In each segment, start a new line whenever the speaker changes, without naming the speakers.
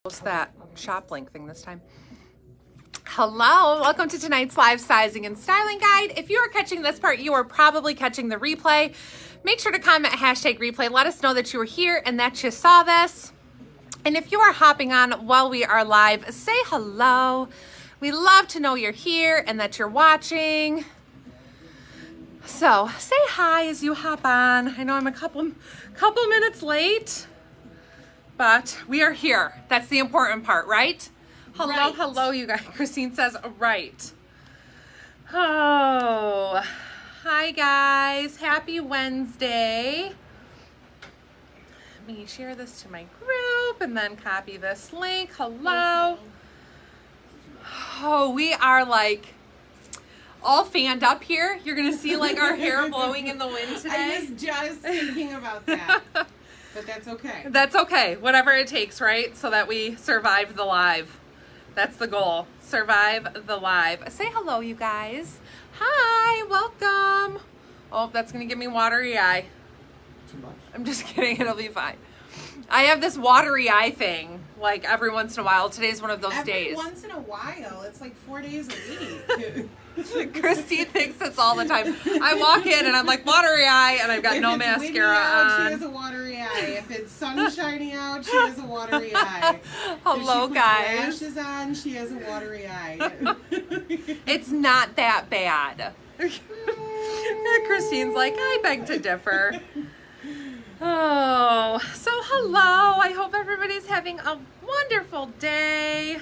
Post that shop link thing this time. Hello, welcome to tonight's live sizing and styling guide. If you are catching this part, you are probably catching the replay. Make sure to comment hashtag replay. Let us know that you were here and that you saw this. And if you are hopping on while we are live, say hello. We love to know you're here and that you're watching. So say hi as you hop on. I know I'm a couple minutes late, but we are here. That's the important part, right? Hello, right. Hello, you guys. Christine says, right. Oh, hi, guys. Happy Wednesday. Let me share this to my group and then copy this link. Hello. Oh, we are like all fanned up here. You're going to see like our hair blowing in the wind today.
I was just thinking about that. But that's okay.
That's okay. Whatever it takes, right? So that we survive the live. That's the goal. Survive the live. Say hello, you guys. Hi, welcome. Oh, that's going to give me watery eye.
Too much?
I'm just kidding. It'll be fine. I have this watery eye thing, like every once in a while. Today's one of those days.
Every once in a while. It's like 4 days a week.
Christine thinks it's all the time. I walk in and I'm like, watery eye, and I've got no mascara
out,
on.
She has a watery eye. If it's sun shining out, she has a watery eye.
Hello,
if she
guys.
puts lashes on, she has a watery eye.
It's not that bad. Christine's like, I beg to differ. Oh, so hello. I hope everybody's having a wonderful day.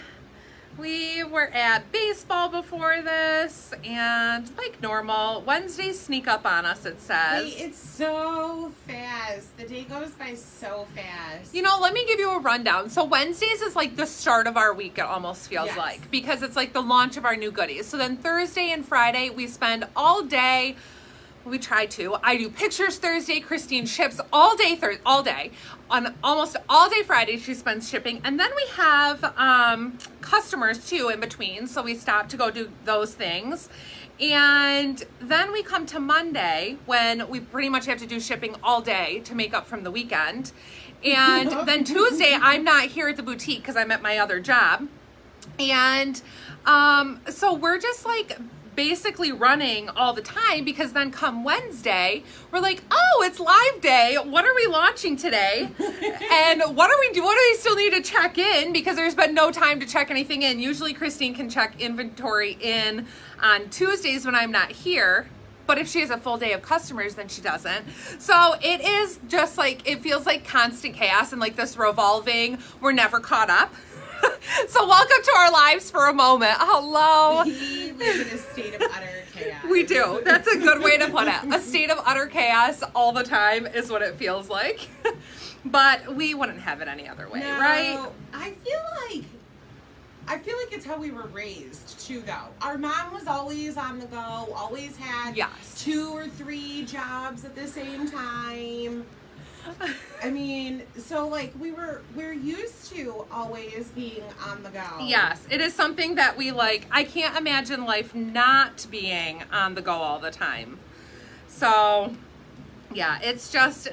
We were at baseball before this, and like normal, Wednesdays sneak up on us, it says.
Wait, it's so fast. The day goes by so fast.
You know, let me give you a rundown. So Wednesdays is like the start of our week, it almost feels like, because it's like the launch of our new goodies. So then Thursday and Friday, we spend all day. We try to. I do pictures Thursday. Christine ships all day on almost all day Friday. She spends shipping, and then we have customers too in between. So we stop to go do those things, and then we come to Monday when we pretty much have to do shipping all day to make up from the weekend, and then Tuesday I'm not here at the boutique because I'm at my other job, and so we're just like basically running all the time, because then come Wednesday we're like, oh, it's live day, what are we launching today? And what do we do? What do we still need to check in, because there's been no time to check anything in. Usually Christine can check inventory in on Tuesdays when I'm not here, but if she has a full day of customers, then she doesn't. So it is just like, it feels like constant chaos and like this revolving, we're never caught up. So welcome to our lives for a moment. Hello.
We live in a state of utter chaos.
We do. That's a good way to put it. A state of utter chaos all the time is what it feels like. But we wouldn't have it any other way, right?
I feel like it's how we were raised too, though. Our mom was always on the go, always had 2 or 3 jobs at the same time. I mean, so like we're used to always being on the go.
Yes, it is something that we like. I can't imagine life not being on the go all the time. So yeah, it's just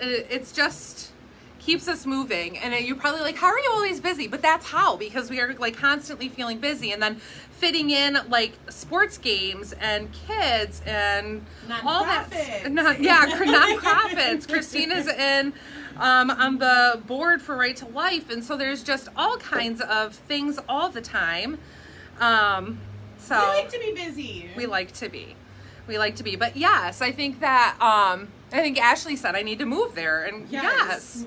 keeps us moving. And you're probably like, how are you always busy? But that's how, because we are like constantly feeling busy, and then fitting in like sports games and kids and all that. Nonprofits. Christine is in on the board for Right to Life, and so there's just all kinds of things all the time. So
we like to be busy.
We like to be. But yes, I think that I think Ashley said I need to move there, and yes.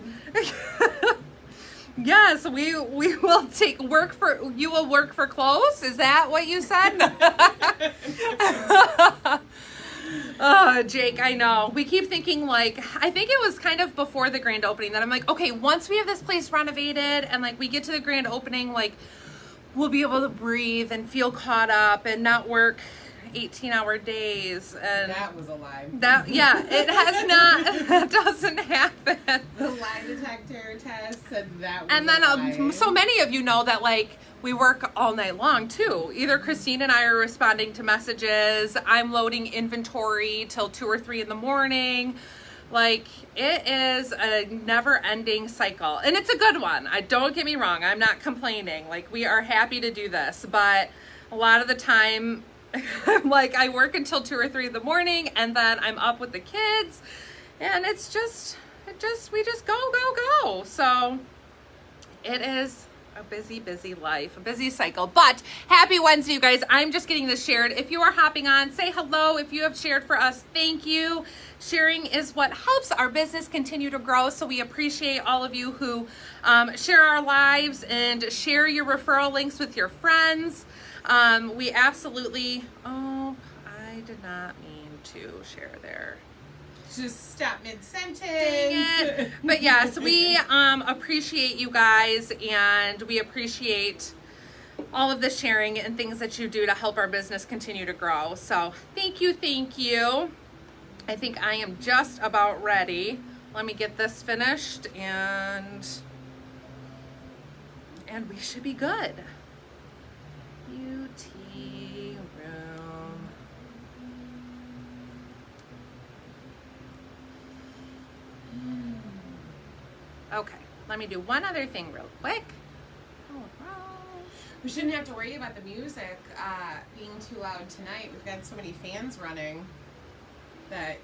Yes, we will take work for, you will work for clothes? Is that what you said? Oh, Jake, I know. We keep thinking like, I think it was kind of before the grand opening that I'm like, okay, once we have this place renovated and like we get to the grand opening, like we'll be able to breathe and feel caught up and not work 18-hour days. And
that was a lie.
It has not. That doesn't happen.
The lie detector test said that was
and then so many of you know that like we work all night long too. Either Christine and I are responding to messages, I'm loading inventory till 2 or 3 in the morning. Like, it is a never-ending cycle, and it's a good one. Don't get me wrong, I'm not complaining. Like, we are happy to do this, but a lot of the time, like, I work until 2 or 3 in the morning, and then I'm up with the kids, and we just go. So it is a busy life, a busy cycle, but happy Wednesday, you guys. I'm just getting this shared. If you are hopping on, say hello. If you have shared for us, thank you. Sharing is what helps our business continue to grow, so we appreciate all of you who share our lives and share your referral links with your friends. We absolutely, oh, I did not mean to share there.
Just stop mid-sentence.
Dang it. But yes, we appreciate you guys, and we appreciate all of the sharing and things that you do to help our business continue to grow. So thank you. I think I am just about ready. Let me get this finished, and we should be good. Beauty room. Okay, let me do one other thing real quick.
We shouldn't have to worry about the music being too loud tonight. We've got so many fans running that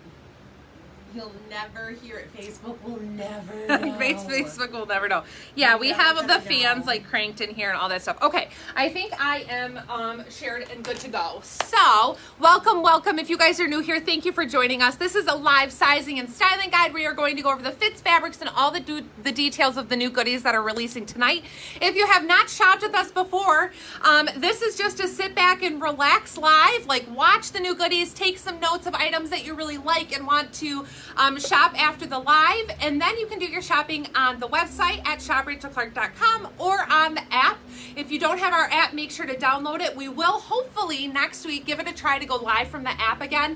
you'll never hear it. Facebook will never know.
Facebook will never know. Yeah, we have the fans like cranked in here and all that stuff. Okay, I think I am shared and good to go. So, welcome. If you guys are new here, thank you for joining us. This is a live sizing and styling guide. We are going to go over the fits, fabrics, and all the details of the new goodies that are releasing tonight. If you have not shopped with us before, this is just a sit back and relax live. Like, watch the new goodies, take some notes of items that you really like and want to shop after the live, and then you can do your shopping on the website at shoprachelclark.com or on the app. If you don't have our app, make sure to download it. We will hopefully next week give it a try to go live from the app again.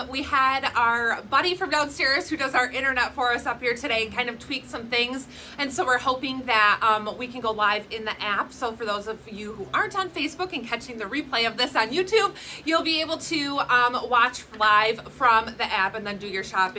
We had our buddy from downstairs who does our internet for us up here today and kind of tweaked some things, and so we're hoping that we can go live in the app. So for those of you who aren't on Facebook and catching the replay of this on YouTube, you'll be able to watch live from the app and then do your shopping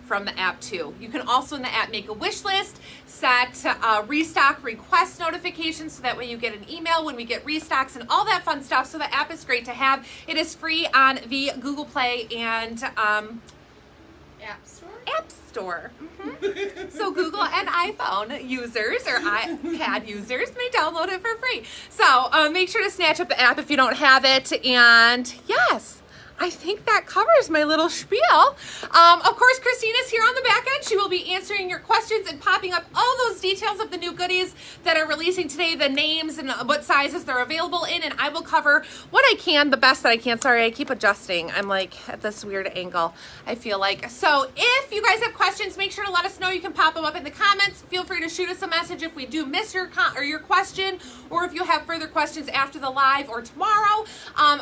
from the app too. You can also in the app make a wish list, set restock request notifications so that way you get an email when we get restocks and all that fun stuff. So the app is great to have. It is free on the Google Play and
App Store.
Mm-hmm. So Google and iPhone users or iPad users may download it for free. So make sure to snatch up the app if you don't have it. And yes, I think that covers my little spiel. Of course, Christina's here on the back end. She will be answering your questions and popping up all those details of the new goodies that are releasing today, the names and what sizes they're available in, and I will cover what I can, the best that I can. Sorry, I keep adjusting. I'm like at this weird angle, I feel like. So if you guys have questions, make sure to let us know. You can pop them up in the comments. Feel free to shoot us a message if we do miss your question, or if you have further questions after the live or tomorrow,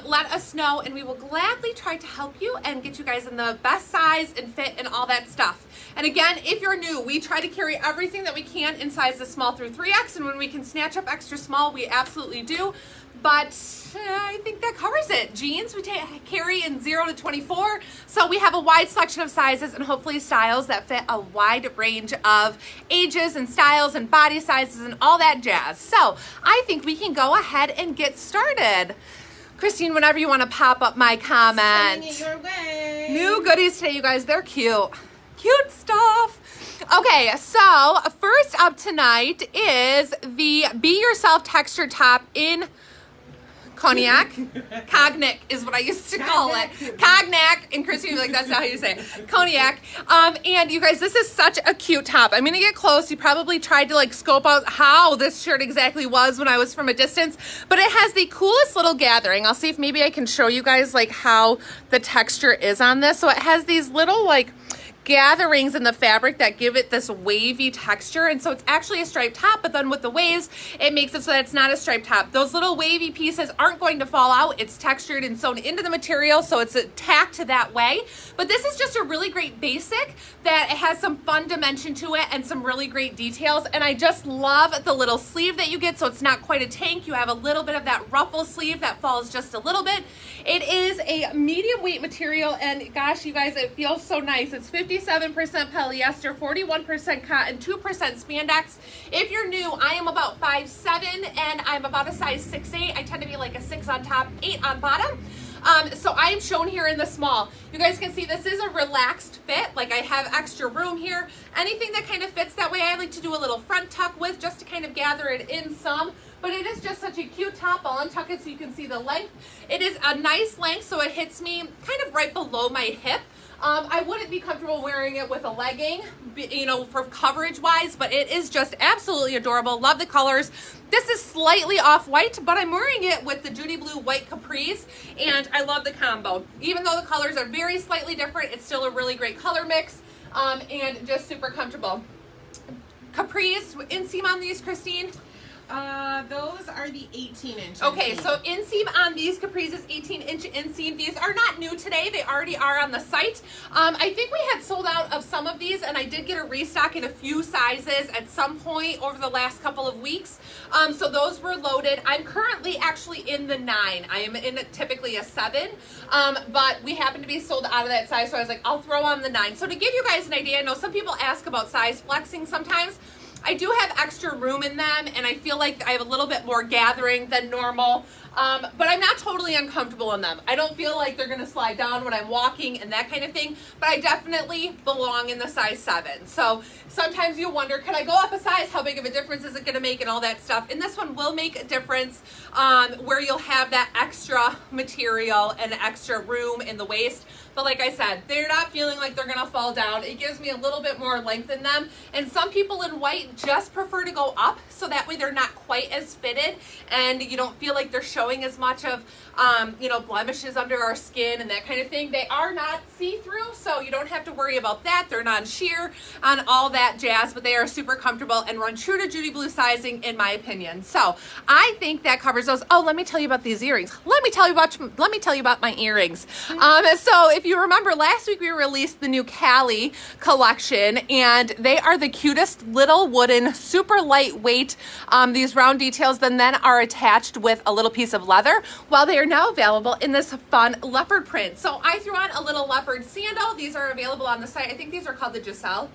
let us know, and we will gladly try to help you and get you guys in the best size and fit and all that stuff. And again, if you're new, we try to carry everything that we can in sizes small through 3X, and when we can snatch up extra small, we absolutely do. But I think that covers it. Jeans, we carry in 0 to 24. So we have a wide selection of sizes and hopefully styles that fit a wide range of ages and styles and body sizes and all that jazz. So I think we can go ahead and get started. Christine, whenever you want to pop up my comment.
Sending it your way.
New goodies today, you guys. They're cute. Cute stuff. Okay, so first up tonight is the Be Yourself texture top in Cognac. Cognac is what I used to call it. Cognac. And Christine was like, that's not how you say it. Cognac. And you guys, this is such a cute top. I'm going to get close. You probably tried to like scope out how this shirt exactly was when I was from a distance. But it has the coolest little gathering. I'll see if maybe I can show you guys like how the texture is on this. So it has these little like gatherings in the fabric that give it this wavy texture, and so it's actually a striped top, but then with the waves it makes it so that it's not a striped top. Those little wavy pieces aren't going to fall out. It's textured and sewn into the material, so it's tacked that way. But this is just a really great basic that has some fun dimension to it and some really great details, and I just love the little sleeve that you get, so it's not quite a tank. You have a little bit of that ruffle sleeve that falls just a little bit. It is a medium weight material, and gosh, you guys, it feels so nice. It's 50% 57% polyester, 41% cotton, 2% spandex. If you're new, I am about 5'7", and I'm about a size 6'8". I tend to be like a 6 on top, 8 on bottom. So I am shown here in the small. You guys can see this is a relaxed fit. Like I have extra room here. Anything that kind of fits that way, I like to do a little front tuck with just to kind of gather it in some. But it is just such a cute top. I'll untuck it so you can see the length. It is a nice length, so it hits me kind of right below my hip. I wouldn't be comfortable wearing it with a legging, you know, for coverage wise, but it is just absolutely adorable. Love the colors. This is slightly off-white, but I'm wearing it with the Judy Blue white capris, and I love the combo. Even though the colors are very slightly different, it's still a really great color mix, and just super comfortable. Capris, inseam on these, Christine?
Those are the 18-inch.
Okay, so inseam on these capris is 18-inch inseam. These are not new today. They already are on the site. I think we had sold out of some of these, and I did get a restock in a few sizes at some point over the last couple of weeks. So those were loaded. I'm currently actually in the 9. I am in typically a 7, but we happen to be sold out of that size, so I was like, I'll throw on the 9. So to give you guys an idea, I know some people ask about size flexing sometimes. I do have extra room in them, and I feel like I have a little bit more gathering than normal, but I'm not totally uncomfortable in them. I don't feel like they're gonna slide down when I'm walking and that kind of thing, but I definitely belong in the size 7. So sometimes you wonder, can I go up a size? How big of a difference is it gonna make and all that stuff? And this one will make a difference where you'll have that extra material and extra room in the waist. But like I said, they're not feeling like they're gonna fall down. It gives me a little bit more length in them. And some people in white just prefer to go up, so that way they're not quite as fitted and you don't feel like they're showing as much of, you know, blemishes under our skin and that kind of thing. They are not see-through, so you don't have to worry about that. They're non-sheer on all that jazz, but they are super comfortable and run true to Judy Blue sizing in my opinion. So I think that covers those. Oh, let me tell you about these earrings. Let me tell you about my earrings. So if you remember, last week we released the new Cali collection, and they are the cutest little wooden, super lightweight, these round details then are attached with a little piece of leather. Well, they are now available in this fun leopard print. So I threw on a little leopard sandal. These are available on the site. I think these are called the Giselle.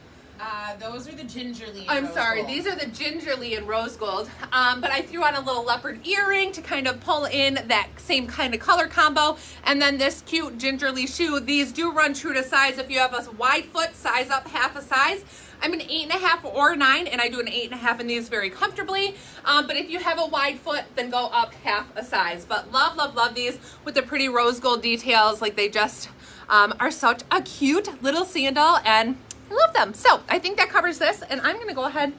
Those are the gingerly and
I'm
rose
sorry,
gold.
these are the gingerly and rose gold. But I threw on a little leopard earring to kind of pull in that same kind of color combo. And then this cute gingerly shoe. These do run true to size. If you have a wide foot, size up half a size. I'm an 8.5 or 9, and I do an 8.5 in these very comfortably. But if you have a wide foot, then go up half a size. But love, love, love these with the pretty rose gold details. Like they just are such a cute little sandal, and I love them. So I think that covers this, and I'm gonna go ahead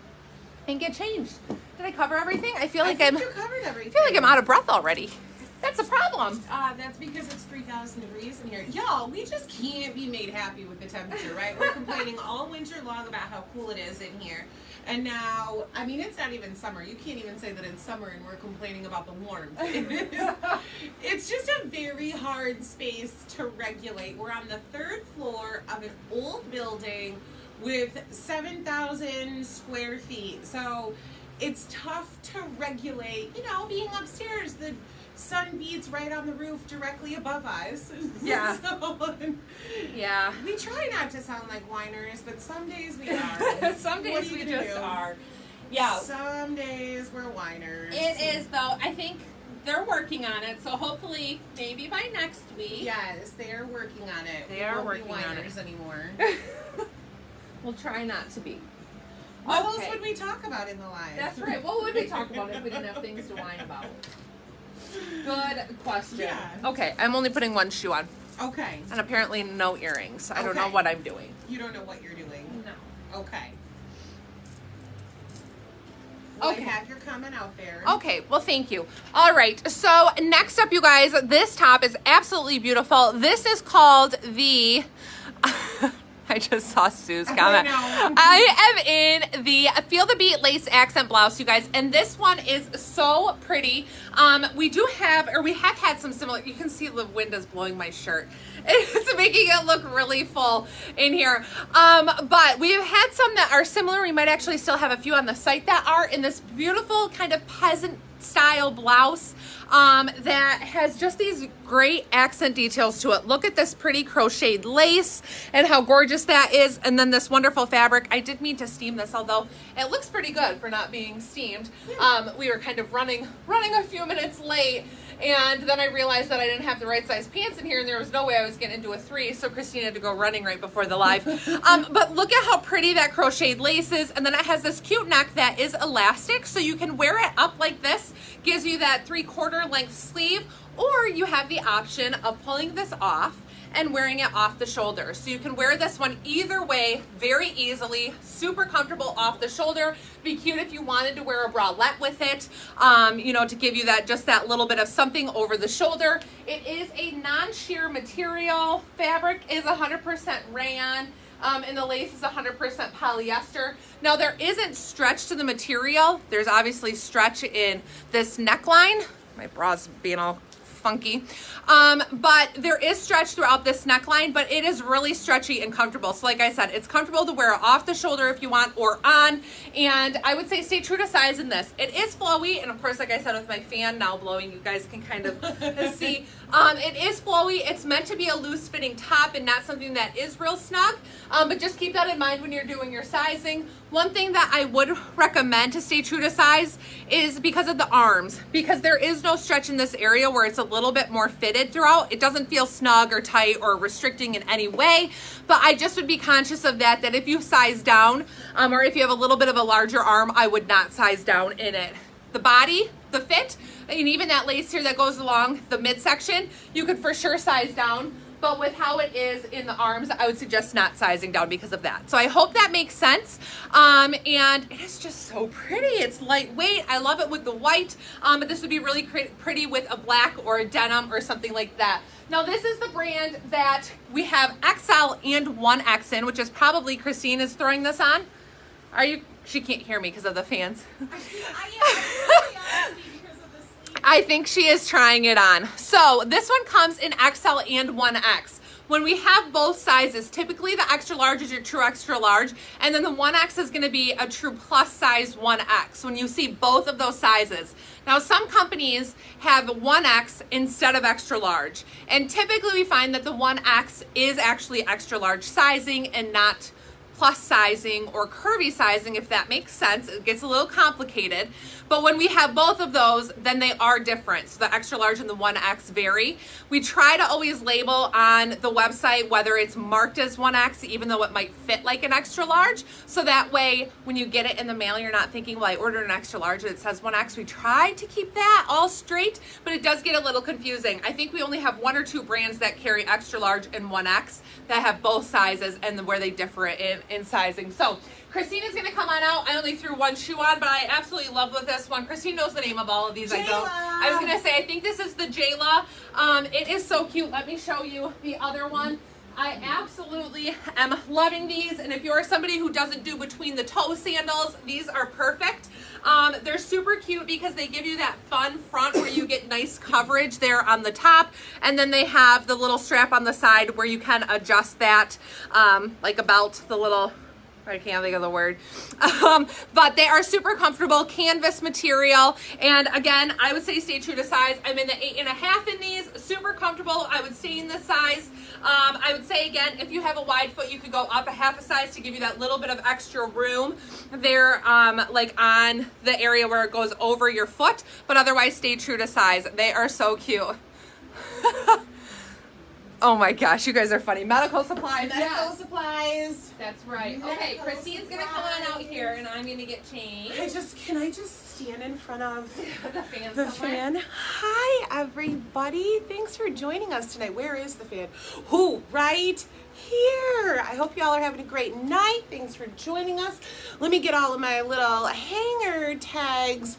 and get changed. Did I cover everything? I feel like
you covered everything.
I feel like I'm out of breath already. That's a problem.
That's because it's 3,000 degrees in here. Y'all, we just can't be made happy with the temperature, right? We're complaining all winter long about how cool it is in here. And now, I mean, it's not even summer. You can't even say that it's summer and we're complaining about the warmth. It's just a very hard space to regulate. We're on the 3rd floor of an old building with 7,000 square feet. So it's tough to regulate, you know, being upstairs. The sun beats right on the roof directly above us.
Yeah.
So,
yeah.
we try not to sound like whiners, but some days we are.
Some days we just are. Yeah.
Some days we're whiners.
It is, though. I think they're working on it, so hopefully maybe by next week.
Yes, they are working on it.
They are working
be
on
whiners
it
anymore.
We'll try not to be.
What else would we talk about in the live?
That's right. What would we talk about if we didn't have things to whine about? Good question.
Yeah.
Okay, I'm only putting one shoe on.
Okay.
And apparently no earrings. I don't know
Okay.
what I'm doing.
You don't know what you're doing?
No.
Okay. Well,
Okay.
I have your comment out there.
Okay, well, thank you. All right, so next up, you guys, this top is absolutely beautiful. This is called the... I just saw Sue's comment. I am in the Feel the Beat lace accent blouse, you guys, and this one is so pretty. We have had some similar, you can see the wind is blowing my shirt. It's making it look really full in here. But we have had some that are similar. We might actually still have a few on the site that are in this beautiful kind of peasant style blouse. that has just these great accent details to it. Look at this pretty crocheted lace and how gorgeous that is. And then this wonderful fabric. I did mean to steam this, although it looks pretty good for not being steamed. We were kind of running a few minutes late. And then I realized that I didn't have the right size pants in here, and there was no way I was getting into a 3, so Christine had to go running right before the live. But look at how pretty that crocheted lace is, and then it has this cute neck that is elastic, so you can wear it up like this, gives you that 3/4 length sleeve, or you have the option of pulling this off and wearing it off the shoulder. So you can wear this one either way very easily, super comfortable off the shoulder. Be cute if you wanted to wear a bralette with it, you know, to give you that, just that little bit of something over the shoulder. It is a non-sheer material. Fabric is 100% rayon. And the lace is 100% polyester. Now there isn't stretch to the material. There's obviously stretch in this neckline. My bra's being all funky. But there is stretch throughout this neckline, but it is really stretchy and comfortable. So like I said, it's comfortable to wear off the shoulder if you want, or on. And I would say stay true to size in this. It is flowy, and of course, like I said, with my fan now blowing, you guys can kind of see. It is flowy. It's meant to be a loose fitting top and not something that is real snug. But just keep that in mind when you're doing your sizing. One thing that I would recommend to stay true to size is because of the arms, because there is no stretch in this area where it's a little bit more fitted throughout. It doesn't feel snug or tight or restricting in any way, but I just would be conscious of that if you size down, or if you have a little bit of a larger arm, I would not size down in it. The body, the fit, and even that lace here that goes along the midsection, you could for sure size down. But with how it is in the arms, I would suggest not sizing down because of that. So I hope that makes sense. And it is just so pretty. It's lightweight. I love it with the white. But this would be really pretty with a black or a denim or something like that. Now this is the brand that we have XL and 1X in, which is probably Christine is throwing this on. Are you? She can't hear me because of the fans. I think she is trying it on. So this one comes in XL and 1X. When we have both sizes, typically the extra large is your true extra large, and then the 1X is going to be a true plus size 1X when you see both of those sizes. Now some companies have 1X instead of extra large, and typically we find that the 1X is actually extra large sizing and not plus sizing or curvy sizing, if that makes sense. It gets a little complicated. But when we have both of those, then they are different. So the extra large and the 1X vary. We try to always label on the website whether it's marked as 1X, even though it might fit like an extra large. So that way, when you get it in the mail, you're not thinking, well, I ordered an extra large and it says 1X. We try to keep that all straight, but it does get a little confusing. I think we only have 1 or 2 brands that carry extra large and 1X that have both sizes and where they differ in sizing. So Christine is going to come on out. I only threw one shoe on, but I absolutely love with this one. Christine knows the name of all of these. I don't. I was going to say, I think this is the Jayla. It is so cute. Let me show you the other one. I absolutely am loving these, and if you're somebody who doesn't do between the toe sandals, these are perfect. They're super cute because they give you that fun front where you get nice coverage there on the top, and then they have the little strap on the side where you can adjust that, like about the little, I can't think of the word, but they are super comfortable, canvas material, and again, I would say stay true to size. I'm in the 8.5 in these, super comfortable. I would stay in this size. I would say again, if you have a wide foot, you could go up a half a size to give you that little bit of extra room there, like on the area where it goes over your foot, but otherwise stay true to size. They are so cute. Oh my gosh, you guys are funny. Medical supplies.
Medical supplies.
That's right.
Medical
okay, Christine's going to come on out here and I'm going to get changed.
Can I just stand in front of
the
fan? Hi, everybody. Thanks for joining us tonight. Where is the fan? Who? Right here. I hope y'all are having a great night. Thanks for joining us. Let me get all of my little hanger tags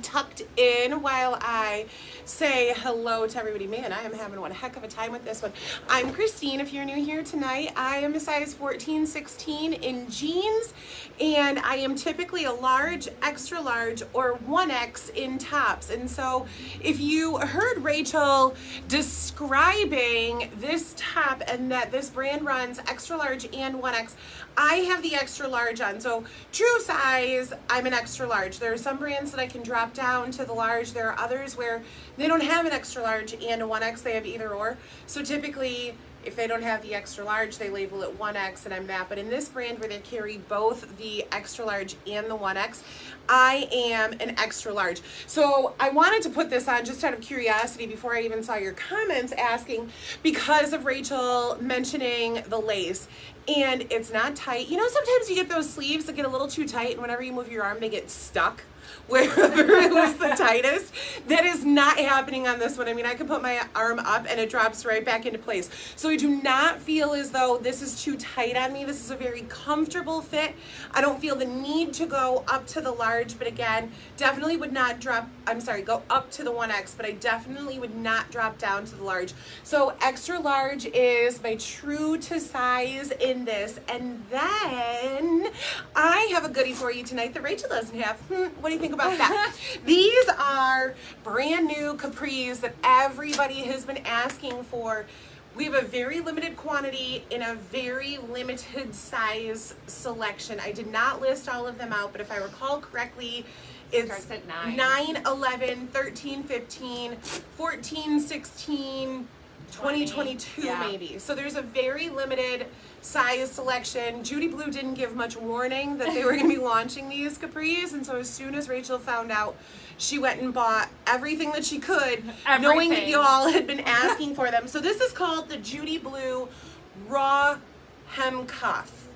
tucked in while I say hello to everybody. Man, I am having one heck of a time with this one. I'm Christine. If you're new here tonight, I am a size 14, 16 in jeans, and I am typically a large, extra large, or 1X in tops. And so if you heard Rachel describing this top and that this brand runs extra large and 1X, I have the extra large on. So true size, I'm an extra large. There are some brands that I can drop drop down to the large. There are others where they don't have an extra large and a 1X, they have either or. So typically, if they don't have the extra large, they label it 1X, and I'm that. But in this brand where they carry both the extra large and the 1X, I am an extra large. So I wanted to put this on just out of curiosity before I even saw your comments asking, because of Rachel mentioning the lace. And it's not tight. You know, sometimes you get those sleeves that get a little too tight, and whenever you move your arm, they get stuck wherever it was the tightest. That is not happening on this one. I mean, I can put my arm up and it drops right back into place. So I do not feel as though this is too tight on me. This is a very comfortable fit. I don't feel the need to go up to the large, but again, definitely would not drop, go up to the 1X, but I definitely would not drop down to the large. So extra large is my true to size in this. And then I have a goodie for you tonight that Rachel doesn't have. What do you think about that? These are brand new capris that everybody has been asking for. We have a very limited quantity in a very limited size selection. I did not list all of them out, but if I recall correctly, it's
starts at 9.
9, 11, 13, 15, 14, 16, 20, 22 maybe. So there's a very limited size selection. Judy Blue didn't give much warning that they were going to be launching these capris, and so as soon as Rachel found out, she went and bought everything that she could, knowing that you all had been asking for them. So this is called the Judy Blue Raw Hem Cuff.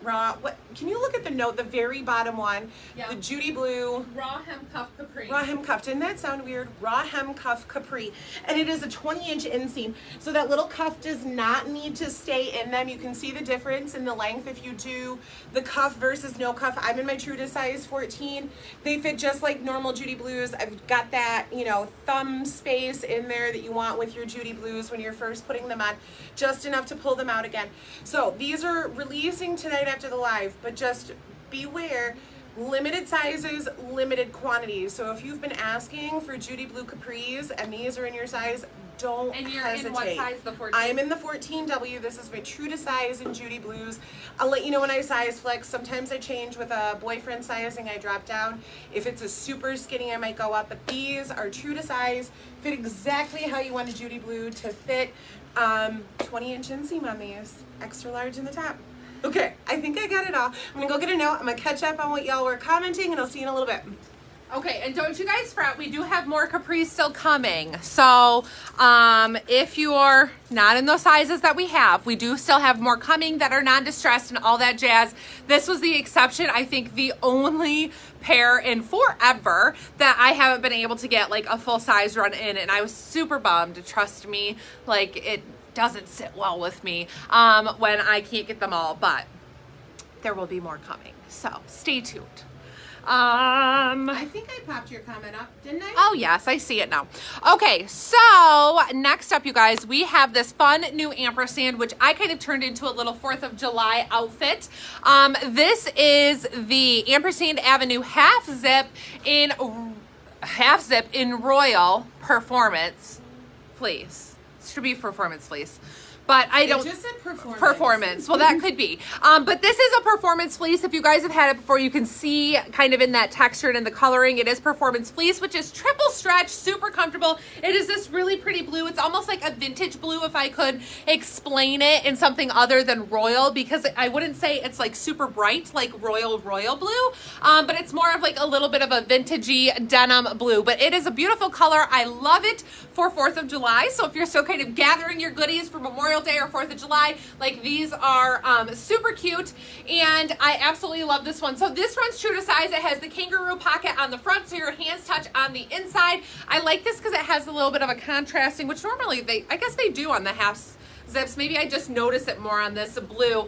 What? Can you look at the note, the very bottom one? Yeah. The Judy Blue
Raw Hem Cuff Capri.
Raw Hem Cuff. Didn't that sound weird? Raw Hem Cuff Capri. And it is a 20-inch inseam. So that little cuff does not need to stay in them. You can see the difference in the length if you do the cuff versus no cuff. I'm in my true to size 14. They fit just like normal Judy Blues. I've got that, you know, thumb space in there that you want with your Judy Blues when you're first putting them on. Just enough to pull them out again. So these are releasing tonight after the live, but just beware, limited sizes, limited quantities. So if you've been asking for Judy Blue capris and these are in your size, don't hesitate.
And you're in what size, the 14?
I'm in the 14W. This is my true to size in Judy Blues. I'll let you know when I size flex. Sometimes I change with a boyfriend sizing. I drop down. If it's a super skinny, I might go up. But these are true to size, fit exactly how you want a Judy Blue to fit. 20-inch inseam on these, extra large in the top. Okay, I think I got it all. I'm gonna go get a note. I'm gonna catch up on what y'all were commenting, and I'll see you in a little bit.
Okay, and don't you guys fret, we do have more capris still coming. So if you're not in those sizes that we have, we do still have more coming that are non-distressed and all that jazz. This was the exception. I think the only pair in forever that I haven't been able to get like a full size run in, and I was super bummed. Trust me, like it doesn't sit well with me when I can't get them all, but there will be more coming. So stay tuned.
I think I popped your comment up, didn't I?
Oh yes, I see it now. Okay, so next up, you guys, we have this fun new ampersand, which I kind of turned into a little 4th of July outfit. This is the Ampersand Avenue half zip in Royal Performance Fleece. It should be Performance Fleece. But I don't.
It just said
performance. Well, that could be. But this is a performance fleece. If you guys have had it before, you can see kind of in that texture and in the coloring, it is performance fleece, which is triple stretch, super comfortable. It is this really pretty blue. It's almost like a vintage blue, if I could explain it in something other than royal, because I wouldn't say it's like super bright, like royal blue, but it's more of like a little bit of a vintagey denim blue. But it is a beautiful color. I love it for 4th of July. So if you're still kind of gathering your goodies for Memorial Day or 4th of July, like these are super cute, and I absolutely love this one. So this runs true to size. It has the kangaroo pocket on the front, so your hands touch on the inside. I like this because it has a little bit of a contrasting, which normally I guess they do on the half zips. Maybe I just notice it more on this blue.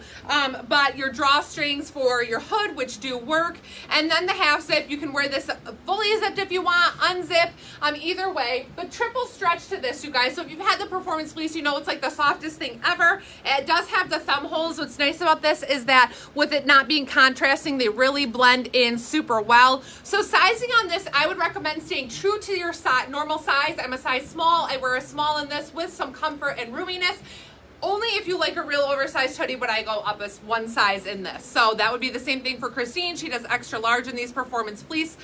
But your drawstrings for your hood, which do work, and then the half zip, you can wear this fully zipped if you want, unzip, either way, but triple stretch to this, you guys. So if you've had the performance fleece, you know it's like the softest thing ever. It does have the thumb holes. What's nice about this is that with it not being contrasting, they really blend in super well. So sizing on this, I would recommend staying true to your normal size. I'm a size small. I wear a small in this with some comfort and roominess. Only if you like a real oversized hoodie would I go up as one size in this. So that would be the same thing for Christine. She does extra large in these performance fleece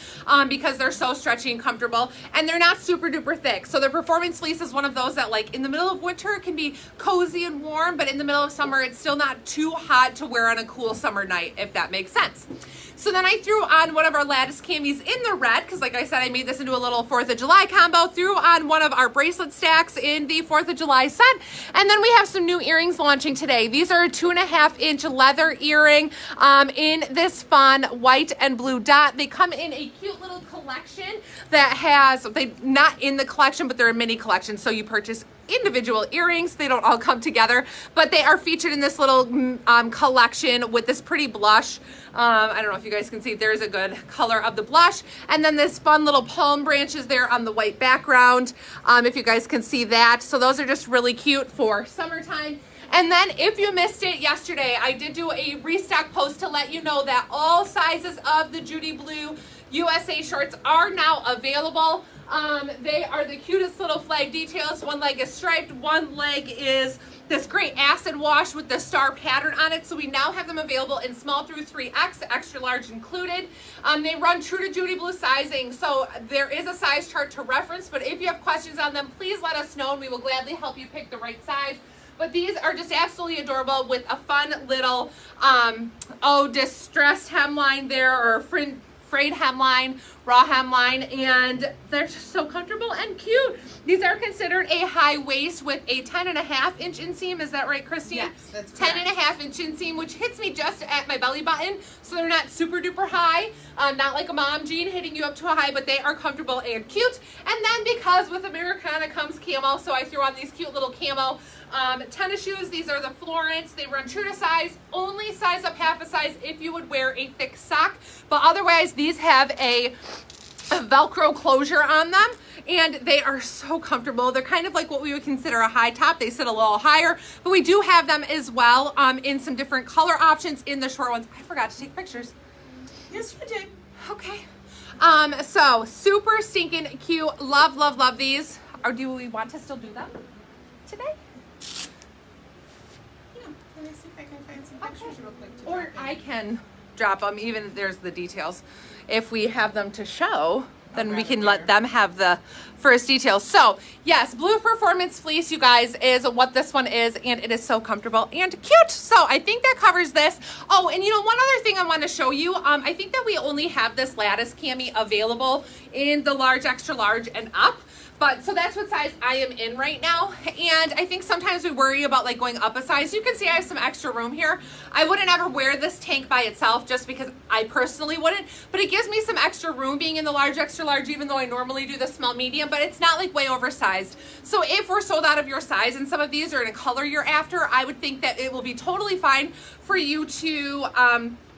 because they're so stretchy and comfortable, and they're not super duper thick. So the performance fleece is one of those that, like, in the middle of winter it can be cozy and warm, but in the middle of summer it's still not too hot to wear on a cool summer night, if that makes sense. So then I threw on one of our lattice camis in the red, because like I said, I made this into a little 4th of July combo. Threw on one of our bracelet stacks in the 4th of July set. And then we have some new earrings launching today. These are a 2.5-inch leather earring in this fun white and blue dot. They come in a cute little collection that has, they not in the collection, but they're a mini collection. So you purchase individual earrings. They don't all come together, but they are featured in this little collection with this pretty blush. I don't know if you guys can see, there's a good color of the blush. And then this fun little palm branches there on the white background, if you guys can see that. So those are just really cute for summertime. And then if you missed it yesterday, I did do a restock post to let you know that all sizes of the Judy Blue USA shorts are now available. They are the cutest little flag details. One leg is striped, one leg is this great acid wash with the star pattern on it. So we now have them available in small through 3X, extra large included. They run true to Judy Blue sizing, so there is a size chart to reference, but if you have questions on them, please let us know and we will gladly help you pick the right size. But these are just absolutely adorable with a fun little, distressed hemline there, or frayed hemline, raw hemline, and they're just so comfortable and cute. These are considered a high waist with a 10.5-inch inseam. Is that right, Christine?
Yes, that's correct.
10.5-inch inseam, which hits me just at my belly button, so they're not super duper high, not like a mom jean hitting you up to a high, but they are comfortable and cute. And then because with Americana comes camo, so I threw on these cute little camo tennis shoes. These are the Florence. They run true to size, only size up half a size if you would wear a thick sock, but otherwise these have a Velcro closure on them, and they are so comfortable. They're kind of like what we would consider a high top. They sit a little higher, but we do have them as well in some different color options in the short ones. I forgot to take pictures.
Yes, you did.
Okay. So super stinking cute. Love, love, love these. Or do we want to still do them today?
Yeah. Let me see if I can find some pictures real quick.
Or I can drop them, even there's the details. If we have them to show, then we can let them have the first details. So yes, Blue Performance Fleece, you guys, is what this one is, and it is so comfortable and cute. So I think that covers this. Oh, and you know, one other thing I want to show you, I think that we only have this lattice cami available in the large, extra large, and up. But so that's what size I am in right now. And I think sometimes we worry about like going up a size. You can see I have some extra room here. I wouldn't ever wear this tank by itself just because I personally wouldn't, but it gives me some extra room being in the large, extra large, even though I normally do the small medium, but it's not like way oversized. So if we're sold out of your size and some of these are in a color you're after, I would think that it will be totally fine for you to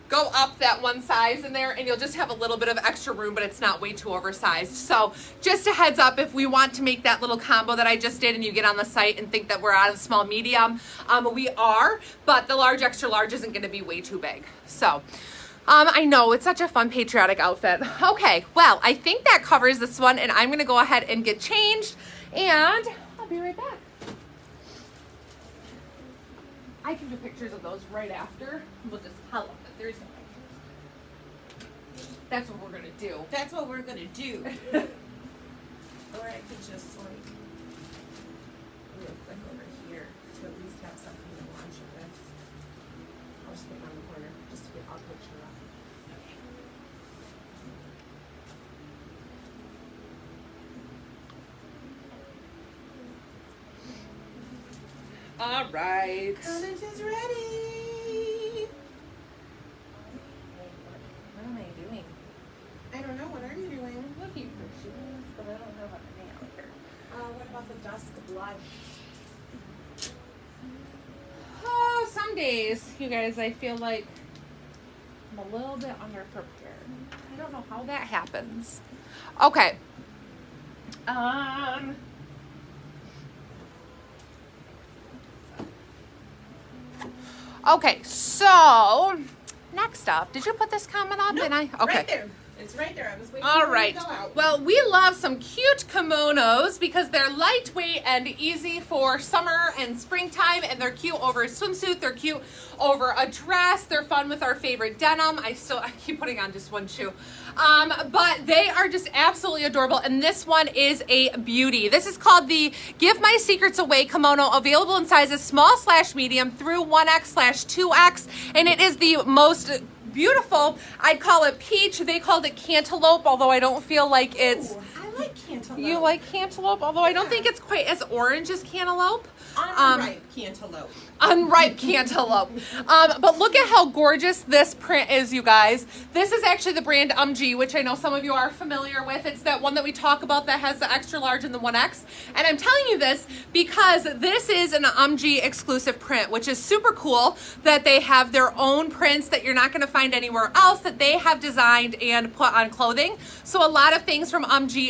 go up that one size in there, and you'll just have a little bit of extra room, but it's not way too oversized. So just a heads up, if we want to make that little combo that I just did and you get on the site and think that we're out of small medium, we are, but the large, extra large isn't going to be way too big. So I know, it's such a fun patriotic outfit. Okay, well, I think that covers this one, and I'm going to go ahead and get changed, and I'll be right back. I can do pictures of those right after. We'll just tell them that there's no pictures. That's what we're gonna do.
That's what we're gonna do. Or I could just like real quick over here to at least have something to launch it with. I'll just put it on the corner just to get all picture up.
All right.
Content is ready.
What am I doing?
I don't know. What are you doing?
Looking for shoes, but I don't have anything out here.
What about the dusk blush?
Oh, some days, you guys, I feel like I'm a little bit underprepared. I don't know how that happens. Okay. Okay, so next up, did you put this comment up?
Nope,
And I okay.
Right there. It's right there. I was waiting
All
for
right.
it to go out.
Well, we love some cute kimonos because they're lightweight and easy for summer and springtime, and they're cute over a swimsuit. They're cute over a dress. They're fun with our favorite denim. I keep putting on just one shoe. But they are just absolutely adorable, and this one is a beauty. This is called the Give My Secrets Away kimono, available in sizes small/medium through 1X/2X, and it is the most beautiful. I'd call it peach. They called it cantaloupe, although I don't feel like it's...
Ooh, I like cantaloupe.
You like cantaloupe, although I don't think it's quite as orange as cantaloupe.
Unripe cantaloupe.
Unripe cantaloupe. But look at how gorgeous this print is, you guys. This is actually the brand which I know some of you are familiar with. It's that one that we talk about that has the extra large and the 1X. And I'm telling you this because this is an exclusive print, which is super cool that they have their own prints that you're not going to find anywhere else that they have designed and put on clothing. So a lot of things from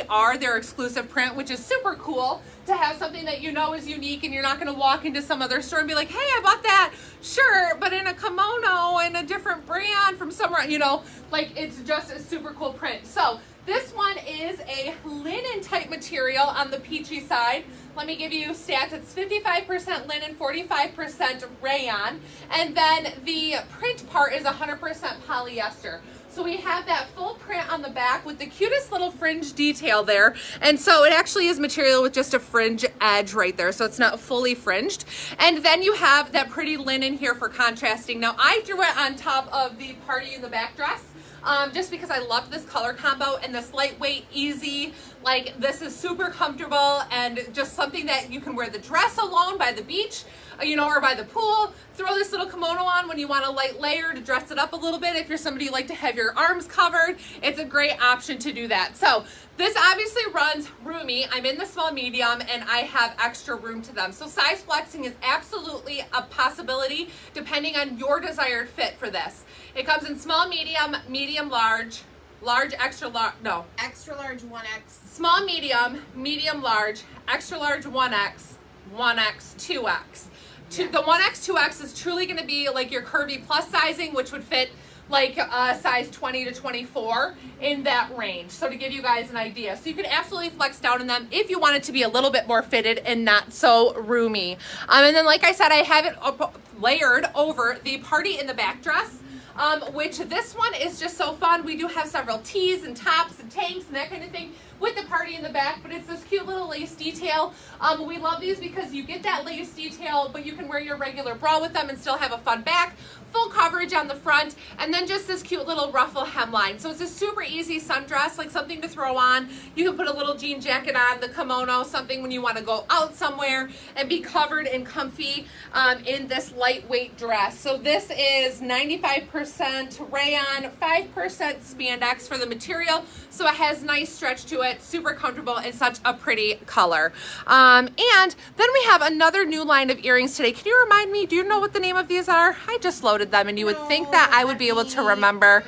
are their exclusive print, which is super cool to have something that you know is unique, and you're not going to walk into some other store and be like, hey, I bought that shirt, but in a kimono and a different brand from somewhere, you know, like it's just a super cool print. So this one is a linen type material on the peachy side. Let me give you stats. It's 55% linen, 45% rayon, and then the print part is 100% polyester. So we have that full print on the back with the cutest little fringe detail there. And so it actually is material with just a fringe edge right there. So it's not fully fringed. And then you have that pretty linen here for contrasting. Now I threw it on top of the party in the back dress. Just because I love this color combo and this lightweight, easy, like this is super comfortable and just something that you can wear the dress alone by the beach, you know, or by the pool. Throw this little kimono on when you want a light layer to dress it up a little bit. If you're somebody who like to have your arms covered, it's a great option to do that. So this obviously runs roomy. I'm in the small medium and I have extra room to them. So size flexing is absolutely a possibility depending on your desired fit for this. It comes in small, medium, medium, large, extra large, no.
Extra large 1X.
Small, medium, large, extra large 1X, 1X, 2X. The 1X, 2X is truly going to be like your curvy plus sizing, which would fit like size 20 to 24 in that range. So to give you guys an idea. So you can absolutely flex down in them if you want it to be a little bit more fitted and not so roomy. And then like I said, I have it layered over the party in the back dress. Which this one is just so fun. We do have several tees and tops and tanks and that kind of thing with the party in the back, but it's this cute little lace detail. We love these because you get that lace detail, but you can wear your regular bra with them and still have a fun back. Full coverage on the front, and then just this cute little ruffle hemline. So it's a super easy sundress, like something to throw on. You can put a little jean jacket on, the kimono, something when you want to go out somewhere and be covered and comfy in this lightweight dress. So this is 95% rayon, 5% spandex for the material. So it has nice stretch to it, super comfortable, and such a pretty color. And then we have another new line of earrings today. Can you remind me, do you know what the name of these are? I just loaded them, and you would think that I would be able to remember.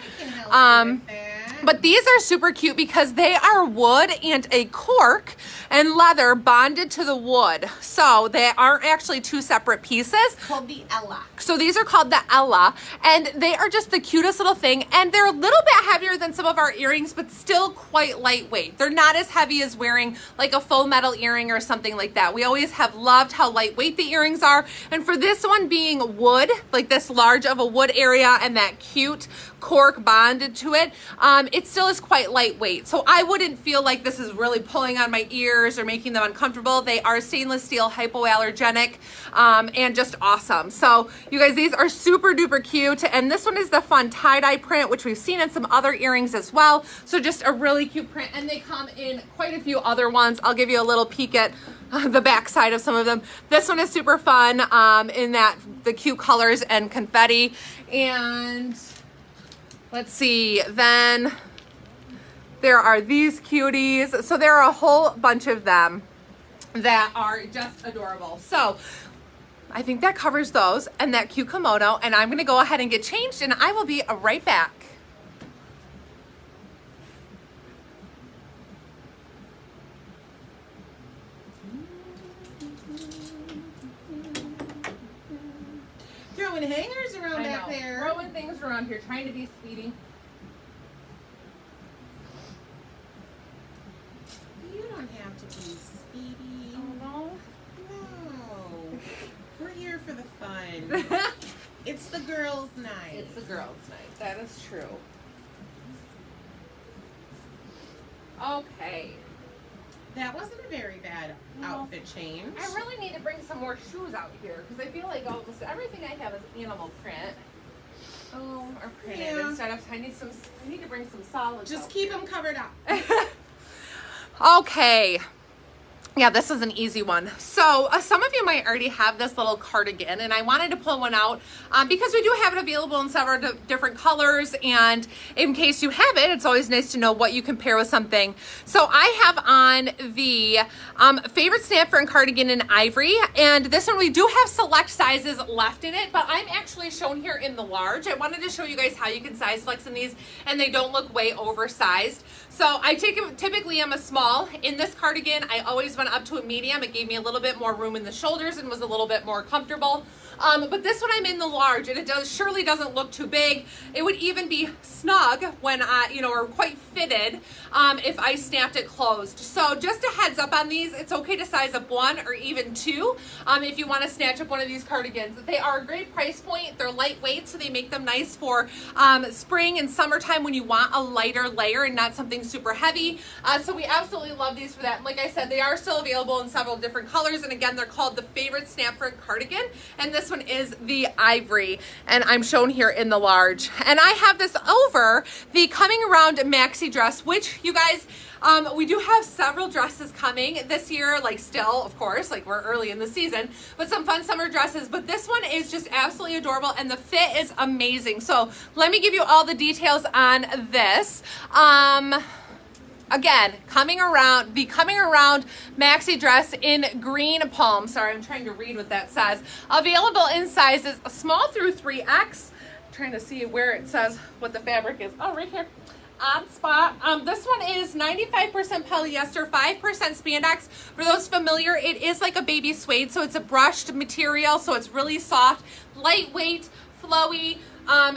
But these are super cute because they are wood and a cork and leather bonded to the wood. So they aren't actually two separate pieces.
It's called the Ella.
So these are called the Ella, and they are just the cutest little thing. And they're a little bit heavier than some of our earrings, but still quite lightweight. They're not as heavy as wearing like a faux metal earring or something like that. We always have loved how lightweight the earrings are. And for this one being wood, like this large of a wood area and that cute cork bonded to it, it still is quite lightweight. So I wouldn't feel like this is really pulling on my ears or making them uncomfortable. They are stainless steel, hypoallergenic, and just awesome. So you guys, these are super duper cute. And this one is the fun tie-dye print, which we've seen in some other earrings as well. So just a really cute print. And they come in quite a few other ones. I'll give you a little peek at the back side of some of them. This one is super fun in that the cute colors and confetti. And let's see, then there are these cuties. So there are a whole bunch of them that are just adorable. So I think that covers those and that cute kimono. And I'm gonna go ahead and get changed, and I will be right back.
Throwing hangers around back there.
Throwing things around here, trying to be speedy.
baby.
Oh,
No. We're here for the fun. It's the girls' night.
It's the girls' night. That is true. Okay.
That wasn't a very bad outfit change.
I really need to bring some more shoes out here because I feel like almost everything I have is animal print. Oh, or printed instead of I need to bring some solids.
Just keep them covered up.
Okay. Yeah, this is an easy one. So some of you might already have this little cardigan, and I wanted to pull one out because we do have it available in several different colors, and in case you have it, it's always nice to know what you can pair with something. So I have on the favorite snapper and cardigan in ivory, and this one we do have select sizes left in it, but I'm actually shown here in the large. I wanted to show you guys how you can size flex in these, and they don't look way oversized. So I typically am a small. In this cardigan, I always went up to a medium. It gave me a little bit more room in the shoulders and was a little bit more comfortable. But this one I'm in the large, and it surely doesn't look too big. It would even be snug when or quite fitted if I snapped it closed. So just a heads up on these, it's okay to size up 1 or even 2 if you want to snatch up one of these cardigans. They are a great price point. They're lightweight, so they make them nice for spring and summertime when you want a lighter layer and not something super heavy. So we absolutely love these for that. And like I said, they are still available in several different colors, and again, they're called the favorite snapper cardigan, and this one is the ivory, and I'm shown here in the large. And I have this over the Coming Around maxi dress, which you guys, we do have several dresses coming this year, like still, of course, like we're early in the season, but some fun summer dresses. But this one is just absolutely adorable, and the fit is amazing. So let me give you all the details on this. Again, Coming Around maxi dress in green palm. Sorry, I'm trying to read what that says. Available in sizes small through 3X. I'm trying to see where it says what the fabric is. Oh, right here. On spot. This one is 95% polyester, 5% spandex. For those familiar, it is like a baby suede, so it's a brushed material, so it's really soft, lightweight, flowy.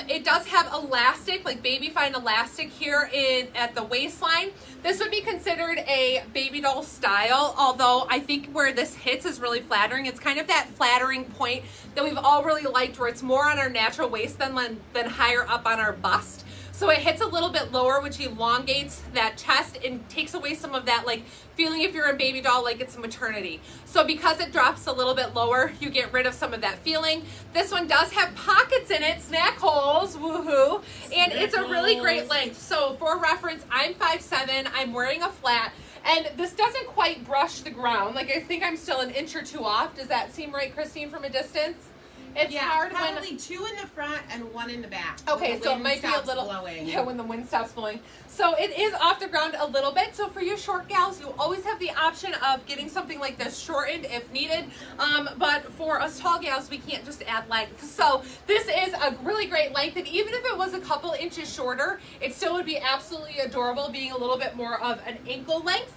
It does have elastic, like baby fine elastic here at the waistline. This would be considered a baby doll style, although I think where this hits is really flattering. It's kind of that flattering point that we've all really liked, where it's more on our natural waist than higher up on our bust. So it hits a little bit lower, which elongates that chest and takes away some of that like feeling if you're a baby doll like it's a maternity. So because it drops a little bit lower, you get rid of some of that feeling. This one does have pockets in it, snack holes, woohoo, and it's a really great length. So for reference, I'm 5'7", I'm wearing a flat, and this doesn't quite brush the ground. Like I think I'm still an inch or 2 off. Does that seem right, Christine, from a distance? It's hard
probably
when
2 in the front and 1 in the back.
Okay, so it might be a little
blowing.
Yeah, when the wind stops blowing. So it is off the ground a little bit. So for you short gals, you always have the option of getting something like this shortened if needed. But for us tall gals, we can't just add length. So this is a really great length, and even if it was a couple inches shorter, it still would be absolutely adorable, being a little bit more of an ankle length.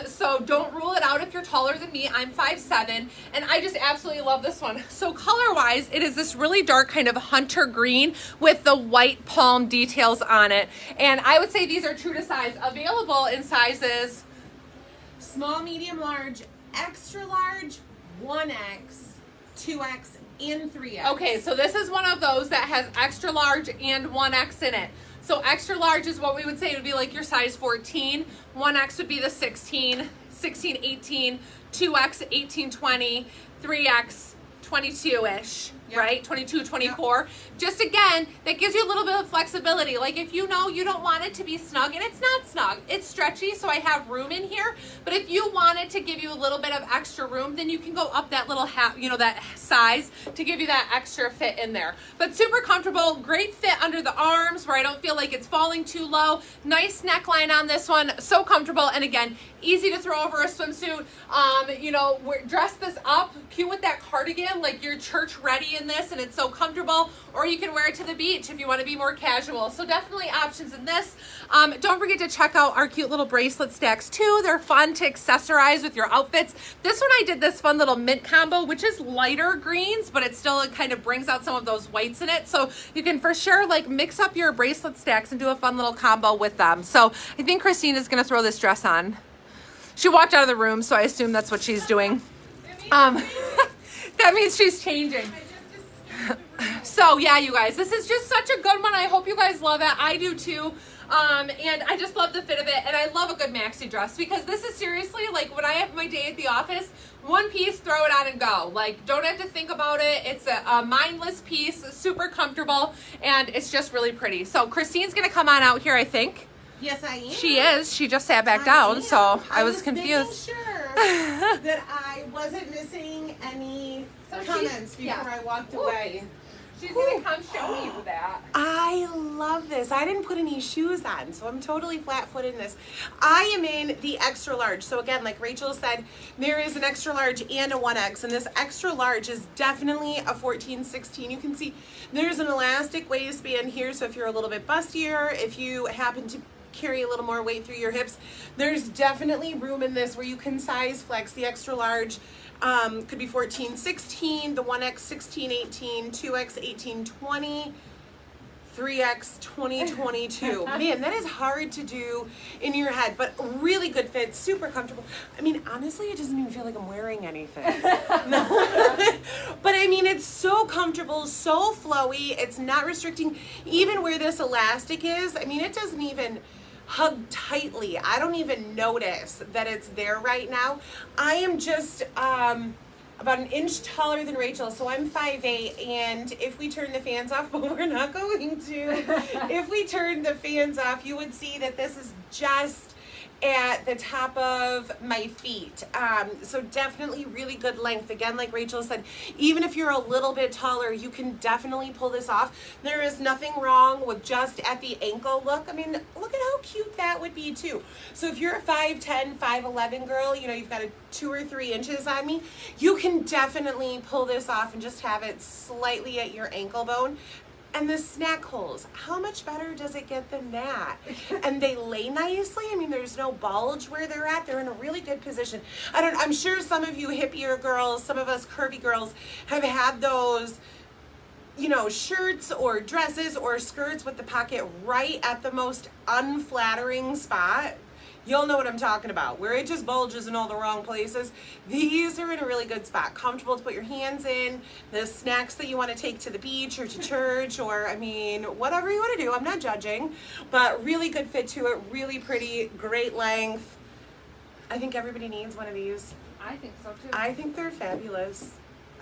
So don't rule it out if you're taller than me. I'm 5'7", and I just absolutely love this one. So color-wise, it is this really dark kind of hunter green with the white palm details on it. And I would say these are true to size. Available in sizes
small, medium, large, extra large, 1X, 2X, and 3X.
Okay, so this is one of those that has extra large and 1X in it. So extra large is what we would say would be like your size 14. 1X would be the 16, 16, 18, 2X, 18, 20, 3X, 22-ish. Yep. Right? 22, 24. Yep. Just again, that gives you a little bit of flexibility. Like if you know you don't want it to be snug, and it's not snug, it's stretchy, so I have room in here. But if you wanted to give you a little bit of extra room, then you can go up that little that size to give you that extra fit in there. But super comfortable, great fit under the arms where I don't feel like it's falling too low. Nice neckline on this one, so comfortable, and again, easy to throw over a swimsuit. Dress this up, cute with that cardigan, like you're church ready in this, and it's so comfortable. Or you can wear it to the beach if you want to be more casual. So definitely options in this. Don't forget to check out our cute little bracelet stacks too. They're fun to accessorize with your outfits. This one I did this fun little mint combo, which is lighter greens, but it still kind of brings out some of those whites in it. So you can for sure like mix up your bracelet stacks and do a fun little combo with them. So I think Christine is going to throw this dress on. She walked out of the room, so I assume that's what she's doing. That means she's changing. So yeah, you guys, this is just such a good one. I hope you guys love it. I do too. And I just love the fit of it, and I love a good maxi dress, because this is seriously like when I have my day at the office, one piece, throw it on and go. Like, don't have to think about it. It's a mindless piece, super comfortable, and it's just really pretty. So Christine's gonna come on out here, I think.
Yes, I am.
She is. She just sat back down, so I was confused.
Making sure that I wasn't missing any comments before I walked away.
She's gonna come show me that.
I love this. I didn't put any shoes on, so I'm totally flat-footed in this. I am in the extra large. So again, like Rachel said, there is an extra large and a 1X, and this extra large is definitely a 14-16. You can see there's an elastic waistband here, so if you're a little bit bustier, if you happen to carry a little more weight through your hips, there's definitely room in this where you can size flex. The extra large could be 14-16, the 1X 16-18, 2X 18-20, 3X 20-22. Man, that is hard to do in your head, but really good fit, super comfortable. I mean, honestly, it doesn't even feel like I'm wearing anything. But I mean, it's so comfortable, so flowy. It's not restricting. Even where this elastic is, I mean, it doesn't even hug tightly. I don't even notice that it's there right now. I am just about an inch taller than Rachel, so I'm 5'8", and if we turn the fans off, but we're not going to, if we turn the fans off, you would see that this is just at the top of my feet. So definitely really good length. Again, like Rachel said, even if you're a little bit taller, you can definitely pull this off. There is nothing wrong with just at the ankle look. I mean, look at how cute that would be too. So if you're a 5'10", 5'11" girl, you know, you've got a 2 or 3 inches on me, you can definitely pull this off and just have it slightly at your ankle bone. And the snack holes, how much better does it get than that? And they lay nicely. I mean, there's no bulge where they're at. They're in a really good position. I'm sure some of you hippier girls, some of us curvy girls have had those, you know, shirts or dresses or skirts with the pocket right at the most unflattering spot. You'll know what I'm talking about, where it just bulges in all the wrong places. These are in a really good spot, comfortable to put your hands in, the snacks that you want to take to the beach or to church, or I mean, whatever you want to do. I'm not judging, but really good fit to it, really pretty, great length. I think everybody needs one of these.
I think so too.
I think they're fabulous.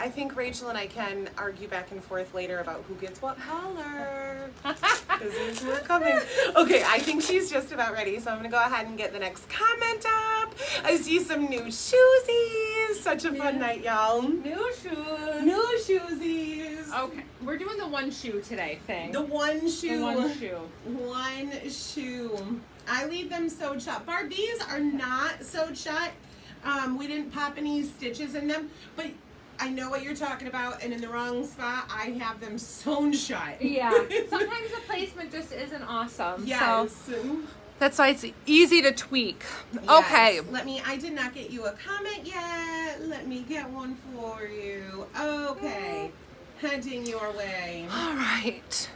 I think Rachel and I can argue back and forth later about who gets what color. Because we're coming. Okay, I think she's just about ready, so I'm going to go ahead and get the next comment up. I see some new shoesies. Such a fun night, y'all.
New shoes.
New shoesies.
Okay, we're doing the one shoe today thing.
The one shoe.
The one shoe.
One shoe. I leave them sewed shut. Barb, these are not sewed shut. We didn't pop any stitches in them, but I know what you're talking about, and in the wrong spot, I have them sewn shut.
Yeah. Sometimes the placement just isn't awesome.
Yes.
So that's why it's easy to tweak.
Yes.
Okay.
I did not get you a comment yet. Let me get one for you. Okay. Heading your way.
All right.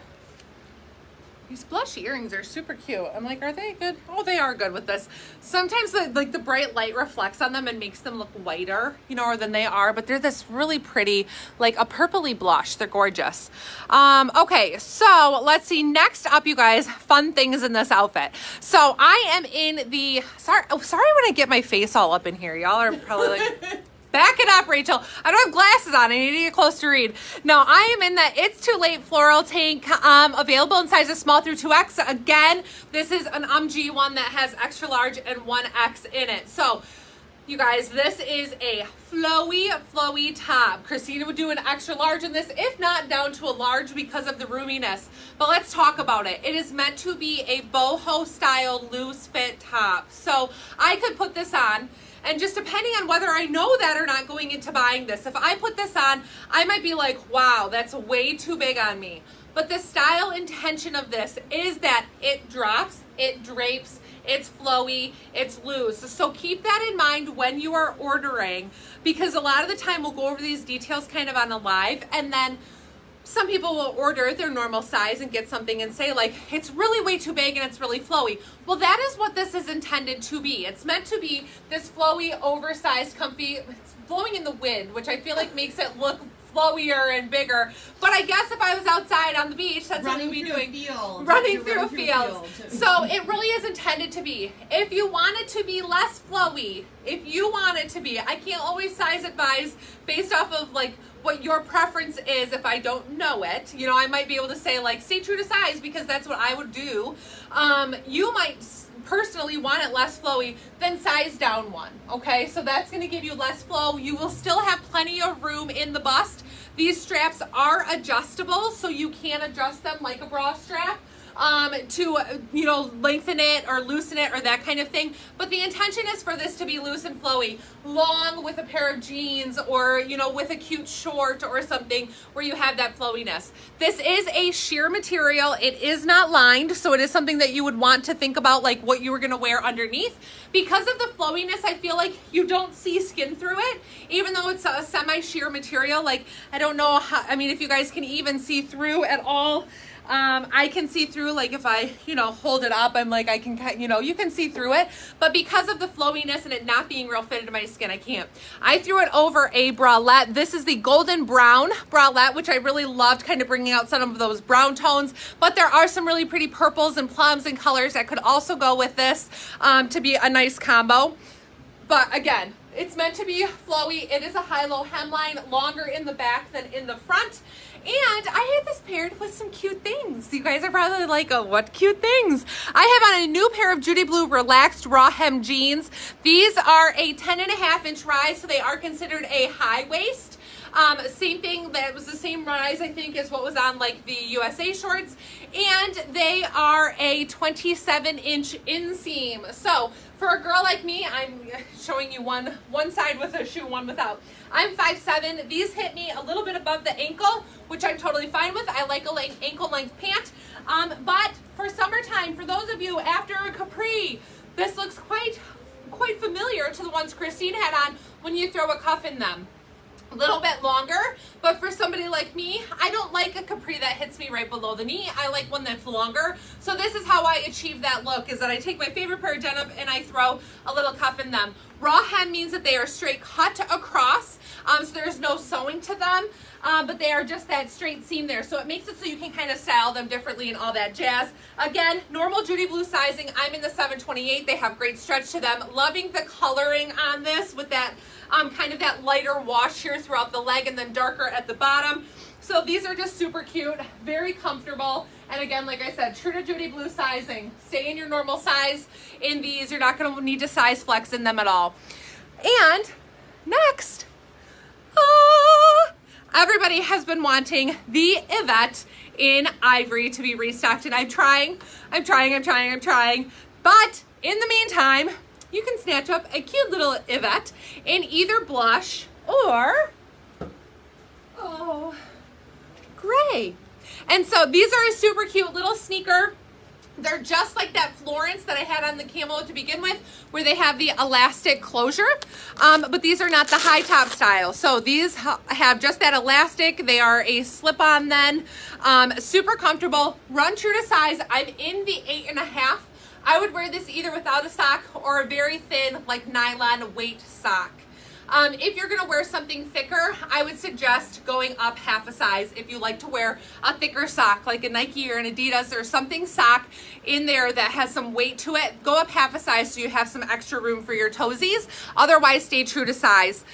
These blush earrings are super cute. I'm like, are they good? Oh, they are good with this. Sometimes the bright light reflects on them and makes them look whiter, you know, than they are. But they're this really pretty, like a purpley blush. They're gorgeous. Okay, so let's see. Next up, you guys, fun things in this outfit. So I am in the, sorry when I get my face all up in here. Y'all are probably like, back it up, Rachel. I don't have glasses on. I need to get close to read. No, I am in the It's Too Late Floral Tank, available in sizes small through 2X. Again, this is an UMG one that has extra large and 1X in it. So, you guys, this is a flowy top. Christina would do an extra large in this, if not down to a large because of the roominess. But let's talk about it. It is meant to be a boho style loose fit top. So, I could put this on. And just depending on whether I know that or not going into buying this, if I put this on, I might be like, wow, that's way too big on me. But the style intention of this is that it drops, it drapes, it's flowy, it's loose. So keep that in mind when you are ordering, because a lot of the time we'll go over these details kind of on a live, and then some people will order their normal size and get something and say like, it's really way too big and it's really flowy. Well, that is what this is intended to be. It's meant to be this flowy, oversized, comfy, it's blowing in the wind, which I feel like makes it look flowier and bigger. But I guess if I was outside on the beach, that's what we'd be doing. Running through a field. So it really is intended to be. If you want it to be less flowy, if you want it to be, I can't always size advise based off of like what your preference is if I don't know it. You know, I might be able to say like, stay true to size because that's what I would do. You might personally want it less flowy, then size down one. Okay, so that's going to give you less flow. You will still have plenty of room in the bust. These straps are adjustable, so you can adjust them like a bra strap to, you know, lengthen it or loosen it or that kind of thing. But the intention is for this to be loose and flowy, long with a pair of jeans or, you know, with a cute short or something where you have that flowiness. This is a sheer material. It is not lined, so it is something that you would want to think about like what you were going to wear underneath. Because of the flowiness, I feel like you don't see skin through it, even though it's a semi-sheer material. Like, I don't know how, I mean, if you guys can even see through at all. I can see through, like if I, you know, hold it up, I'm like, I can, you know, you can see through it, but because of the flowiness and it not being real fitted to my skin, I can't. I threw it over a bralette. This is the golden brown bralette, which I really loved, kind of bringing out some of those brown tones, but there are some really pretty purples and plums and colors that could also go with this, to be a nice combo. But again, it's meant to be flowy. It is a high-low hemline, longer in the back than in the front. And I had this paired with some cute things. You guys are probably like, oh, what cute things? I have on a new pair of Judy Blue relaxed raw hem jeans. These are a 10.5-inch rise, so they are considered a high waist. Same thing, that was the same rise, I think, as what was on like the USA shorts. And they are a 27-inch inseam. So for a girl like me, I'm showing you one side with a shoe, one without. I'm 5'7". These hit me a little bit above the ankle, which I'm totally fine with. I like a ankle length pant. But for summertime, for those of you after a capri, this looks quite familiar to the ones Christine had on when you throw a cuff in them. A little bit longer, but for somebody like me, I don't like a capri that hits me right below the knee. I like one that's longer. So this is how I achieve that look, is that I take my favorite pair of denim and I throw a little cuff in them. Raw hem means that they are straight cut across, so there's no sewing to them, but they are just that straight seam there. So it makes it so you can kind of style them differently and all that jazz. Again, normal Judy Blue sizing. I'm in the 728. They have great stretch to them. Loving the coloring on this with that kind of that lighter wash here throughout the leg and then darker at the bottom. So these are just super cute, very comfortable. And again, like I said, true to Judy Blue sizing. Stay in your normal size in these. You're not going to need to size flex in them at all. And next, everybody has been wanting the Yvette in ivory to be restocked. And I'm trying. But in the meantime, you can snatch up a cute little Yvette in either blush or, gray. And so these are a super cute little sneaker. They're just like that Florence that I had on the camo to begin with, where they have the elastic closure, but these are not the high top style. So these have just that elastic. They are a slip-on then, super comfortable, run true to size. I'm in the 8.5. I would wear this either without a sock or a very thin, like nylon weight sock. If you're gonna wear something thicker, I would suggest going up half a size. If you like to wear a thicker sock, like a Nike or an Adidas or something sock in there that has some weight to it, go up half a size so you have some extra room for your toesies. Otherwise, stay true to size.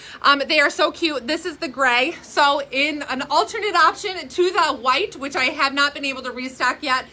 They are so cute. This is the gray. So in an alternate option to the white, which I have not been able to restock yet,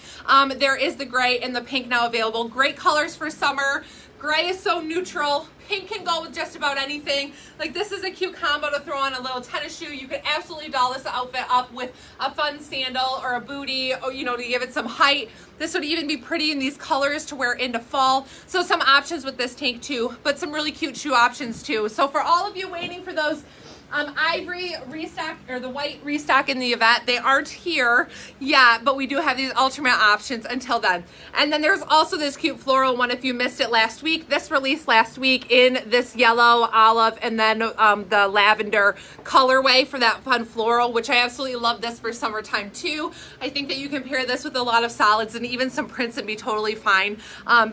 there is the gray and the pink now available. Great colors for summer. Gray is so neutral. Pink can go with just about anything. Like, this is a cute combo to throw on a little tennis shoe. You could absolutely doll this outfit up with a fun sandal or a bootie, or, you know, to give it some height. This would even be pretty in these colors to wear into fall. So some options with this tank too, but some really cute shoe options too. So for all of you waiting for those Ivory restock, or the white restock in the event. They aren't here yet, but we do have these ultimate options until then. And then there's also this cute floral one if you missed it last week. This released last week in this yellow, olive, and then the lavender colorway for that fun floral, which I absolutely love this for summertime too. I think that you can pair this with a lot of solids and even some prints and be totally fine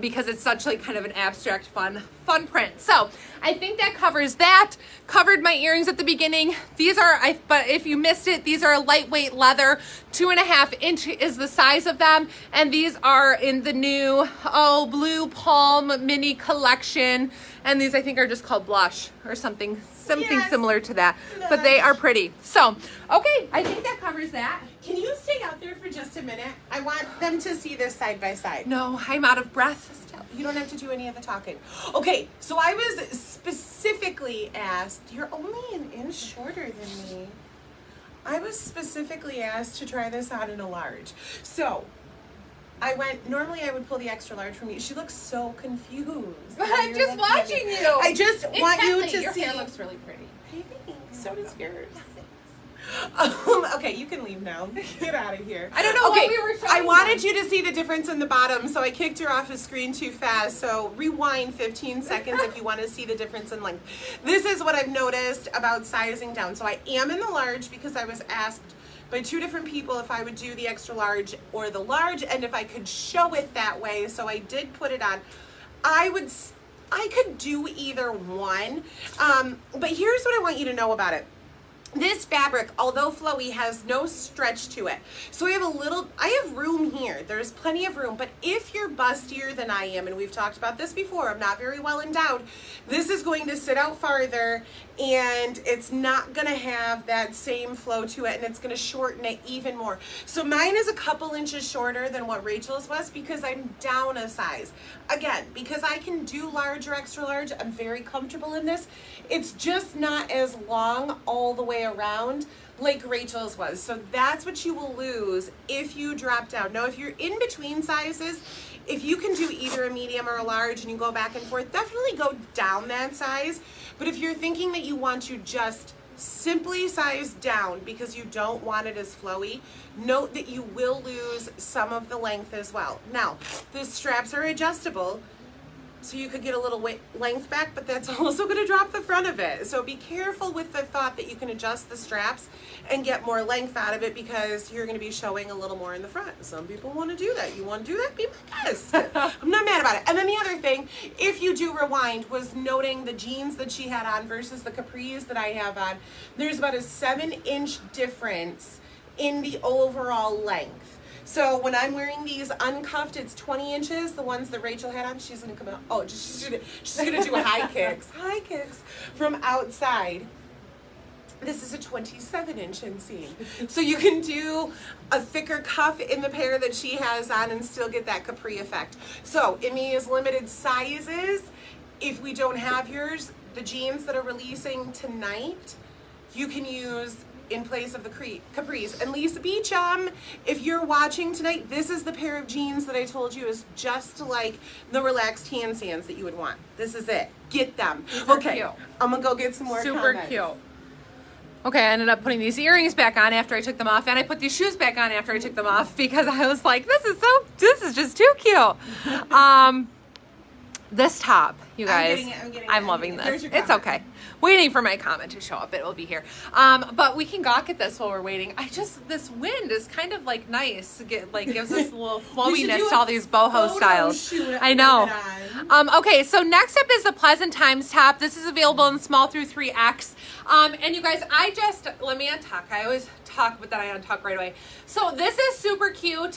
because it's such like kind of an abstract fun print. So I think that covers that. Covered my earrings at the beginning. These are, but if you missed it, these are a lightweight leather. 2.5 inch is the size of them. And these are in the new, Blue Palm mini collection. And these I think are just called Blush or something yes, similar to that. Blush. But they are pretty. So, okay, I think that covers that.
Can you stay out there for just a minute? I want them to see this side by side.
No, I'm out of breath.
You don't have to do any of the talking. Okay, so I was specifically asked, you're only an inch shorter than me. I was specifically asked to try this on in a large. So I went, normally I would pull the extra large from you. She looks so confused.
I'm just watching you.
I just want you to
your
see.
Your hair looks really pretty.
Hey, thanks. So does yours. Okay, you can leave now. Get out of here.
I don't know what we were showing.
I wanted you to see the difference in the bottom, so I kicked her off the screen too fast. So rewind 15 seconds if you want to see the difference in length. This is what I've noticed about sizing down. So I am in the large because I was asked by 2 different people if I would do the extra large or the large and if I could show it that way. So I did put it on. I could do either one, but here's what I want you to know about it. This fabric, although flowy, has no stretch to it. So I have room here. There's plenty of room, but if you're bustier than I am, and we've talked about this before, I'm not very well endowed, this is going to sit out farther and it's not gonna have that same flow to it and it's gonna shorten it even more. So mine is a couple inches shorter than what Rachel's was because I'm down a size. Again, because I can do large or extra large, I'm very comfortable in this. It's just not as long all the way around like Rachel's was. So that's what you will lose if you drop down. Now, if you're in between sizes, if you can do either a medium or a large and you go back and forth, definitely go down that size. But if you're thinking that you want to just simply size down because you don't want it as flowy, note that you will lose some of the length as well. Now, the straps are adjustable, so you could get a little length back, but that's also going to drop the front of it. So be careful with the thought that you can adjust the straps and get more length out of it because you're going to be showing a little more in the front. Some people want to do that. You want to do that? Be my guest. I'm not mad about it. And then the other thing, if you do rewind, was noting the jeans that she had on versus the capris that I have on. There's about a 7-inch difference in the overall length. So when I'm wearing these uncuffed, it's 20 inches. The ones that Rachel had on, she's gonna come out. Oh, she's gonna do high kicks from outside. This is a 27-inch inseam. So you can do a thicker cuff in the pair that she has on and still get that capri effect. So in these limited sizes, if we don't have yours, the jeans that are releasing tonight, you can use in place of the capris. And Lisa Beecham, if you're watching tonight, this is the pair of jeans that I told you is just like the relaxed handstands that you would want. This is it. Get them. Okay, cute. I'm gonna go get some more comments.
Cute. Okay, I ended up putting these earrings back on after I took them off, and I put these shoes back on after I took them off because I was like, this is just too cute. This top, you guys, I'm loving this. It's okay. Waiting for my comment to show up. It will be here. But we can gawk at this while we're waiting. This wind is kind of like nice. Gives us a little flowiness to all these boho styles. I know. Okay, so next up is the Pleasant Times top. This is available in small through 3X. And you guys, let me untuck. I always tuck, but then I untuck right away. So this is super cute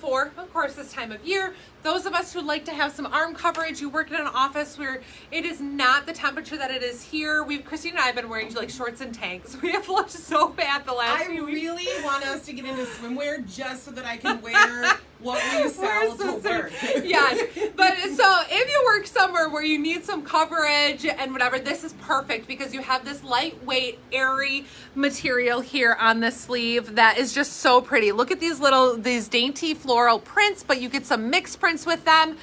for, of course, this time of year. Those of us who like to have some arm coverage, you work in an office where it is not the temperature that it is here. Christine and I have been wearing like shorts and tanks. We have looked so bad the last few weeks.
I really want us to get into swimwear just so that I can wear what we sell to work.
Yes, but so if you work somewhere where you need some coverage and whatever, this is perfect because you have this lightweight, airy material here on the sleeve that is just so pretty. Look at these dainty floral prints, but you get some mixed prints with them.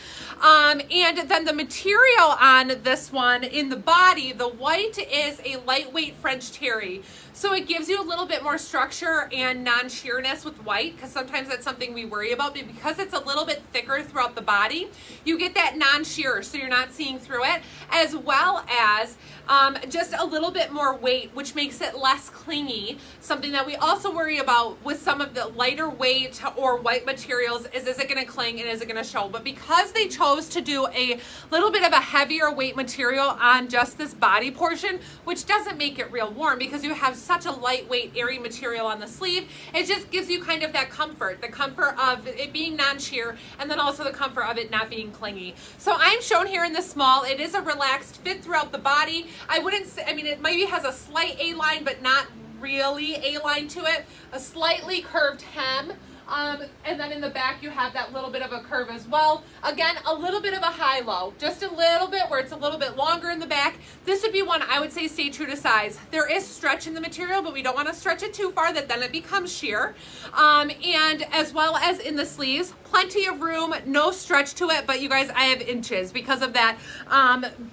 And then the material material on this one in the body, the white is a lightweight French terry. So it gives you a little bit more structure and non-sheerness with white, because sometimes that's something we worry about. But because it's a little bit thicker throughout the body, you get that non-sheer, so you're not seeing through it, as well as just a little bit more weight, which makes it less clingy. Something that we also worry about with some of the lighter weight or white materials is it going to cling and is it going to show? But because they chose to do a little bit of a heavier weight material on just this body portion, which doesn't make it real warm because you have such a lightweight, airy material on the sleeve, it just gives you kind of that comfort, the comfort of it being non-sheer, and then also the comfort of it not being clingy. So I'm shown here in the small. It is a relaxed fit throughout the body. I wouldn't say, I mean, it maybe has a slight A-line, but not really A-line to it. A slightly curved hem. And then in the back you have that little bit of a curve as well. Again, a little bit of a high-low, just a little bit where it's a little bit longer in the back. This would be one I would say stay true to size. There is stretch in the material, but we don't want to stretch it too far that then it becomes sheer. And as well as in the sleeves, plenty of room, no stretch to it, but you guys, I have inches because of that,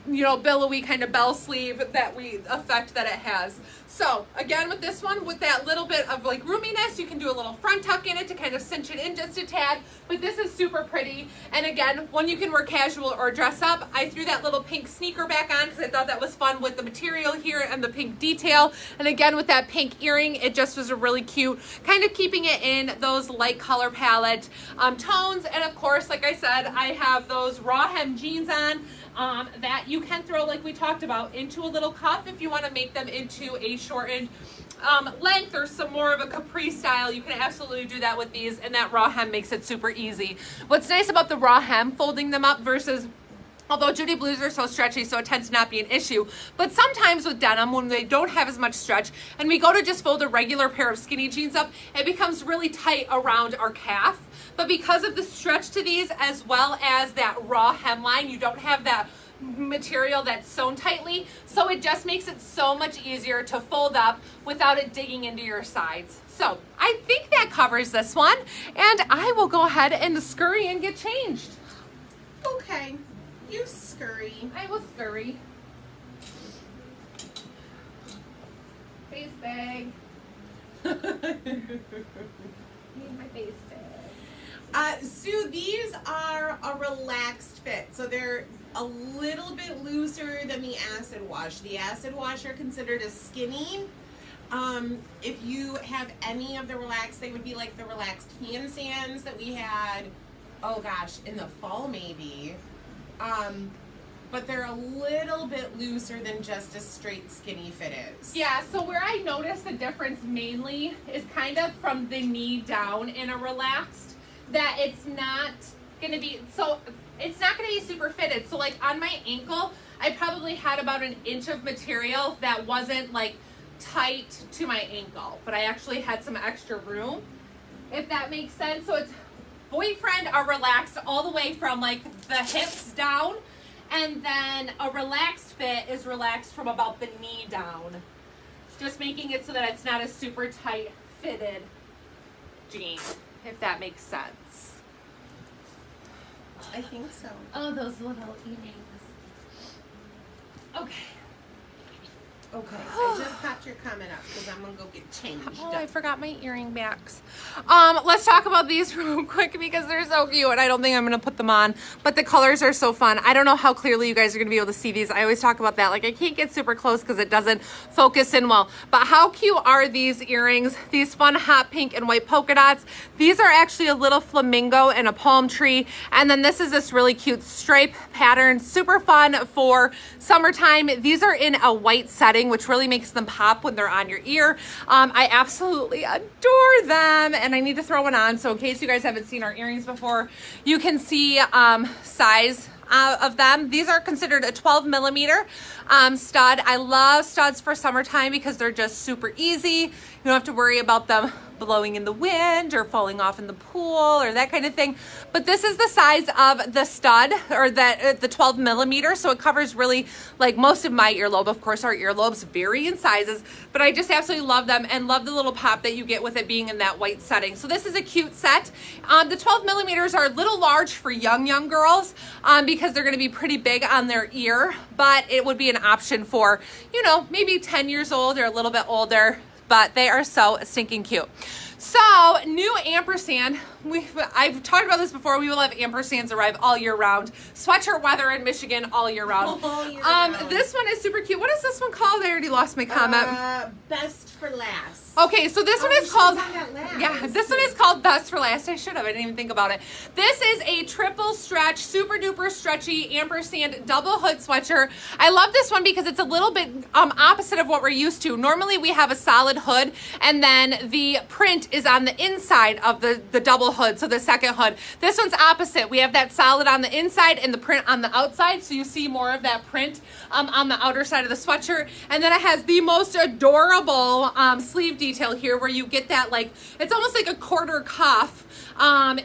you know, billowy kind of bell sleeve effect that it has. So again, with this one, with that little bit of like roominess, you can do a little front tuck in it to kind of cinch it in just a tad, but this is super pretty. And again, one you can wear casual or dress up. I threw that little pink sneaker back on because I thought that was fun with the material here and the pink detail. And again, with that pink earring, it just was a really cute, kind of keeping it in those light color palette tones. And of course, like I said, I have those raw hem jeans on. That you can throw, like we talked about, into a little cuff if you want to make them into a shortened length or some more of a Capri style. You can absolutely do that with these, and that raw hem makes it super easy. What's nice about the raw hem, folding them up versus, although Judy blues are so stretchy, so it tends to not be an issue. But sometimes with denim, when they don't have as much stretch, and we go to just fold a regular pair of skinny jeans up, it becomes really tight around our calf. But because of the stretch to these, as well as that raw hemline, you don't have that material that's sewn tightly. So it just makes it so much easier to fold up without it digging into your sides. So I think that covers this one. And I will go ahead and scurry and get changed.
Okay. You scurry.
I will scurry. Face bag. Need my face bag.
So these are a relaxed fit. So they're a little bit looser than the acid wash. The acid wash are considered as skinny. If you have any of the relaxed, they would be like the relaxed handstands that we had, oh gosh, in the fall maybe. But they're a little bit looser than just a straight skinny fit is.
Yeah, so where I noticed the difference mainly is kind of from the knee down in a relaxed, that it's not gonna be, so it's not gonna be super fitted. So like on my ankle, I probably had about an inch of material that wasn't like tight to my ankle, but I actually had some extra room, if that makes sense. So it's boyfriend are relaxed all the way from like the hips down, and then a relaxed fit is relaxed from about the knee down. Just making it so that it's not a super tight fitted jean, if that makes sense.
I think so.
Oh, those little earrings. Okay.
Okay, I just popped your comment up because I'm going to go get changed.
Oh, I forgot my earring backs. Let's talk about these real quick because they're so cute and I don't think I'm going to put them on, but the colors are so fun. I don't know how clearly you guys are going to be able to see these. I always talk about that. Like I can't get super close because it doesn't focus in well, but how cute are these earrings? These fun hot pink and white polka dots. These are actually a little flamingo and a palm tree. And then this is this really cute stripe pattern, super fun for summertime. These are in a white setting, which really makes them pop when they're on your ear. I absolutely adore them, and I need to throw one on. So in case you guys haven't seen our earrings before, you can see size of them. These are considered a 12 millimeter stud. I love studs for summertime because they're just super easy. You don't have to worry about them blowing in the wind or falling off in the pool or that kind of thing. But this is the size of the stud, or the 12 millimeter. So it covers really like most of my earlobe. Of course, our earlobes vary in sizes, but I just absolutely love them and love the little pop that you get with it being in that white setting. So this is a cute set. The 12 millimeters are a little large for young girls because they're going to be pretty big on their ear, but it would be an option for, you know, maybe 10 years old or a little bit older, but they are so stinking cute. So, new ampersand. I've talked about this before. We will have ampersands arrive all year round. Sweatshirt weather in Michigan all year round. This one is super cute. What is this one called? I already lost my comment.
Best for last.
Okay, so this one is called, yeah, this one is called Best for Last. I should have. I didn't even think about it. This is a triple stretch, super duper stretchy ampersand double hood sweatshirt. I love this one because it's a little bit opposite of what we're used to. Normally we have a solid hood and then the print is on the inside of the double hood, so the second hood. This one's opposite. We have that solid on the inside and the print on the outside, so you see more of that print on the outer side of the sweatshirt. And then it has the most adorable sleeve detail here where you get that, like, it's almost like a quarter cuff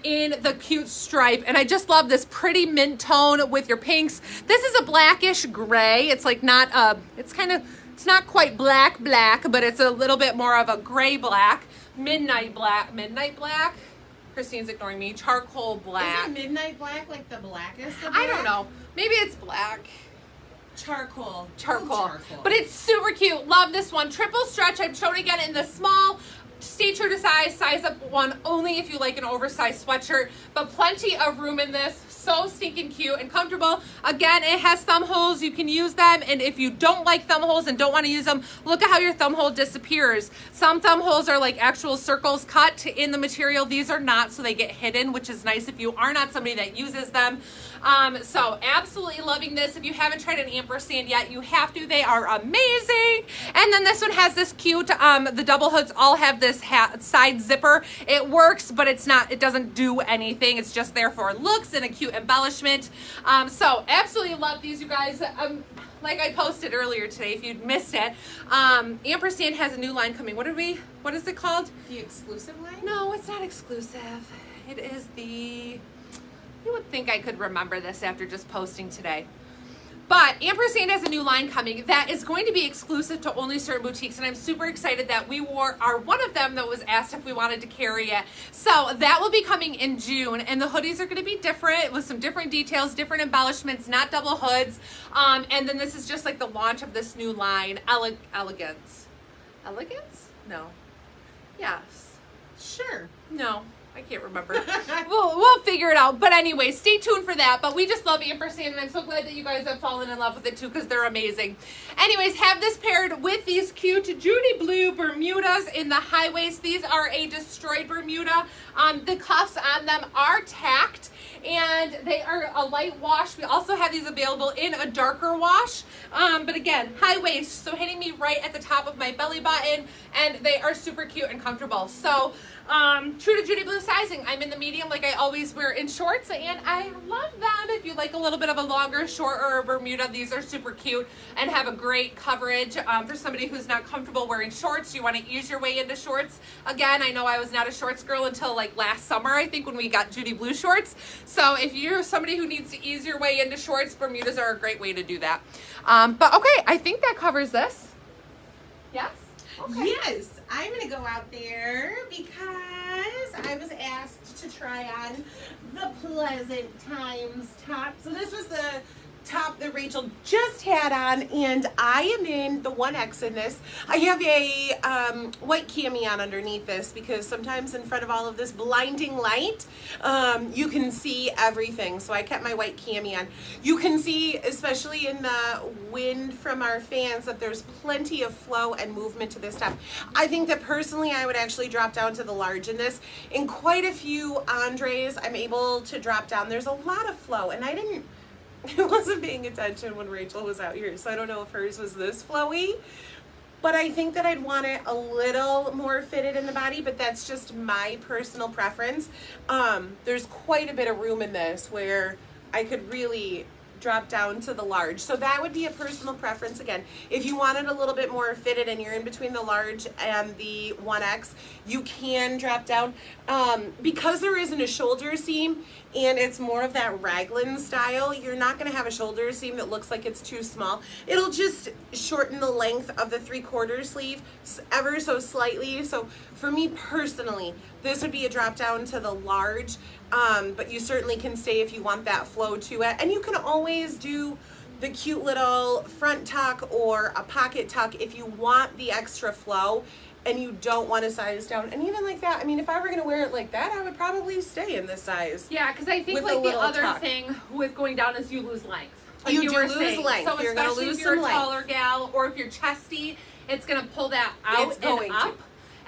in the cute stripe. And I just love this pretty mint tone with your pinks. This is a blackish gray. It's like not it's not quite black, but it's a little bit more of a gray black. Midnight black. Christine's ignoring me. Charcoal black.
Is it midnight black, like the blackest of
I don't know. Maybe it's black.
Charcoal.
But it's super cute. Love this one. Triple stretch. I've shown again in the small. Stay true to size up one only if you like an oversized sweatshirt, but plenty of room in this. So stinking cute and comfortable. Again, it has thumb holes. You can use them, and if you don't like thumb holes and don't want to use them, look at how your thumb hole disappears. Some thumb holes are like actual circles cut in the material. These are not, so they get hidden, which is nice if you are not somebody that uses them. So absolutely loving this. If you haven't tried an ampersand yet, you have to. They are amazing. And then this one has this cute, the double hoods all have this side zipper. It works, but it doesn't do anything. It's just there for looks and a cute embellishment. So absolutely love these, you guys. Like I posted earlier today, if you'd missed it, Ampersand has a new line coming. What is it called?
The exclusive line?
No, it's not exclusive. It is the... You would think I could remember this after just posting today. But Ampersand has a new line coming that is going to be exclusive to only certain boutiques, and I'm super excited that we are one of them that was asked if we wanted to carry it. So that will be coming in June, and the hoodies are going to be different with some different details, different embellishments, not double hoods. And then this is just like the launch of this new line, Elegance. Elegance? No. Yes.
Sure.
No. I can't remember. We'll figure it out. But anyway, stay tuned for that. But we just love Ampersand, and I'm so glad that you guys have fallen in love with it too, because they're amazing. Anyways, have this paired with these cute Judy Blue Bermudas in the high waist. These are a destroyed Bermuda. The cuffs on them are tacked, and they are a light wash. We also have these available in a darker wash. But again, high waist, so hitting me right at the top of my belly button, and they are super cute and comfortable. So true to Judy Blue sizing. I'm in the medium like I always wear in shorts, and I love them. If you like a little bit of a longer short or a Bermuda, these are super cute and have a great coverage. For somebody who's not comfortable wearing shorts, you want to ease your way into shorts. Again, I know I was not a shorts girl until like last summer, I think, when we got Judy Blue shorts. So if you're somebody who needs to ease your way into shorts, Bermudas are a great way to do that. But okay, I think that covers this. Yes? Okay.
Yes, I'm going to go out there because I was asked to try on the Pleasant Times top. So this was the top that Rachel just had on, and I am in the 1X in this. I have a white cami on underneath this because sometimes in front of all of this blinding light, you can see everything. So I kept my white cami on. You can see, especially in the wind from our fans, that there's plenty of flow and movement to this top. I think that personally I would actually drop down to the large in this. In quite a few Andres, I'm able to drop down. There's a lot of flow, and I wasn't paying attention when Rachel was out here, so I don't know if hers was this flowy, but I think that I'd want it a little more fitted in the body, but that's just my personal preference. There's quite a bit of room in this where I could really drop down to the large. So that would be a personal preference. Again, if you want it a little bit more fitted and you're in between the large and the 1X, you can drop down. Because there isn't a shoulder seam and it's more of that raglan style, you're not going to have a shoulder seam that looks like it's too small. It'll just shorten the length of the 3/4 sleeve ever so slightly. So for me personally, this would be a drop down to the large, but you certainly can stay if you want that flow to it. And you can always do the cute little front tuck or a pocket tuck if you want the extra flow and you don't want to size down. And even like that, I mean, if I were going to wear it like that, I would probably stay in this size.
Yeah, because I think like the other thing with going down is you lose length. Like
you do lose length.
So
you're going to lose
if you're
some
a taller
length.
gal or if you're chesty, it's going to pull that out and up.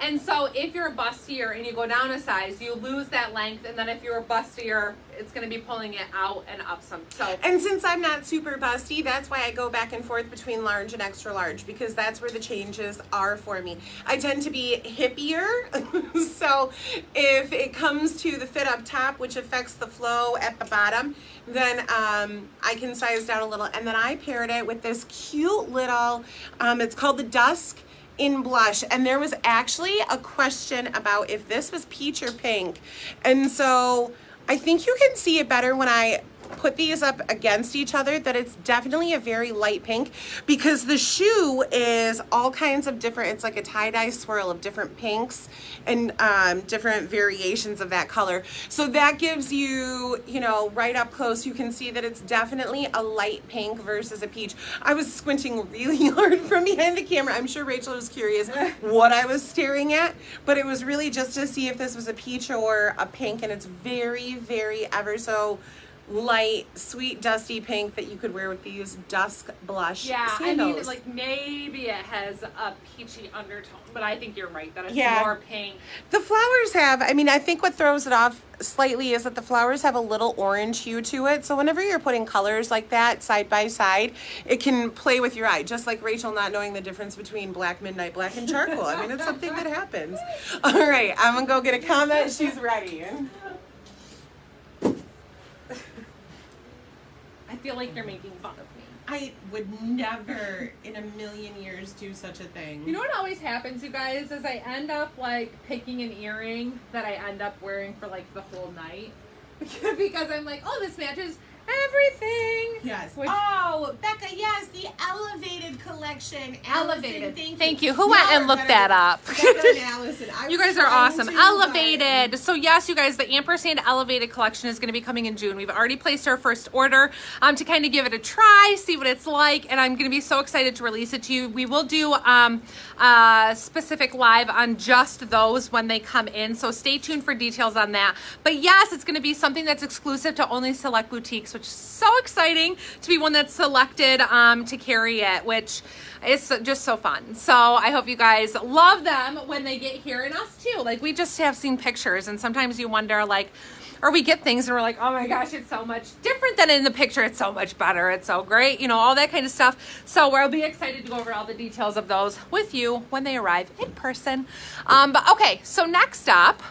And so if you're bustier and you go down a size, you lose that length. And then if you're bustier, it's going to be pulling it out and up some. So,
and since I'm not super busty, that's why I go back and forth between large and extra large, because that's where the changes are for me. I tend to be hippier. So if it comes to the fit up top, which affects the flow at the bottom, then I can size down a little. And then I paired it with this cute little, it's called the Dusk in Blush, and there was actually a question about if this was peach or pink, and so I think you can see it better when I put these up against each other that it's definitely a very light pink, because the shoe is all kinds of different, it's like a tie-dye swirl of different pinks and different variations of that color. So that gives you, you know, right up close, you can see that it's definitely a light pink versus a peach. I was squinting really hard from behind the camera. I'm sure Rachel was curious what I was staring at, but it was really just to see if this was a peach or a pink, and it's very, very ever so light, sweet, dusty pink that you could wear with these Dusk Blush sandals.
I mean, like maybe it has a peachy undertone, but I think you're right that it's more pink.
The flowers have, I mean, I think what throws it off slightly is that the flowers have a little orange hue to it. So whenever you're putting colors like that side by side, it can play with your eye, just like Rachel not knowing the difference between black, midnight black, and charcoal. I mean, it's something that happens. All right, I'm gonna go get a comment. She's ready.
I feel like you're making fun of me.
I would never in a million years do such a thing.
You know what always happens, you guys, is I end up like picking an earring that I end up wearing for like the whole night. Because I'm like, oh, this matches everything.
Yes. Oh, Becca, yes, the Elevated collection.
Elevated.
Allison,
thank you. Who went and looked that up?
Becca and Allison.
You guys are awesome. Elevated. So yes, you guys, the Ampersand Elevated collection is going to be coming in June. We've already placed our first order to kind of give it a try, see what it's like, and I'm going to be so excited to release it to you. We will do a specific live on just those when they come in, so stay tuned for details on that. But yes, it's going to be something that's exclusive to only select boutiques, which is so exciting to be one that's selected to carry it, which is just so fun. So I hope you guys love them when they get here, and us too. Like, we just have seen pictures, and sometimes you wonder, like, or we get things and we're like, oh my gosh, it's so much different than in the picture. It's so much better. It's so great. You know, all that kind of stuff. So we'll be excited to go over all the details of those with you when they arrive in person. But okay, so next up,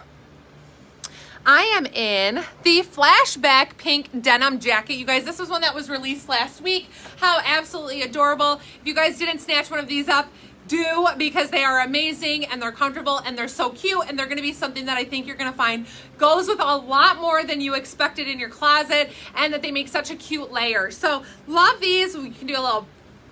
I am in the Flashback pink denim jacket. You guys, this was one that was released last week. How absolutely adorable. If you guys didn't snatch one of these up, do, because they are amazing and they're comfortable and they're so cute, and they're going to be something that I think you're going to find goes with a lot more than you expected in your closet, and that they make such a cute layer. So love these. We can do a little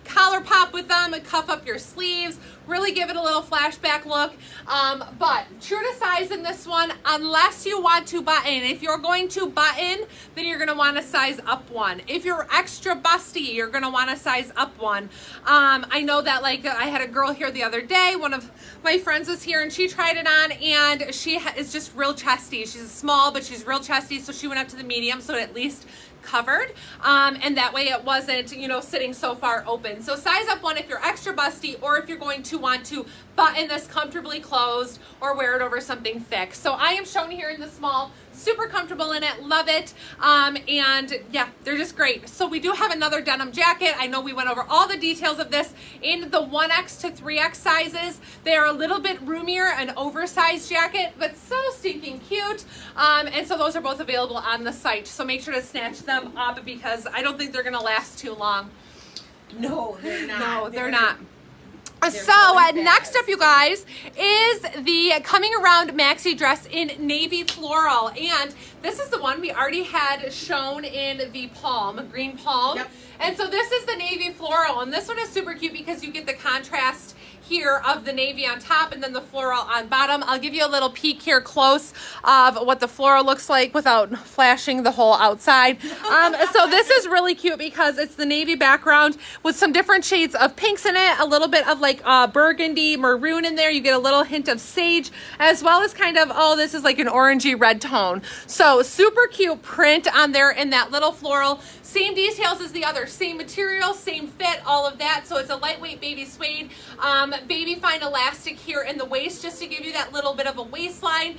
collar pop with them and cuff up your sleeves, really give it a little flashback look. But true to size in this one, unless you want to button. If you're going to button, then you're going to want to size up one. If you're extra busty, you're going to want to size up one. I know that, like, I had a girl here the other day, one of my friends was here, and she tried it on, and she is just real chesty. She's small, but she's real chesty, so she went up to the medium, so at least covered, and that way it wasn't, you know, sitting so far open. So size up one if you're extra busty. busty, or if you're going to want to button this comfortably closed or wear it over something thick. So I am shown here in the small, super comfortable in it, love it. And yeah, they're just great. So we do have another denim jacket. I know we went over all the details of this in the 1X to 3X sizes. They are a little bit roomier, an oversized jacket, but so stinking cute. And so those are both available on the site. So make sure to snatch them up because I don't think they're gonna last too long.
No, they're not.
No, they're not. So
really
next up, you guys, is the Coming Around Maxi dress in navy floral. And this is the one we already had shown in the palm, green palm.
Yep.
And so this is the navy floral. And this one is super cute because you get the contrast here of the navy on top and then the floral on bottom. I'll give you a little peek here close of what the floral looks like without flashing the whole outside. So this is really cute because it's the navy background with some different shades of pinks in it, a little bit of like burgundy, maroon in there. You get a little hint of sage, as well as kind of, oh, this is like an orangey red tone. So super cute print on there in that little floral. Same details as the other, same material, same fit, all of that. So it's a lightweight baby suede, baby fine elastic here in the waist, just to give you that little bit of a waistline,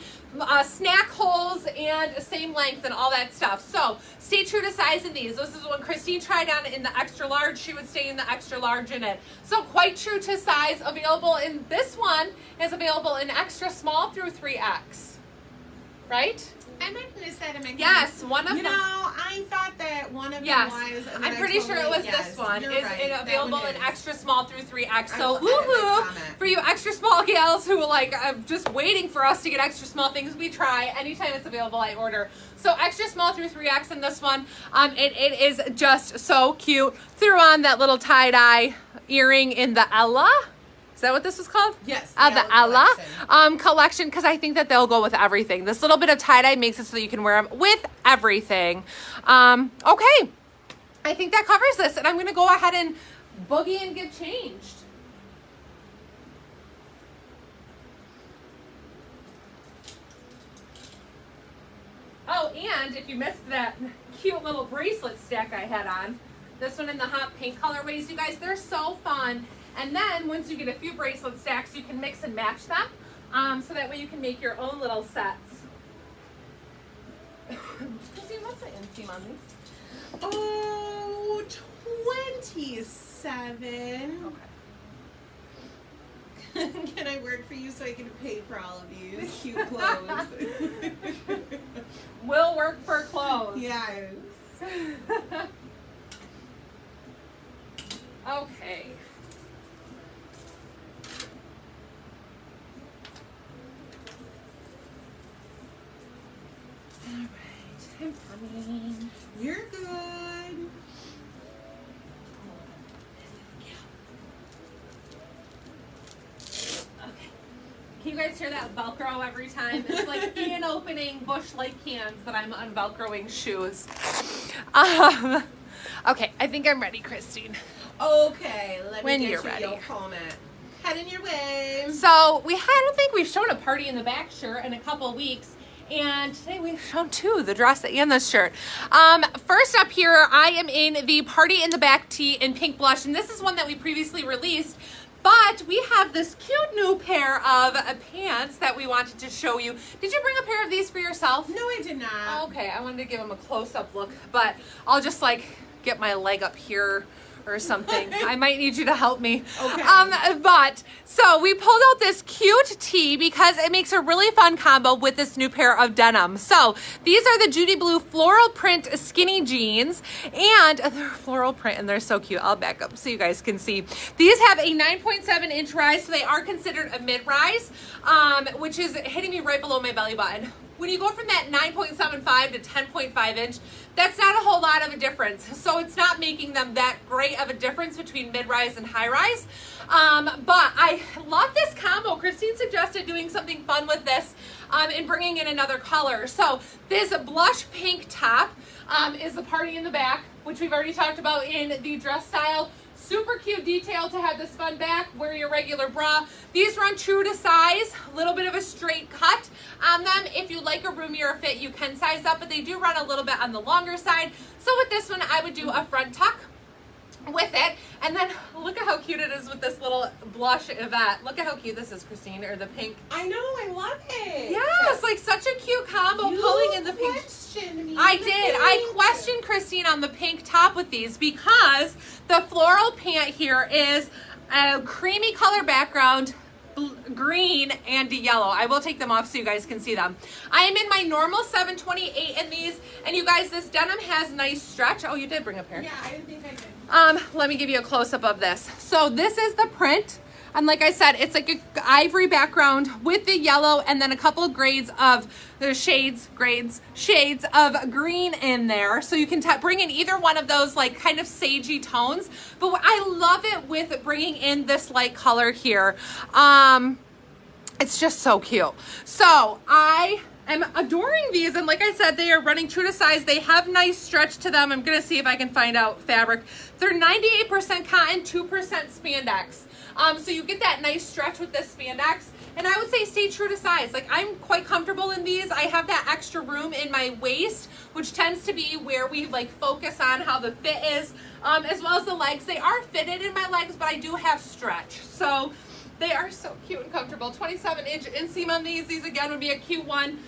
snack holes, and same length and all that stuff. So stay true to size in these. This is when Christine tried on in the extra large, she would stay in the extra large in it. So quite true to size. Available in this one is available in extra small through 3X, right?
I might have said it.
Yes, one of them.
You know, I thought that one of them was. And
I'm pretty sure it was this one. Is
right.
available in extra small through 3X. So
woohoo
woohoo for you extra small gals who are like, I'm just waiting for us to get extra small things. We try anytime it's available. I order. So extra small through 3X in this one. It is just so cute. Threw on that little tie dye earring in the Ella. Is that what this was called?
Yes.
The Ella collection, because I think that they'll go with everything. This little bit of tie-dye makes it so that you can wear them with everything. Okay. I think that covers this, and I'm going to go ahead and boogie and get changed. Oh, and if you missed that cute little bracelet stack I had on, this one in the hot pink colorways, you guys, they're so fun. And then once you get a few bracelet stacks, you can mix and match them. So that way you can make your own little sets. Christine, what's the inseam on these?
Oh, 27. Okay. Can I work for you so I can pay for all of these cute clothes?
Will work for clothes.
Yes.
Okay. All right, I'm coming.
You're good.
Okay. Can you guys hear that Velcro every time? It's like Ian opening Bush Light cans, but I'm unvelcroing shoes. Okay, I think I'm ready, Christine.
Okay, let me
when
get
you're
you
ready.
your comment. Head in your way.
So I don't think we've shown a party in the back shirt in a couple weeks. And today we've shown two, the dress and the shirt. First up here, I am in the Party in the Back tee in pink blush. And this is one that we previously released. But we have this cute new pair of pants that we wanted to show you. Did you bring a pair of these for yourself?
No, I did not.
Okay, I wanted to give them a close-up look. But I'll just like get my leg up here or something. I might need you to help me.
Okay.
But so we pulled out this cute tee because it makes a really fun combo with this new pair of denim. So these are the Judy Blue floral print skinny jeans, and they're floral print and they're so cute. I'll back up so you guys can see. These have a 9.7 inch rise, so they are considered a mid-rise, which is hitting me right below my belly button. When you go from that 9.75 to 10.5 inch, that's not a whole lot of a difference. So it's not making them that great of a difference between mid-rise and high-rise. But I love this combo. Christine suggested doing something fun with this and bringing in another color. So this blush pink top is the Party in the Back, which we've already talked about in the dress style. Super cute detail to have this fun back, wear your regular bra. These run true to size, a little bit of a straight cut on them. If you like a roomier fit, you can size up, but they do run a little bit on the longer side. So with this one, I would do a front tuck. with it. And then look at how cute it is with this little blush Yvette. Look at how cute this is, Christine, or the pink.
I know, I love it.
Yes, like such a cute combo,
You
pulling in the pink.
questioned me.
I did. I questioned Christine on the pink top with these because the floral pant here is a creamy color background, green and yellow. I will take them off so you guys can see them. I am in my normal 728 in these, and you guys, this denim has nice stretch. Oh, you did bring a pair.
Yeah, I didn't think I did.
Let me give you a close-up of this. So this is the print, and like I said, it's like a ivory background with the yellow and then a couple of grades of the shades of green in there, so you can bring in either one of those like kind of sagey tones. But I love it with bringing in this light color here. It's just so cute. So I'm adoring these, and like I said, they are running true to size. They have nice stretch to them. I'm gonna see if I can find out fabric. They're 98% cotton, 2% spandex. So you get that nice stretch with this spandex. And I would say stay true to size. Like, I'm quite comfortable in these. I have that extra room in my waist, which tends to be where we like focus on how the fit is, as well as the legs. They are fitted in my legs, but I do have stretch. So they are so cute and comfortable. 27-inch inseam on these. These again would be a cute one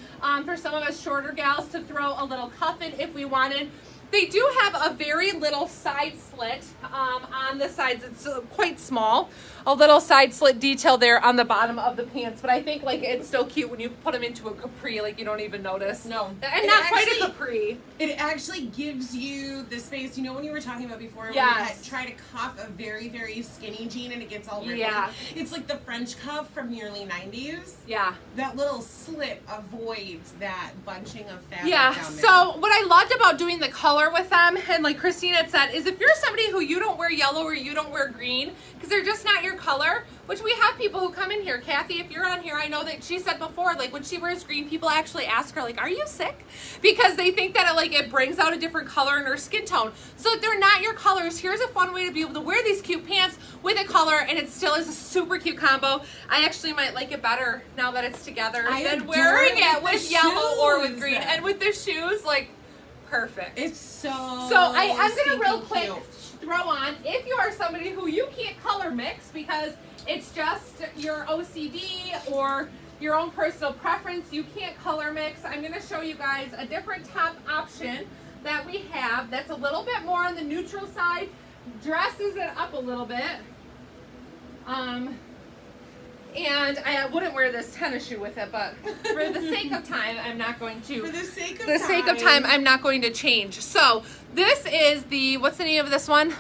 for some of us shorter gals to throw a little cuff in if we wanted. They do have a very little side slit on the sides. It's quite small. A little side slit detail there on the bottom of the pants. But I think like it's still cute when you put them into a capri, like you don't even notice.
No.
And not quite a capri.
It actually gives you the space. You know when you were talking about before,
yes,
when you try to cuff a very, very skinny jean and it gets all wrinkly?
Yeah.
It's like the French cuff from the early 90s.
Yeah.
That little slit avoids that bunching of fabric
yeah.
down there.
So what I loved about doing the color with them, and like Christine had said, is if you're somebody who you don't wear yellow or you don't wear green, because they're just not your color, which we have people who come in here. Kathy, if you're on here, I know that she said before, like when she wears green, people actually ask her, like, are you sick? Because they think that it brings out a different color in her skin tone. So if they're not your colors, here's a fun way to be able to wear these cute pants with a color, and it still is a super cute combo. I actually might like it better now that it's together than wearing it with yellow or with green. And with the shoes, like, perfect.
It's so
I'm gonna real quick
cute.
throw on, if you are somebody who you can't color mix because it's just your OCD or your own personal preference, you can't color mix, I'm gonna show you guys a different top option that we have that's a little bit more on the neutral side, dresses it up a little bit. And I wouldn't wear this tennis shoe with it, but for the sake of time, I'm not going to.
For the sake of
time, I'm not going to change. So this is the, what's the name of this one?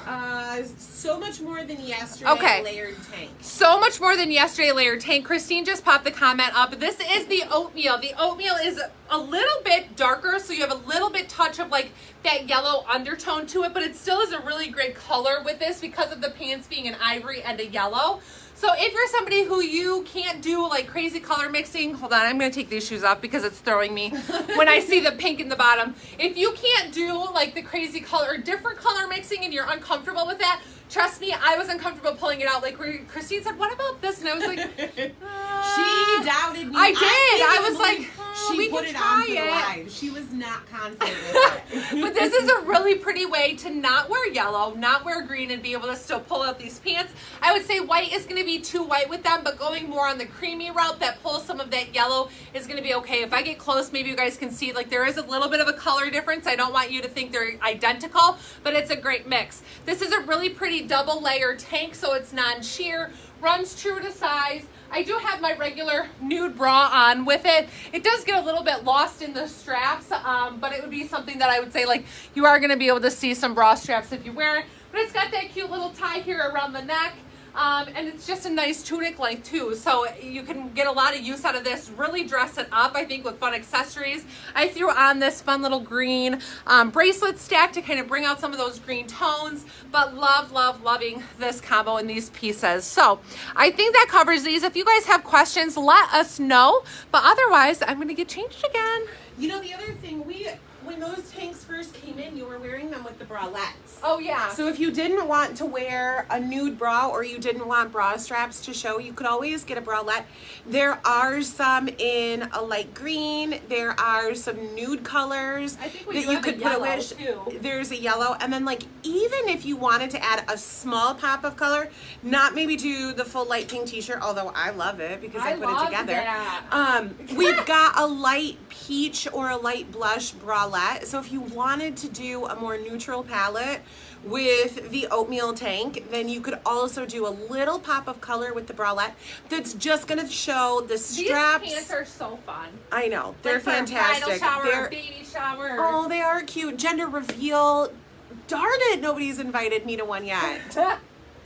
So Much More Than Yesterday Layered Tank.
So Much More Than Yesterday Layered Tank. Christine just popped the comment up. This is the oatmeal. The oatmeal is a little bit darker, so you have a little bit touch of like that yellow undertone to it, but it still is a really great color with this because of the pants being an ivory and a yellow. So if you're somebody who you can't do like crazy color mixing, hold on, I'm going to take these shoes off because it's throwing me when I see the pink in the bottom. If you can't do like the crazy color or different color mixing and you're uncomfortable with that, trust me, I was uncomfortable pulling it out. Like Christine said, what about this? And I was like,
she doubted me.
I did. I was like,
she put it on for the live. She was not confident with it.
But this is a really pretty way to not wear yellow, not wear green, and be able to still pull out these pants. I would say white is going to be too white with them, but going more on the creamy route that pulls some of that yellow is going to be okay. If I get close, maybe you guys can see like there is a little bit of a color difference. I don't want you to think they're identical, but it's a great mix. This is a really pretty double layer tank, so it's non-sheer, runs true to size. I do have my regular nude bra on with it. It does get a little bit lost in the straps, but it would be something that I would say like you are going to be able to see some bra straps if you wear it. But it's got that cute little tie here around the neck. And it's just a nice tunic length too, so you can get a lot of use out of this. Really dress it up, I think, with fun accessories. I threw on this fun little green bracelet stack to kind of bring out some of those green tones, but loving this combo in these pieces. So I think that covers these. If you guys have questions, let us know, but otherwise I'm going to get changed again.
You know, the other thing, when those tanks first came in, you were wearing them with the bralettes.
Oh, yeah.
So if you didn't want to wear a nude bra or you didn't want bra straps to show, you could always get a bralette. There are some in a light green. There are some nude colors
I think
that you could put a wish. There's a yellow. And then like, even if you wanted to add a small pop of color, not maybe do the full light pink t-shirt, although I love it because I put it together.
That.
We've got a light peach or a light blush bralette. So if you wanted to do a more neutral palette with the oatmeal tank, then you could also do a little pop of color with the bralette that's just going to show the straps.
These pants are so fun.
I know. They're
like
fantastic.
For a bridal shower,
they're,
baby shower.
Oh, they are cute. Gender reveal. Darn it, nobody's invited me to one yet.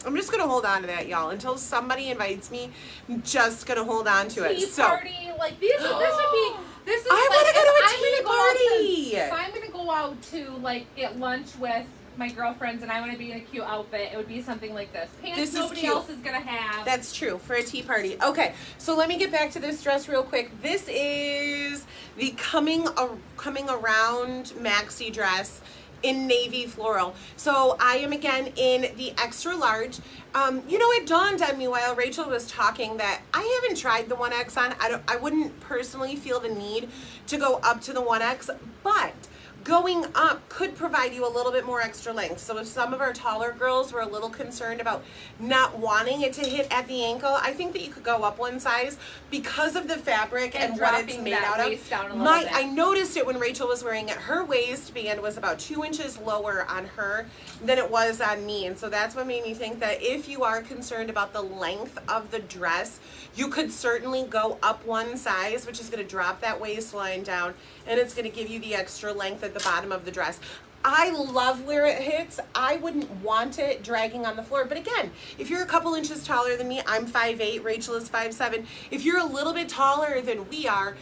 I'm just gonna hold on to that, y'all, until somebody invites me. I'm just gonna hold on to it.
Tea party, like this would be. This is.
I
like,
want to go to a tea party.
If I'm gonna go out to like get lunch with my girlfriends and I want to be in a cute outfit, it would be something like this. Pants nobody else is gonna have.
That's true for a tea party. Okay, so let me get back to this dress real quick. This is the coming around maxi dress in navy floral. So I am again in the extra large. You know, it dawned on me while Rachel was talking that I haven't tried the 1X on. I wouldn't personally feel the need to go up to the 1X, but going up could provide you a little bit more extra length. So if some of our taller girls were a little concerned about not wanting it to hit at the ankle, I think that you could go up one size because of the fabric and what it's made out of. I noticed it when Rachel was wearing it. Her waistband was about 2 inches lower on her than it was on me. And so that's what made me think that if you are concerned about the length of the dress, you could certainly go up one size, which is going to drop that waistline down, and it's going to give you the extra length at the bottom of the dress. I love where it hits. I wouldn't want it dragging on the floor. But again, if you're a couple inches taller than me, I'm 5'8", Rachel is 5'7". If you're a little bit taller than we are,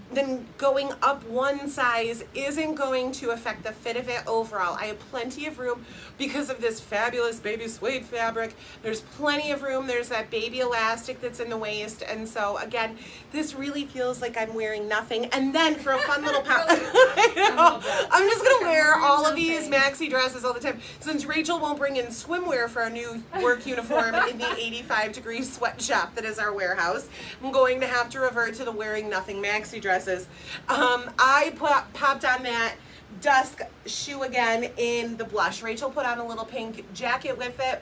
then going up one size isn't going to affect the fit of it overall. I have plenty of room because of this fabulous baby suede fabric. There's plenty of room. There's that baby elastic that's in the waist. And so again, this really feels like I'm wearing nothing. And then for a fun little pop, I'm just gonna wear all of these maxi dresses all the time. Since Rachel won't bring in swimwear for our new work uniform in the 85-degree sweatshop that is our warehouse, I'm going to have to revert to the wearing nothing maxi dress. I popped on that dusk shoe again in the blush. Rachel put on a little pink jacket with it,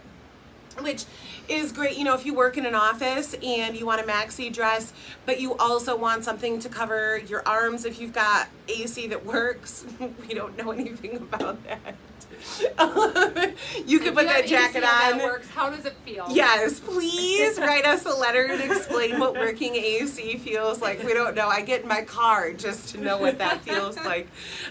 which is great, you know, if you work in an office and you want a maxi dress, but you also want something to cover your arms if you've got AC that works. We don't know anything about that. You can put that jacket on.
That works. How does it feel?
Yes, please write us a letter and explain what working AC feels like. We don't know. I get in my car just to know what that feels like.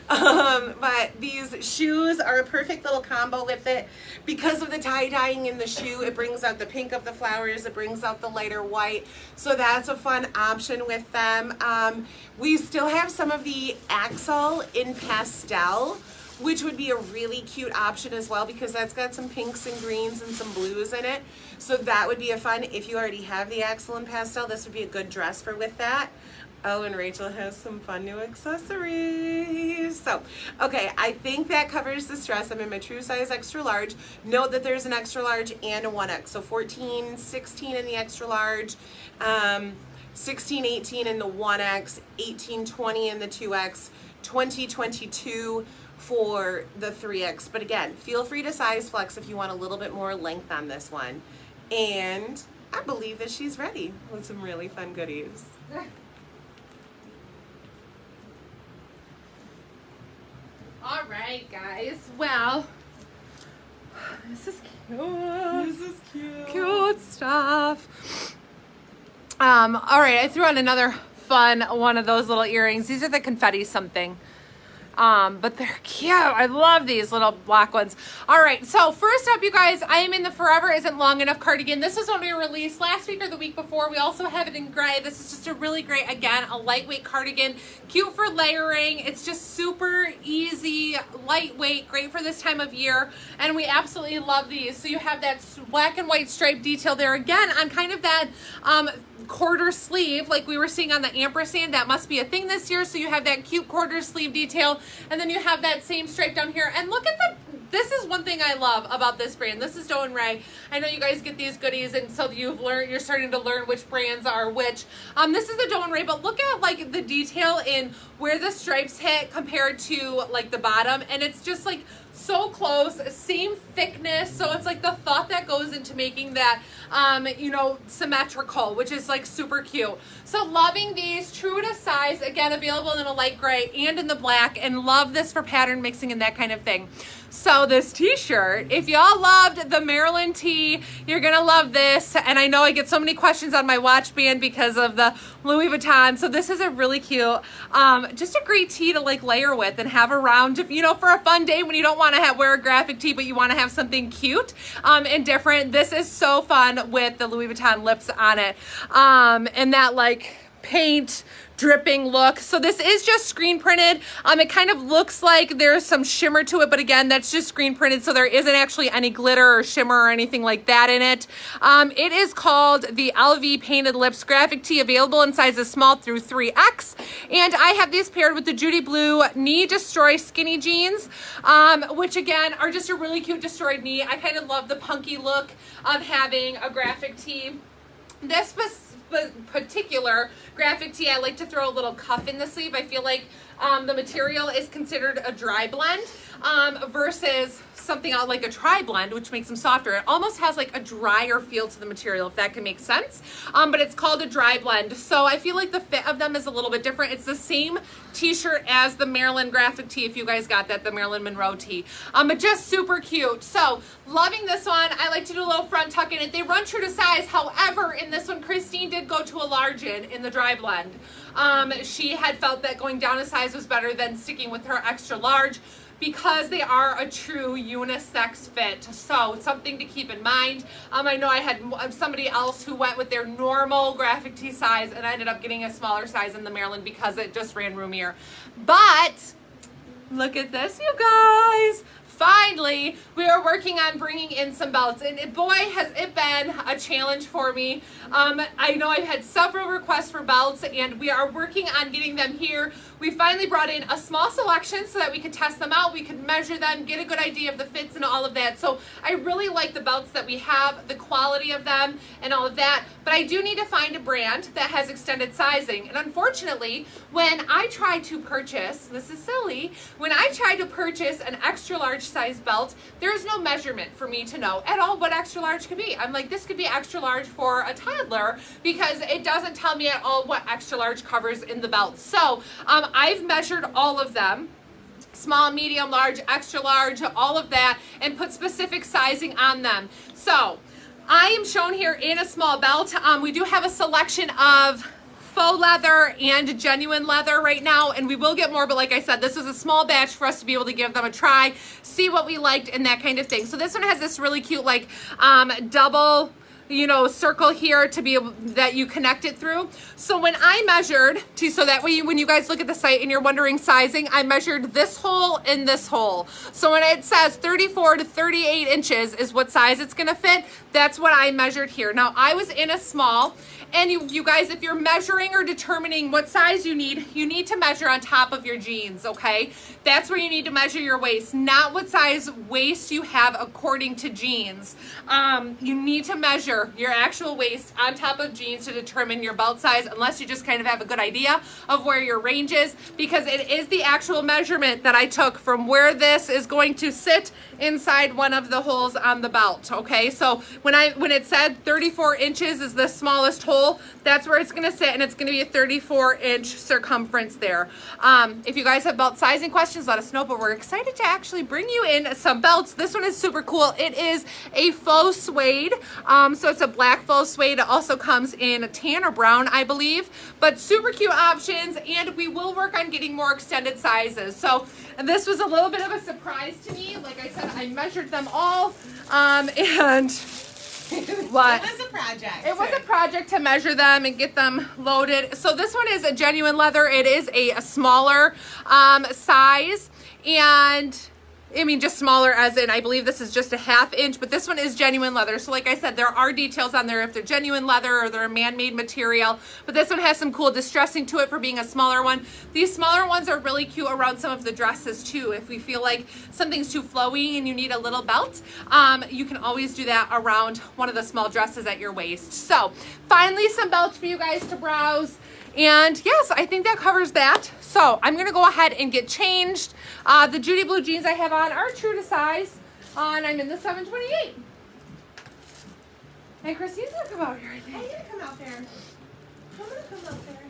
But these shoes are a perfect little combo with it. Because of the tie-dyeing in the shoe, it brings out the pink of the flowers. It brings out the lighter white. So that's a fun option with them. We still have some of the Axle in pastel, which would be a really cute option as well because that's got some pinks and greens and some blues in it. So that would be a fun, if you already have the Axle in pastel, this would be a good dress for with that. Oh, and Rachel has some fun new accessories. So, okay, I think that covers this dress. I'm in my true size extra large. Note that there's an extra large and a 1X. So 14, 16 in the extra large, 16, 18 in the 1X, 18, 20 in the 2X, 20, 22 for the 3X. But again, feel free to size flex if you want a little bit more length on this one. And I believe that she's ready with some really fun goodies.
All right, guys. Well, this is cute.
This is cute.
Cute stuff. All right, I threw on another fun one of those little earrings. These are the confetti something. But they're cute. I love these little black ones. All right, so first up, you guys, I am in the Forever Isn't Long Enough cardigan. This was only released last week or the week before. We also have it in gray. This is just a really great, again, a lightweight cardigan. Cute for layering. It's just super easy, lightweight, great for this time of year. And we absolutely love these. So you have that black and white stripe detail there again on kind of that quarter sleeve like we were seeing on the Ampersand. That must be a thing this year. So you have that cute quarter sleeve detail. And then you have that same stripe down here. And look at this is one thing I love about this brand. This is Doe & Rae. I know you guys get these goodies, and so you're starting to learn which brands are which. This is the Doe & Rae, but look at like the detail in where the stripes hit compared to like the bottom, and it's just like so close, same thickness. So it's like the thought that goes into making that, you know, symmetrical, which is like super cute. So loving these, true to size, again, available in a light gray and in the black, and love this for pattern mixing and that kind of thing. So this t-shirt, if y'all loved the Maryland tee, you're gonna love this. And I know I get so many questions on my watch band because of the Louis Vuitton. So this is a really cute, just a great tee to like layer with and have around, you know, for a fun day when you don't want to wear a graphic tee, but you want to have something cute and different. This is so fun with the Louis Vuitton lips on it, and that like paint dripping look. So this is just screen printed. It kind of looks like there's some shimmer to it, but again, that's just screen printed, so there isn't actually any glitter or shimmer or anything like that in it. It is called the LV Painted Lips Graphic Tee, available in sizes small through 3X. And I have these paired with the Judy Blue Knee Destroy Skinny Jeans, which again are just a really cute destroyed knee. I kind of love the punky look of having a graphic tee. This particular graphic tee, I like to throw a little cuff in the sleeve. I feel like the material is considered a dry blend versus something like a tri blend, which makes them softer. It almost has like a drier feel to the material, if that can make sense. But it's called a dry blend. So I feel like the fit of them is a little bit different. It's the same t-shirt as the Maryland graphic tee, if you guys got that, the Marilyn Monroe tee. But just super cute. So loving this one. I like to do a little front tuck in it. They run true to size. However, in this one, Christine did go to a large in the dry blend. She had felt that going down a size was better than sticking with her extra large, because they are a true unisex fit. So it's something to keep in mind. I know I had somebody else who went with their normal graphic tee size, and I ended up getting a smaller size in the Maryland because it just ran roomier. But look at this, you guys. Finally, we are working on bringing in some belts, and boy, has it been a challenge for me. I know I've had several requests for belts, and we are working on getting them here. We finally brought in a small selection so that we could test them out, we could measure them, get a good idea of the fits and all of that. So I really like the belts that we have, the quality of them and all of that, but I do need to find a brand that has extended sizing. And unfortunately, when I tried to purchase, this is silly, when I tried to purchase an extra large size belt, there is no measurement for me to know at all what extra large could be. I'm like, this could be extra large for a toddler, because it doesn't tell me at all what extra large covers in the belt. So I've measured all of them, small, medium, large, extra large, all of that, and put specific sizing on them. So I am shown here in a small belt. We do have a selection of faux leather and genuine leather right now, and we will get more, but like I said, this was a small batch for us to be able to give them a try, see what we liked and that kind of thing. So this one has this really cute like double, you know, circle here to be able that you connect it through. So when I measured, so that way when you guys look at the site and you're wondering sizing, I measured this hole and this hole. So when it says 34 to 38 inches is what size it's gonna fit, that's what I measured here. Now I was in a small, and you guys, if you're measuring or determining what size you need to measure on top of your jeans, okay? That's where you need to measure your waist, not what size waist you have according to jeans. You need to measure your actual waist on top of jeans to determine your belt size, unless you just kind of have a good idea of where your range is, because it is the actual measurement that I took from where this is going to sit inside one of the holes on the belt, okay? So when it said 34 inches is the smallest hole, that's where it's going to sit, and it's going to be a 34-inch circumference there. If you guys have belt sizing questions, let us know, but we're excited to actually bring you in some belts. This one is super cool. It is a faux suede, so it's a black faux suede. It also comes in a tan or brown, I believe, but super cute options, and we will work on getting more extended sizes. So this was a little bit of a surprise to me. Like I said, I measured them all, and what?
It was a project.
It was a project to measure them and get them loaded. So this one is a genuine leather. It is a smaller size, and I mean, just smaller as in, I believe this is just a 1/2 inch, but this one is genuine leather. So like I said, there are details on there if they're genuine leather or they're a man-made material, but this one has some cool distressing to it for being a smaller one. These smaller ones are really cute around some of the dresses too. If we feel like something's too flowy and you need a little belt, you can always do that around one of the small dresses at your waist. So finally, some belts for you guys to browse. And yes, I think that covers that. So I'm gonna go ahead and get changed. The Judy blue jeans I have on are true to size, and I'm in the 728. Hey, Christine's gonna come out here, I think.
I'm gonna come out there. I'm gonna come out there.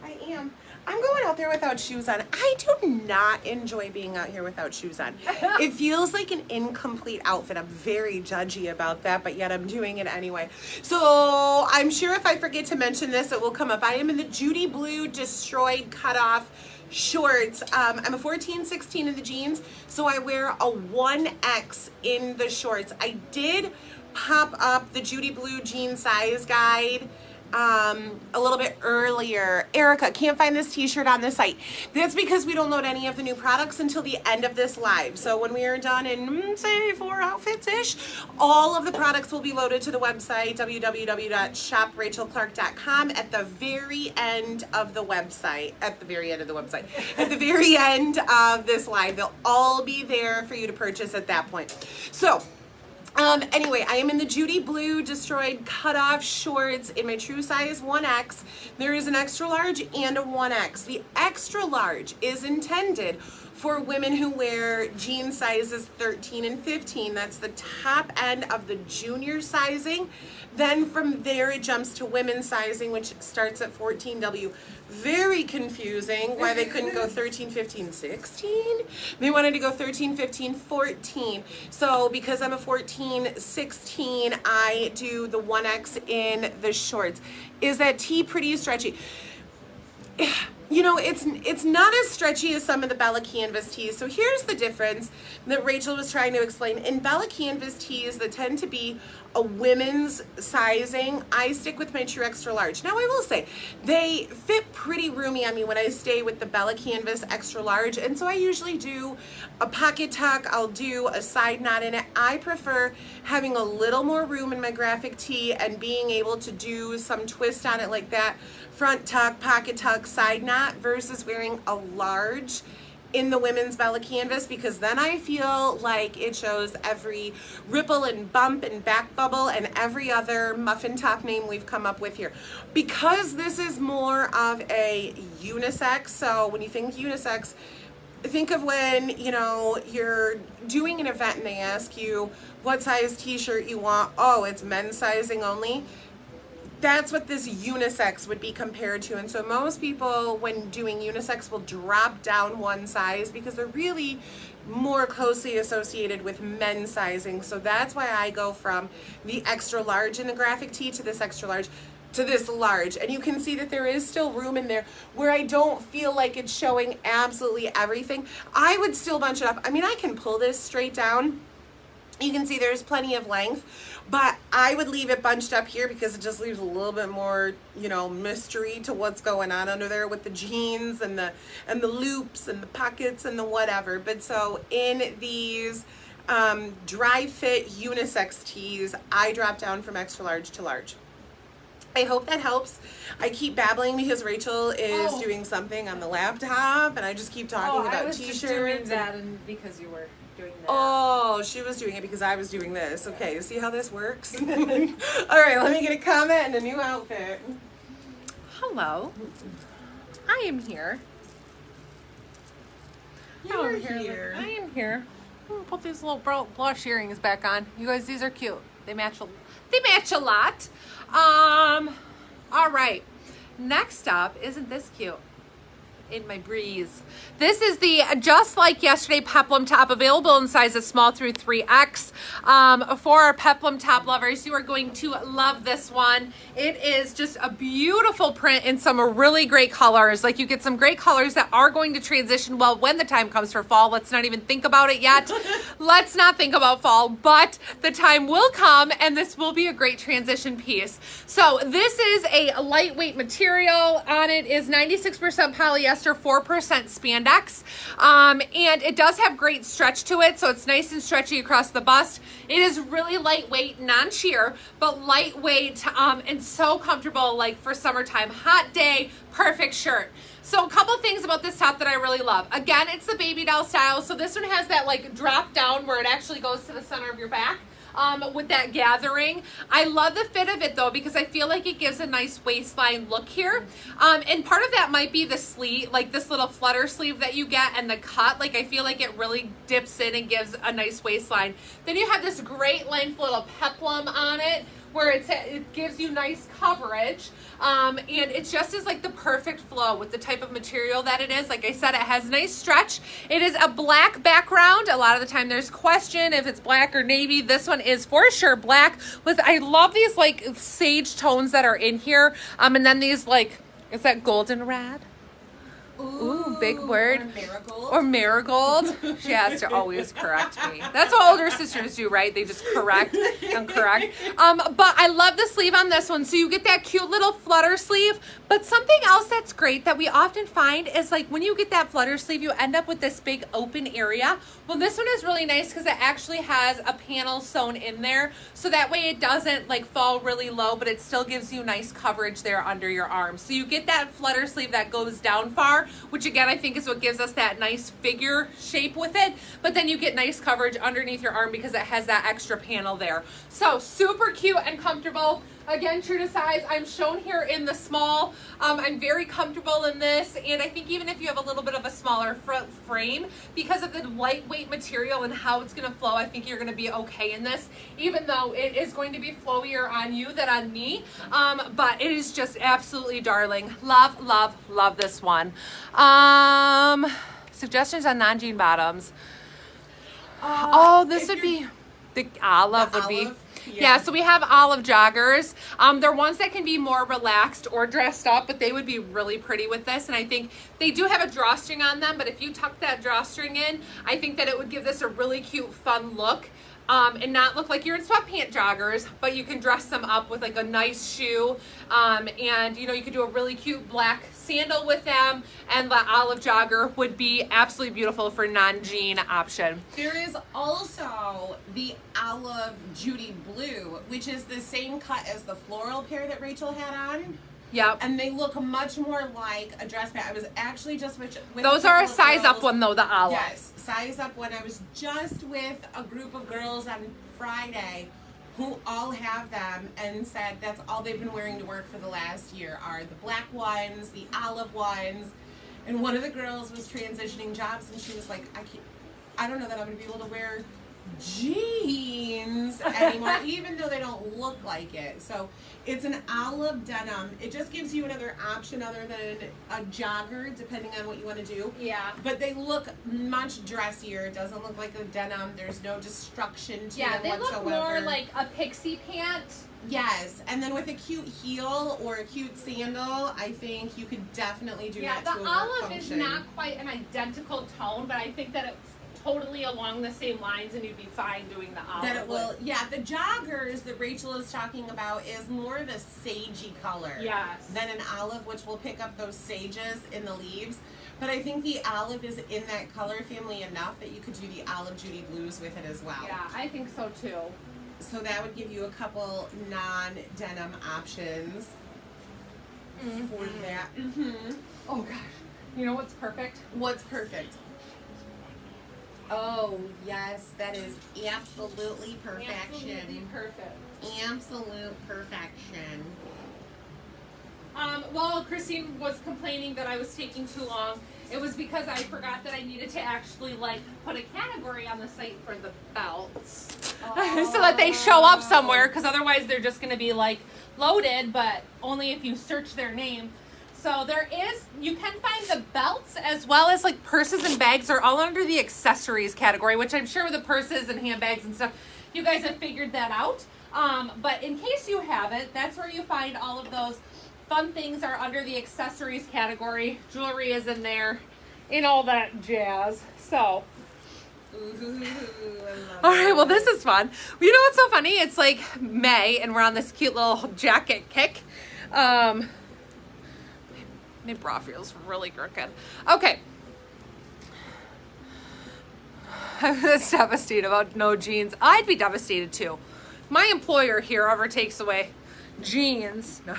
I am. I'm going out there without shoes on. I do not enjoy being out here without shoes on. It feels like an incomplete outfit. I'm very judgy about that, but yet I'm doing it anyway. So I'm sure if I forget to mention this, it will come up. I am in the Judy blue destroyed cutoff shorts. I'm a 14-16 in the jeans, so I wear a 1X in the shorts. I did pop up the Judy blue jean size guide a little bit earlier. Erica, can't find this t-shirt on the site. That's because we don't load any of the new products until the end of this live. So when we are done in, say, 4 outfits-ish, all of the products will be loaded to the website, www.shoprachelclark.com, at the very end of the website. At the very end of the website. At the very end of this live. They'll all be there for you to purchase at that point. So, anyway, I am in the Judy blue destroyed cutoff shorts in my true size 1X. There is an extra large and a 1X. The extra large is intended for women who wear jean sizes 13 and 15. That's the top end of the junior sizing. Then from there it jumps to women's sizing, which starts at 14W. Very confusing why they couldn't go 13, 15, 16. They wanted to go 13, 15, 14. So because I'm a 14, 16, I do the 1X in the shorts. Is that tee pretty stretchy? You know, it's not as stretchy as some of the Bella Canvas tees. So here's the difference that Rachel was trying to explain. In Bella Canvas tees that tend to be a women's sizing, I stick with my true extra large. Now I will say, they fit pretty roomy on me when I stay with the Bella Canvas extra large. And so I usually do a pocket tuck, I'll do a side knot in it. I prefer having a little more room in my graphic tee and being able to do some twist on it like that. Front tuck, pocket tuck, side knot, versus wearing a large in the women's Bella Canvas, because then I feel like it shows every ripple and bump and back bubble and every other muffin top name we've come up with here. Because this is more of a unisex, so when you think unisex, think of when, you know, you're doing an event and they ask you what size t-shirt you want. Oh, it's men's sizing only. That's what this unisex would be compared to. And so most people, when doing unisex, will drop down one size because they're really more closely associated with men's sizing. So that's why I go from the extra large in the graphic tee to this extra large to this large. And you can see that there is still room in there where I don't feel like it's showing absolutely everything. I would still bunch it up. I mean, I can pull this straight down. You can see there's plenty of length, but I would leave it bunched up here because it just leaves a little bit more, you know, mystery to what's going on under there with the jeans and the loops and the pockets and the whatever. But so in these dry fit unisex tees, I drop down from extra large to large. I hope that helps. I keep babbling because Rachel is doing something on the laptop, and I just keep talking about t-shirts. I was just
doing that and because you were doing that.
Oh, she was doing it because I was doing this. Okay, see how this works? All right, let me get a comment and a new outfit.
Hello. I am here.
You're here.
I am here. I'm gonna put these little blush earrings back on. You guys, these are cute. They match a lot. All right. Next up, isn't this cute? In my breeze. This is the Just Like Yesterday Peplum top, available in sizes small through 3X. For our Peplum top lovers, you are going to love this one. It is just a beautiful print in some really great colors. Like, you get some great colors that are going to transition well when the time comes for fall. Let's not even think about it yet. Let's not think about fall, but the time will come and this will be a great transition piece. So this is a lightweight material. On it is 96% polyester, polyester, 4% spandex. And it does have great stretch to it, so it's nice and stretchy across the bust. It is really lightweight, non-sheer, but lightweight, and so comfortable, like for summertime, hot day, perfect shirt. So a couple things about this top that I really love. Again, it's the baby doll style. So this one has that like drop down where it actually goes to the center of your back. With that gathering. I love the fit of it though, because I feel like it gives a nice waistline look here. And part of that might be the sleeve, like this little flutter sleeve that you get and the cut. Like I feel like it really dips in and gives a nice waistline. Then you have this great length little peplum on it, where it gives you nice coverage, and it just is like the perfect flow with the type of material that it is. Like I said, it has nice stretch. It is a black background. A lot of the time there's question if it's black or navy. This one is for sure black with, I love these like sage tones that are in here, and then these like, is that goldenrod? Ooh, big word.
Or marigold.
Or marigold. She has to always correct me. That's what older sisters do, right? They just correct and correct. But I love the sleeve on this one. So you get that cute little flutter sleeve. But something else that's great that we often find is like when you get that flutter sleeve, you end up with this big open area. Well, this one is really nice because it actually has a panel sewn in there. So that way it doesn't like fall really low, but it still gives you nice coverage there under your arm. So you get that flutter sleeve that goes down far, which again, I think is what gives us that nice figure shape with it. But then you get nice coverage underneath your arm because it has that extra panel there. So super cute and comfortable. Again, true to size, I'm shown here in the small. I'm very comfortable in this, and I think even if you have a little bit of a smaller front frame, because of the lightweight material and how it's going to flow, I think you're going to be okay in this, even though it is going to be flowier on you than on me. But it is just absolutely darling. Love, love, love this one. Suggestions on non-jean bottoms. This would be the olive would be. Yeah, so we have olive joggers. They're ones that can be more relaxed or dressed up, but they would be really pretty with this. And I think they do have a drawstring on them, but if you tuck that drawstring in, I think that it would give this a really cute, fun look. And not look like you're in sweatpant joggers, but you can dress them up with like a nice shoe. And you know, you could do a really cute black sandal with them, and the olive jogger would be absolutely beautiful for non-jean option.
There is also the olive Judy blue, which is the same cut as the floral pair that Rachel had on.
Yep.
And they look much more like a dress pant. I was actually just with
those are a size up one though, the olive.
Yes, size up one. I was just with a group of girls on Friday who all have them and said that's all they've been wearing to work for the last year are the black ones, the olive ones. And one of the girls was transitioning jobs and she was like, I don't know that I'm gonna be able to wear jeans anymore, even though they don't look like it. So it's an olive denim. It just gives you another option other than a jogger, depending on what you want to do.
Yeah.
But they look much dressier. It doesn't look like a denim. There's no destruction to
them
whatsoever.
Yeah, they look more like a pixie pant.
Yes, and then with a cute heel or a cute sandal, I think you could definitely do that to a work function.
The olive is not quite an identical tone, but I think that it's totally along the same lines, and you'd be fine doing the olive.
That it will, yeah. The joggers that Rachel is talking about is more of a sagey color.
Yes.
Than an olive, which will pick up those sages in the leaves. But I think the olive is in that color family enough that you could do the olive Judy blues with it as well.
Yeah, I think so too.
So that would give you a couple non-denim options for that.
Oh gosh, you know what's perfect?
What's perfect? Oh, yes, that is absolutely perfection.
Absolutely perfect.
Absolute perfection.
While Christine was complaining that I was taking too long, it was because I forgot that I needed to actually like put a category on the site for the belts. So that they show up somewhere, because otherwise they're just going to be like loaded, but only if you search their name. So there is, you can find the belts as well as like purses and bags are all under the accessories category, which I'm sure with the purses and handbags and stuff, you guys have figured that out. But in case you haven't, that's where you find all of those fun things are under the accessories category. Jewelry is in there and all that jazz. So. All right, well, this is fun. You know what's so funny? It's like May and we're on this cute little jacket kick. My bra feels really crooked. Okay. I was devastated about no jeans. I'd be devastated too. My employer here ever takes away jeans. No.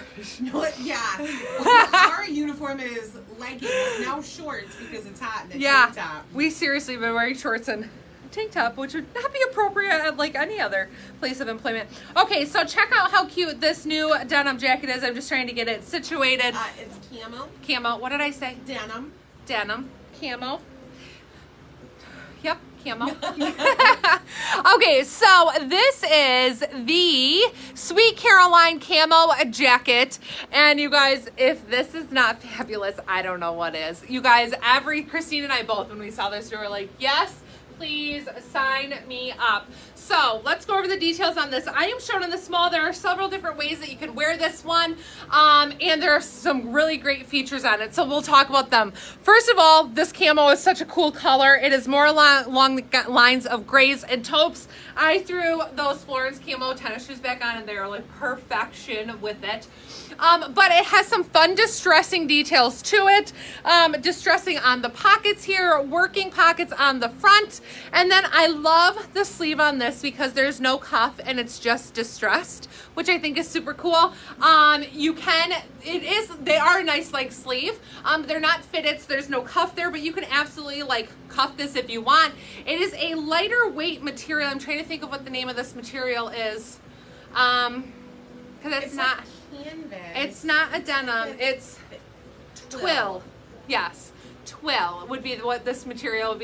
Yeah. Well, our uniform is leggings, now shorts because it's hot in a tank top.
We seriously have been wearing shorts and a tank top, which would not be appropriate at like any other place of employment. Okay, so check out how cute this new denim jacket is. I'm just trying to get it situated.
It's camo.
Camo. What did I say?
Denim.
Denim. Camo. Yep. Camo. Okay, so this is the Sweet Caroline camo jacket, and you guys, if this is not fabulous, I don't know what is. You guys, Christine and I both, when we saw this, we were like, yes, please sign me up. So let's go over the details on this. I am shown in the small. There are several different ways that you can wear this one, and there are some really great features on it, so we'll talk about them. First of all, this camo is such a cool color. It is more along the lines of grays and taupes. I threw those Florence camo tennis shoes back on, and they are like perfection with it. But it has some fun distressing details to it. Distressing on the pockets here, working pockets on the front. And then I love the sleeve on this because there's no cuff and it's just distressed, which I think is super cool. They are a nice like sleeve. They're not fitted, so there's no cuff there, but you can absolutely like cuff this if you want. It is a lighter weight material. I'm trying to think of what the name of this material is. Because it's not
canvas.
It's not a denim. It's twill. Yes, twill would be what this material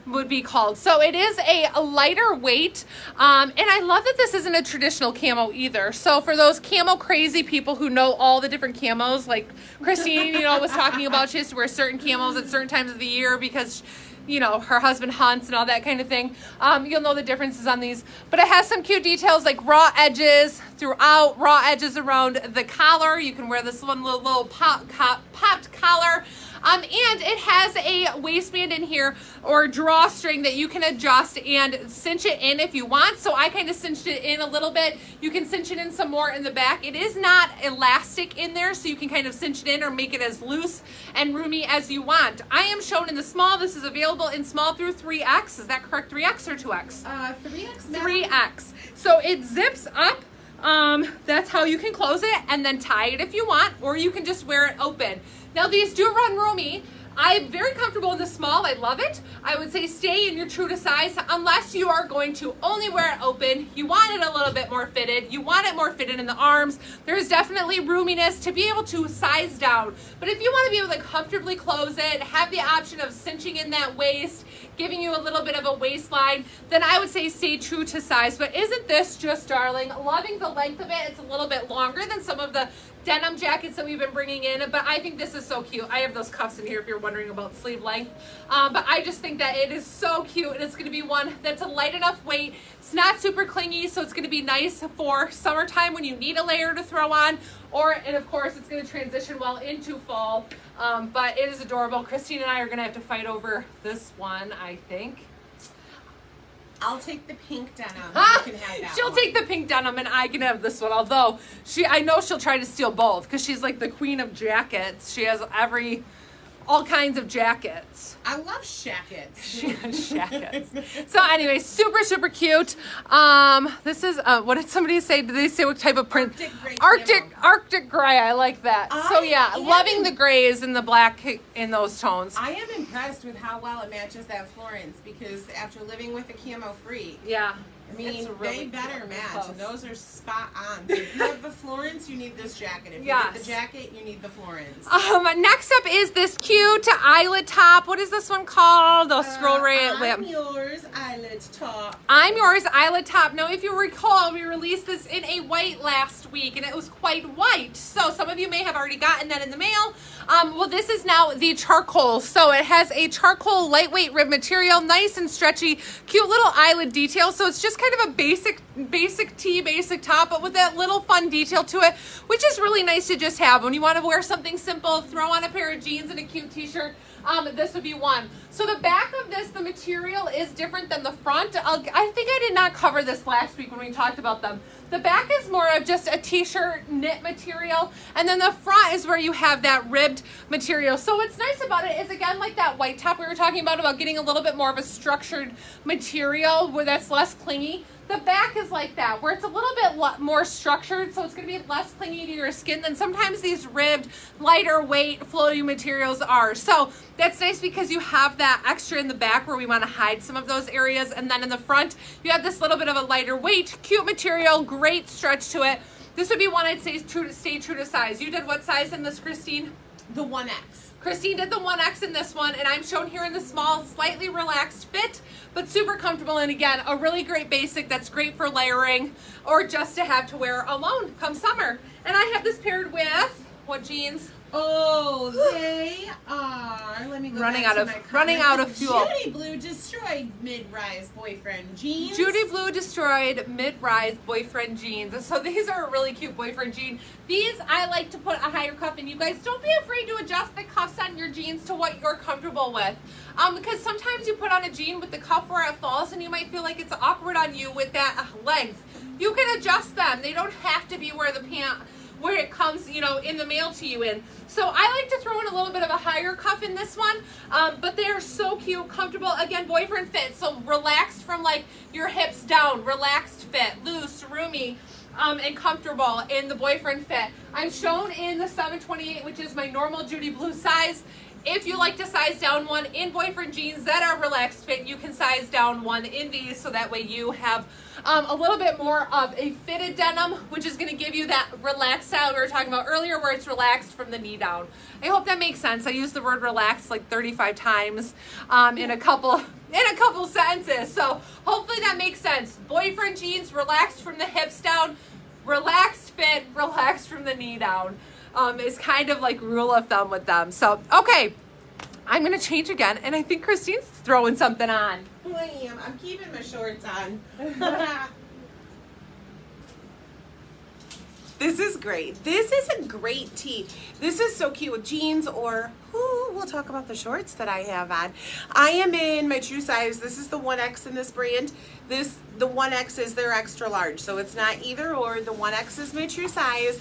would be called. So it is a lighter weight, and I love that this isn't a traditional camo either. So for those camo crazy people who know all the different camos, like Christine, was talking about, she has to wear certain camos at certain times of the year because her husband hunts and all that kind of thing. You'll know the differences on these, but it has some cute details like raw edges throughout, raw edges around the collar. You can wear this one little popped collar. And it has a waistband in here or drawstring that you can adjust and cinch it in if you want. So I kind of cinched it in a little bit. You can cinch it in some more in the back. It is not elastic in there, so you can kind of cinch it in or make it as loose and roomy as you want. I am shown in the small. This is available in small through 3X. Is that correct? 3X or 2X?
3X.
3X. So it zips up. That's how you can close it and then tie it if you want, or you can just wear it open. Now these do run roomy. I'm very comfortable in the small. I love it. I would say stay in your true to size unless you are going to only wear it open. You want it a little bit more fitted. You want it more fitted in the arms. There is definitely roominess to be able to size down. But if you want to be able to comfortably close it, have the option of cinching in that waist, giving you a little bit of a waistline, then I would say stay true to size. But isn't this just darling? Loving the length of it. It's a little bit longer than some of the denim jackets that we've been bringing in, but I think this is so cute. I have those cuffs in here if you're wondering about sleeve length, but I just think that it is so cute, and it's going to be one that's a light enough weight. It's not super clingy, so it's going to be nice for summertime when you need a layer to throw on, and of course it's going to transition well into fall, but it is adorable. Christine and I are going to have to fight over this one, I think.
I'll take the pink denim. You can have that.
She'll take the pink denim and I can have this one. Although I know she'll try to steal both because she's like the queen of jackets. She has all kinds of jackets.
I love shackets.
She has shackets. So anyway, super, super cute. This is, what did somebody say? Did they say what type of print? Arctic gray. I like that. So yeah, loving the grays and the black in those tones.
I am impressed with how well it matches that Florence because after living with a camo freak. Yeah. I mean, really they better match, and those are spot on. So if you have the Florence, you need this jacket. If you get the jacket, you need the Florence.
Next up is this cute eyelet top. What is this one called? I'll scroll right.
I'm yours, eyelet top.
I'm yours, eyelet top. Now, if you recall, we released this in a white last week, and it was quite white. So some of you may have already gotten that in the mail. Well, this is now the charcoal. So it has a charcoal lightweight rib material, nice and stretchy, cute little eyelid detail. So it's just kind of a basic tee, basic top, but with that little fun detail to it, which is really nice to just have when you want to wear something simple, throw on a pair of jeans and a cute t-shirt. this would be one. So the back of this, the material is different than the front. I think I did not cover this last week when we talked about them. The back is more of just a t-shirt knit material, and then the front is where you have that ribbed material. So what's nice about it is, again, like that white top we were talking about getting a little bit more of a structured material where that's less clingy. The back is like that, where it's a little bit more structured, so it's going to be less clingy to your skin than sometimes these ribbed, lighter weight, flowy materials are. So that's nice because you have that extra in the back where we want to hide some of those areas. And then in the front, you have this little bit of a lighter weight, cute material, great stretch to it. This would be one I'd say stay true to size. You did what size in this, Christine?
The 1X.
Christine did the 1X in this one, and I'm shown here in the small, slightly relaxed fit, but super comfortable. And again, a really great basic that's great for layering or just to have to wear alone come summer. And I have this paired with what jeans?
Oh, they are. Let me go
running
back
out
to
of
my
running out of fuel.
Judy Blue destroyed mid-rise boyfriend jeans.
Judy Blue destroyed mid-rise boyfriend jeans. So these are a really cute boyfriend jean. These I like to put a higher cuff in. You guys don't be afraid to adjust the cuffs on your jeans to what you're comfortable with. Because sometimes you put on a jean with the cuff where it falls and you might feel like it's awkward on you with that length. You can adjust them. They don't have to be where it comes, you know, in the mail to you in. So I like to throw in a little bit of a higher cuff in this one, but they are so cute, comfortable. Again, boyfriend fit, so relaxed from like your hips down, relaxed fit, loose, roomy, and comfortable in the boyfriend fit. I'm shown in the 728, which is my normal Judy Blue size. If you like to size down one in boyfriend jeans that are relaxed fit, you can size down one in these, so that way you have a little bit more of a fitted denim, which is going to give you that relaxed style we were talking about earlier, where it's relaxed from the knee down. I hope that makes sense. I used the word relaxed like 35 times in a couple sentences, so hopefully that makes sense. Boyfriend jeans, relaxed from the hips down, relaxed fit, relaxed from the knee down. Is kind of like rule of thumb with them. So, okay, I'm going to change again, and I think Christine's throwing something on.
Oh, I am. I'm keeping my shorts on. This is great. This is a great tee. This is so cute with jeans, or we'll talk about the shorts that I have on. I am in my true size. This is the 1X in this brand. The 1X is their extra large, so it's not either or. The 1X is my true size.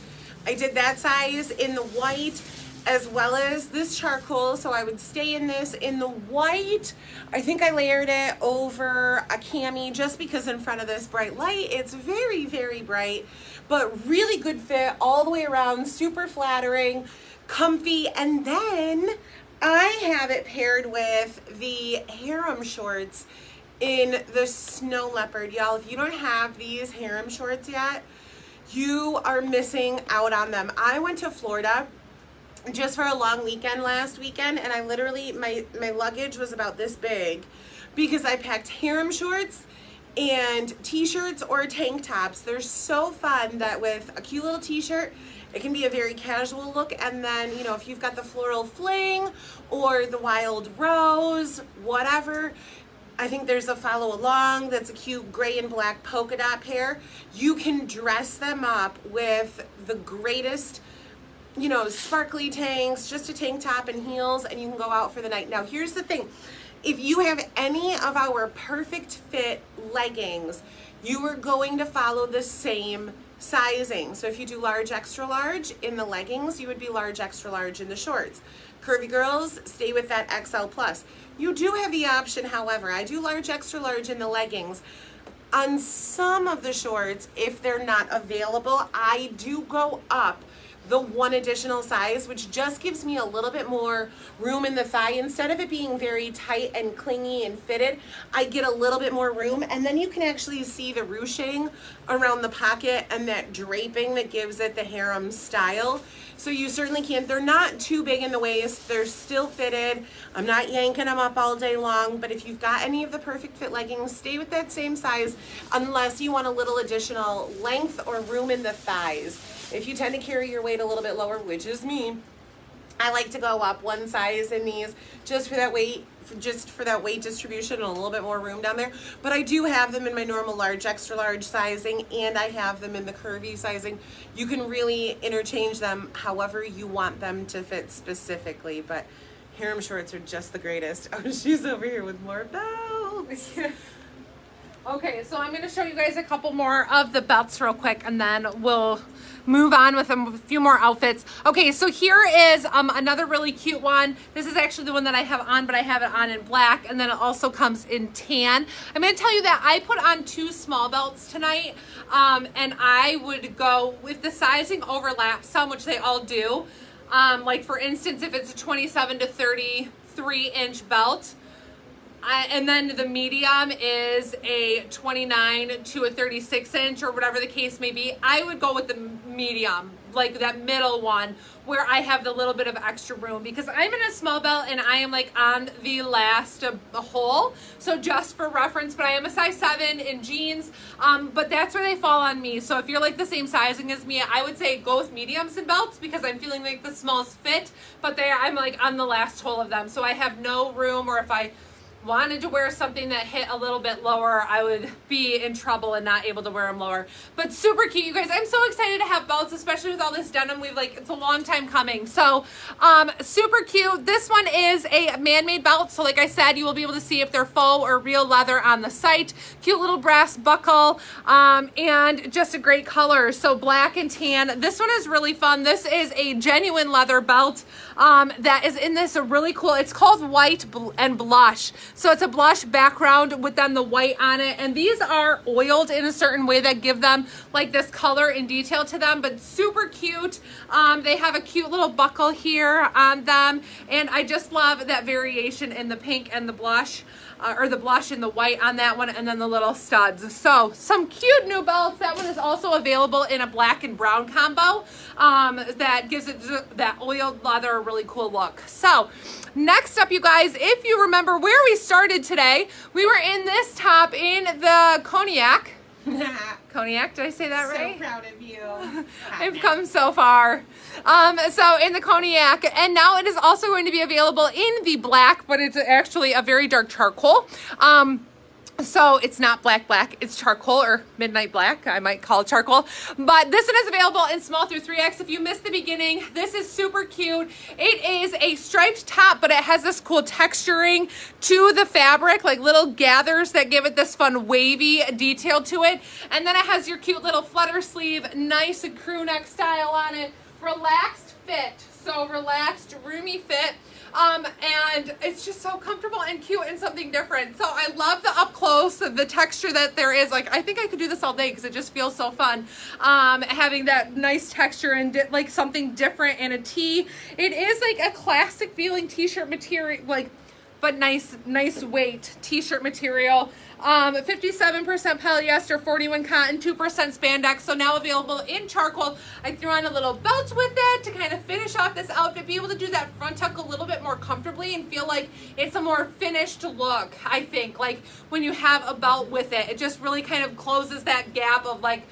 I did that size in the white as well as this charcoal, so I would stay in this. In the white, I think I layered it over a cami just because in front of this bright light, it's very, very bright, but really good fit all the way around, super flattering, comfy. And then I have it paired with the harem shorts in the snow leopard. Y'all, if you don't have these harem shorts yet, you are missing out on them. I went to Florida just for a long weekend last weekend, and I literally, my luggage was about this big because I packed harem shorts and t-shirts or tank tops. They're so fun that with a cute little t-shirt, it can be a very casual look. And then, you know, if you've got the floral fling or the wild rose, whatever, I think there's a follow along that's a cute gray and black polka dot pair. You can dress them up with the greatest, you know, sparkly tanks, just a tank top and heels, and you can go out for the night. Now, here's the thing. If you have any of our perfect fit leggings, you are going to follow the same sizing. So if you do large, extra large in the leggings, you would be large, extra large in the shorts. Curvy girls, stay with that XL plus. You do have the option, however, I do large, extra large in the leggings. On some of the shorts, if they're not available, I do go up the one additional size, which just gives me a little bit more room in the thigh. Instead of it being very tight and clingy and fitted, I get a little bit more room, and then you can actually see the ruching around the pocket and that draping that gives it the harem style. So you certainly can. They're not too big in the waist. They're still fitted. I'm not yanking them up all day long, but if you've got any of the perfect fit leggings, stay with that same size unless you want a little additional length or room in the thighs. If you tend to carry your weight a little bit lower, which is me, I like to go up one size in these just for that weight, distribution and a little bit more room down there. But I do have them in my normal large, extra large sizing, and I have them in the curvy sizing. You can really interchange them however you want them to fit specifically. But harem shorts are just the greatest. Oh, she's over here with more belts.
Okay, so I'm going to show you guys a couple more of the belts real quick, and then we'll move on with a few more outfits. Okay, so here is another really cute one. This is actually the one that I have on, but I have it on in black, and then it also comes in tan. I'm going to tell you that I put on 2 small belts tonight, and I would go, if the sizing overlaps some, which they all do, like for instance, if it's a 27 to 33 inch belt, and then the medium is a 29 to a 36 inch or whatever the case may be, I would go with the medium, like that middle one where I have the little bit of extra room, because I'm in a small belt and I am like on the last hole. So just for reference, but I am a size 7 in jeans, but that's where they fall on me. So if you're like the same sizing as me, I would say go with mediums and belts, because I'm feeling like the smalls fit, but I'm like on the last hole of them. So I have no room, or if I wanted to wear something that hit a little bit lower, I would be in trouble and not able to wear them lower. But super cute, you guys. I'm so excited to have belts, especially with all this denim. It's a long time coming. So super cute. This one is a man-made belt. So like I said, you will be able to see if they're faux or real leather on the site. Cute little brass buckle, and just a great color. So black and tan. This one is really fun. This is a genuine leather belt that is in this really cool, it's called White and Blush. So it's a blush background with then the white on it. And these are oiled in a certain way that give them like this color and detail to them, but super cute. They have a cute little buckle here on them. And I just love that variation in the pink and the blush. Or the blush and the white on that one, and then the little studs. So some cute new belts. That one is also available in a black and brown combo that gives it that oiled leather really cool look. So next up, you guys, if you remember where we started today, we were in this top in the Cognac. Cognac, did I say that right?
So proud of you.
I've come so far. So in the Cognac, and now it is also going to be available in the black, but it's actually a very dark charcoal. So it's not black, it's charcoal, or midnight black, I might call it charcoal. But this one is available in small through 3X. If you missed the beginning, this is super cute. It is a striped top, but it has this cool texturing to the fabric, like little gathers that give it this fun wavy detail to it. And then it has your cute little flutter sleeve, nice crew neck style on it. Relaxed fit, so relaxed, roomy fit. And it's just so comfortable and cute and something different. So I love the up close, the texture that there is. Like, I think I could do this all day because it just feels so fun. Having that nice texture and like something different in a tee. It is like a classic feeling t-shirt material, like, but nice weight t-shirt material. 57% polyester, 41 cotton, 2% spandex. So now available in charcoal. I threw on a little belt with it to kind of finish off this outfit, be able to do that front tuck a little bit more comfortably and feel like it's a more finished look. I think like when you have a belt with it, it just really kind of closes that gap of like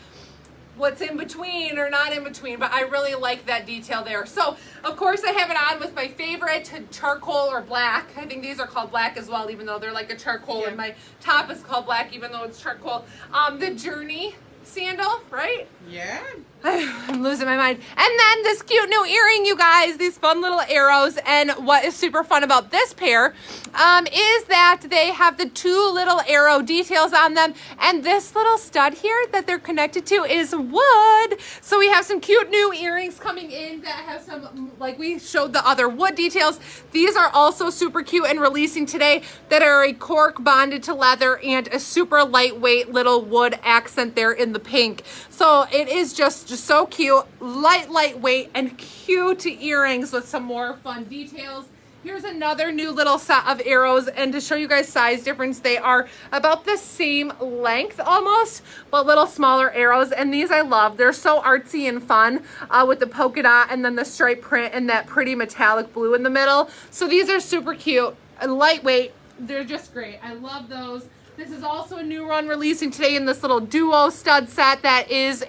what's in between or not in between, but I really like that detail there. So of course I have it on with my favorite charcoal or black. I think these are called black as well, even though they're like a charcoal, yeah. And my top is called black, even though it's charcoal. The Journey sandal, right?
Yeah.
I'm losing my mind. And then this cute new earring, you guys, these fun little arrows. And what is super fun about this pair is that they have the 2 little arrow details on them. And this little stud here that they're connected to is wood. So we have some cute new earrings coming in that have some, like we showed the other wood details. These are also super cute and releasing today that are a cork bonded to leather and a super lightweight little wood accent there in the pink. So it is just so cute, lightweight, and cute earrings with some more fun details. Here's another new little set of arrows, and to show you guys size difference, they are about the same length almost, but little smaller arrows. And these I love. They're so artsy and fun with the polka dot and then the stripe print and that pretty metallic blue in the middle. So these are super cute and lightweight. They're just great. I love those. This is also a new run releasing today in this little duo stud set that is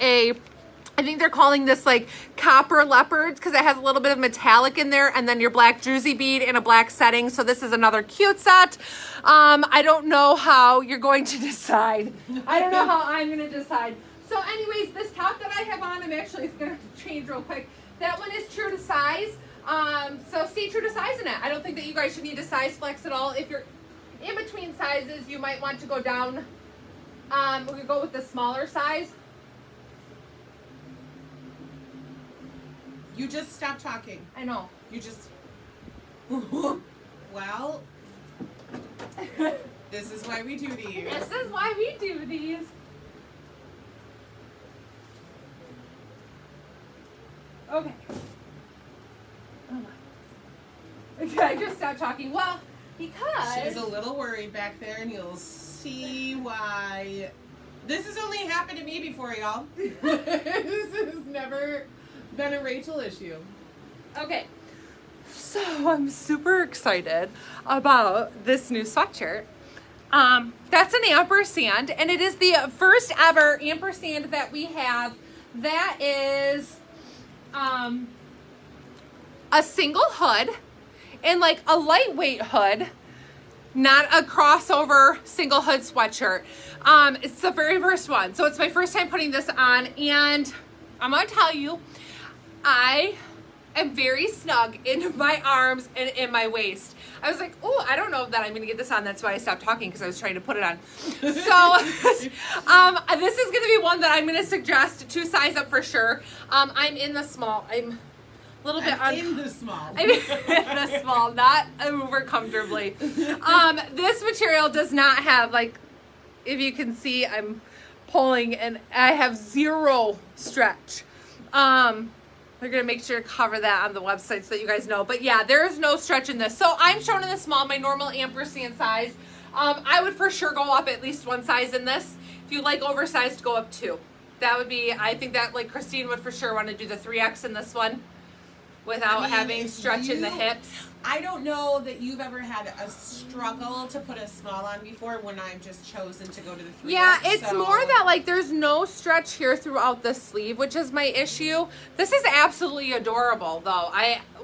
I think they're calling this like copper leopards because it has a little bit of metallic in there, and then your black druzy bead in a black setting. So this is another cute set. I don't know how you're going to decide. I don't know how I'm going to decide. So anyways, this top that I have on, I'm actually going to change real quick. That one is true to size. So stay true to size in it. I don't think that you guys should need to size flex at all. If you're in between sizes, you might want to go down. We could go with the smaller size.
You just stopped talking.
I know.
You just... Well, this is why we do these.
This is why we do these. Okay. Okay, I just stopped talking. Well, because...
She's a little worried back there, and you'll see why. This has only happened to me before, y'all. This has never been a Rachel issue.
Okay. So I'm super excited about this new sweatshirt. That's an Ampersand, and it is the first ever Ampersand that we have. That is a single hood and like a lightweight hood, not a crossover single hood sweatshirt. It's the very first one. So it's my first time putting this on, and I'm gonna tell you, I am very snug in my arms and in my waist. I was like, oh, I don't know that I'm gonna get this on. That's why I stopped talking, because I was trying to put it on. So this is gonna be one that I'm gonna suggest to size up for sure. I'm in the small. I'm a little bit
in the small.
I'm in the small, not over comfortably. This material does not have, like, if you can see, I'm pulling and I have zero stretch. We're gonna make sure to cover that on the website so that you guys know. But yeah, there is no stretch in this. So I'm shown in the small, my normal Ampersand size. I would for sure go up at least one size in this. If you like oversized, go up 2. That would be, I think that like Christine would for sure want to do the 3X in this one without having stretch in the hips.
I don't know that you've ever had a struggle to put a small on before when I've just chosen to go to the 3X.
Yeah, it's more that like there's no stretch here throughout the sleeve, which is my issue. This is absolutely adorable though.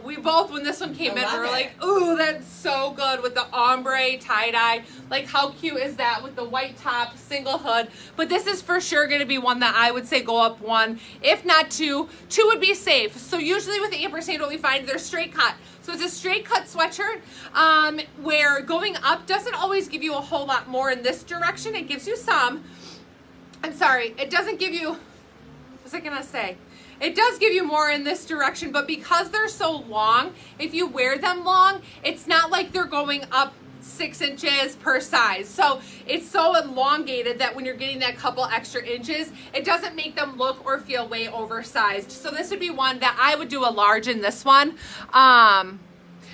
We both, when this one came in, we were like, ooh, that's so good with the ombre tie-dye. Like, how cute is that with the white top, single hood? But this is for sure going to be one that I would say go up 1, if not 2. 2 would be safe. So usually with the Ampersand, what we find, they're straight cut. So it's a straight cut sweatshirt where going up doesn't always give you a whole lot more in this direction. It gives you some. I'm sorry, it doesn't give you, what was I going to say? It does give you more in this direction, but because they're so long, if you wear them long, it's not like they're going up 6 inches per size. So it's so elongated that when you're getting that couple extra inches, it doesn't make them look or feel way oversized. So this would be one that I would do a large in this one.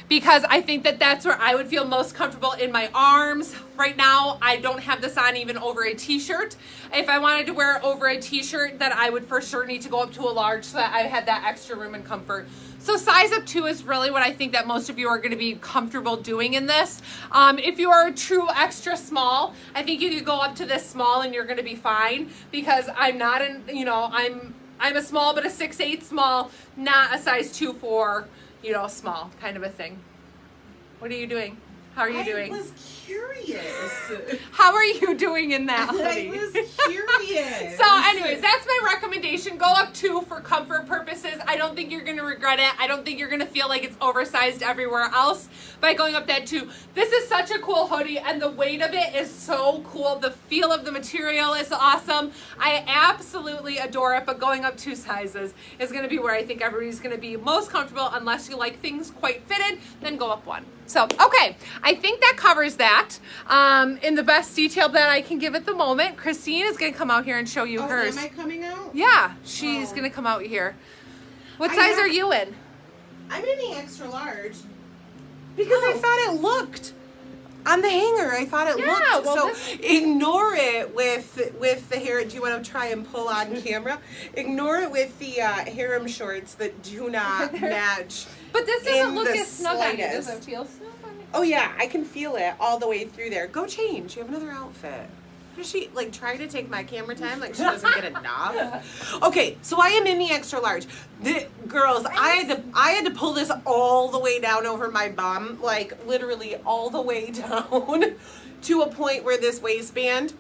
Because I think that that's where I would feel most comfortable in my arms. Right now, I don't have this on even over a t-shirt. If I wanted to wear it over a t-shirt, then I would for sure need to go up to a large so that I had that extra room and comfort. So size up 2 is really what I think that most of you are going to be comfortable doing in this. If you are a true extra small, I think you could go up to this small and you're going to be fine, because I'm not in, you know, I'm a small, but a 6'8" small, not a size 2'4", you know, small kind of a thing. What are you doing? How are you doing?
I was curious.
How are you doing in that hoodie?
I was curious.
So anyways, that's my recommendation. Go up 2 for comfort purposes. I don't think you're going to regret it. I don't think you're going to feel like it's oversized everywhere else by going up that 2. This is such a cool hoodie, and the weight of it is so cool. The feel of the material is awesome. I absolutely adore it, but going up 2 sizes is going to be where I think everybody's going to be most comfortable. Unless you like things quite fitted, then go up 1. So, okay, I think that covers that in the best detail that I can give at the moment. Christine is going to come out here and show you hers.
Am I coming out?
Yeah, she's going to come out here. What size are you in?
I'm in the extra large because I thought it looked on the hanger. I thought it looked.
Well,
so ignore it with the hair. Do you want to try and pull on camera? Ignore it with the harem shorts that do not match.
But this doesn't look as snug on you. Does it feel snug on you?
Oh yeah, I can feel it all the way through there. Go change. You have another outfit. Is she like trying to take my camera time? Like she doesn't get enough. Okay, so I am in the extra large. Girls, I had to pull this all the way down over my bum, like literally all the way down to a point where this waistband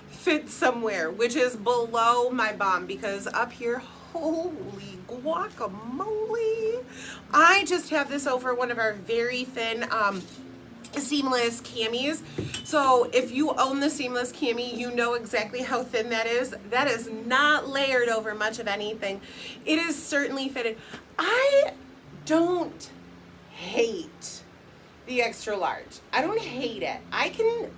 fits somewhere, which is below my bum, because up here, holy guacamole. I just have this over one of our very thin seamless camis. So if you own the seamless cami, you know exactly how thin that is. That is not layered over much of anything. It is certainly fitted. I don't hate the extra large. I don't hate it. I can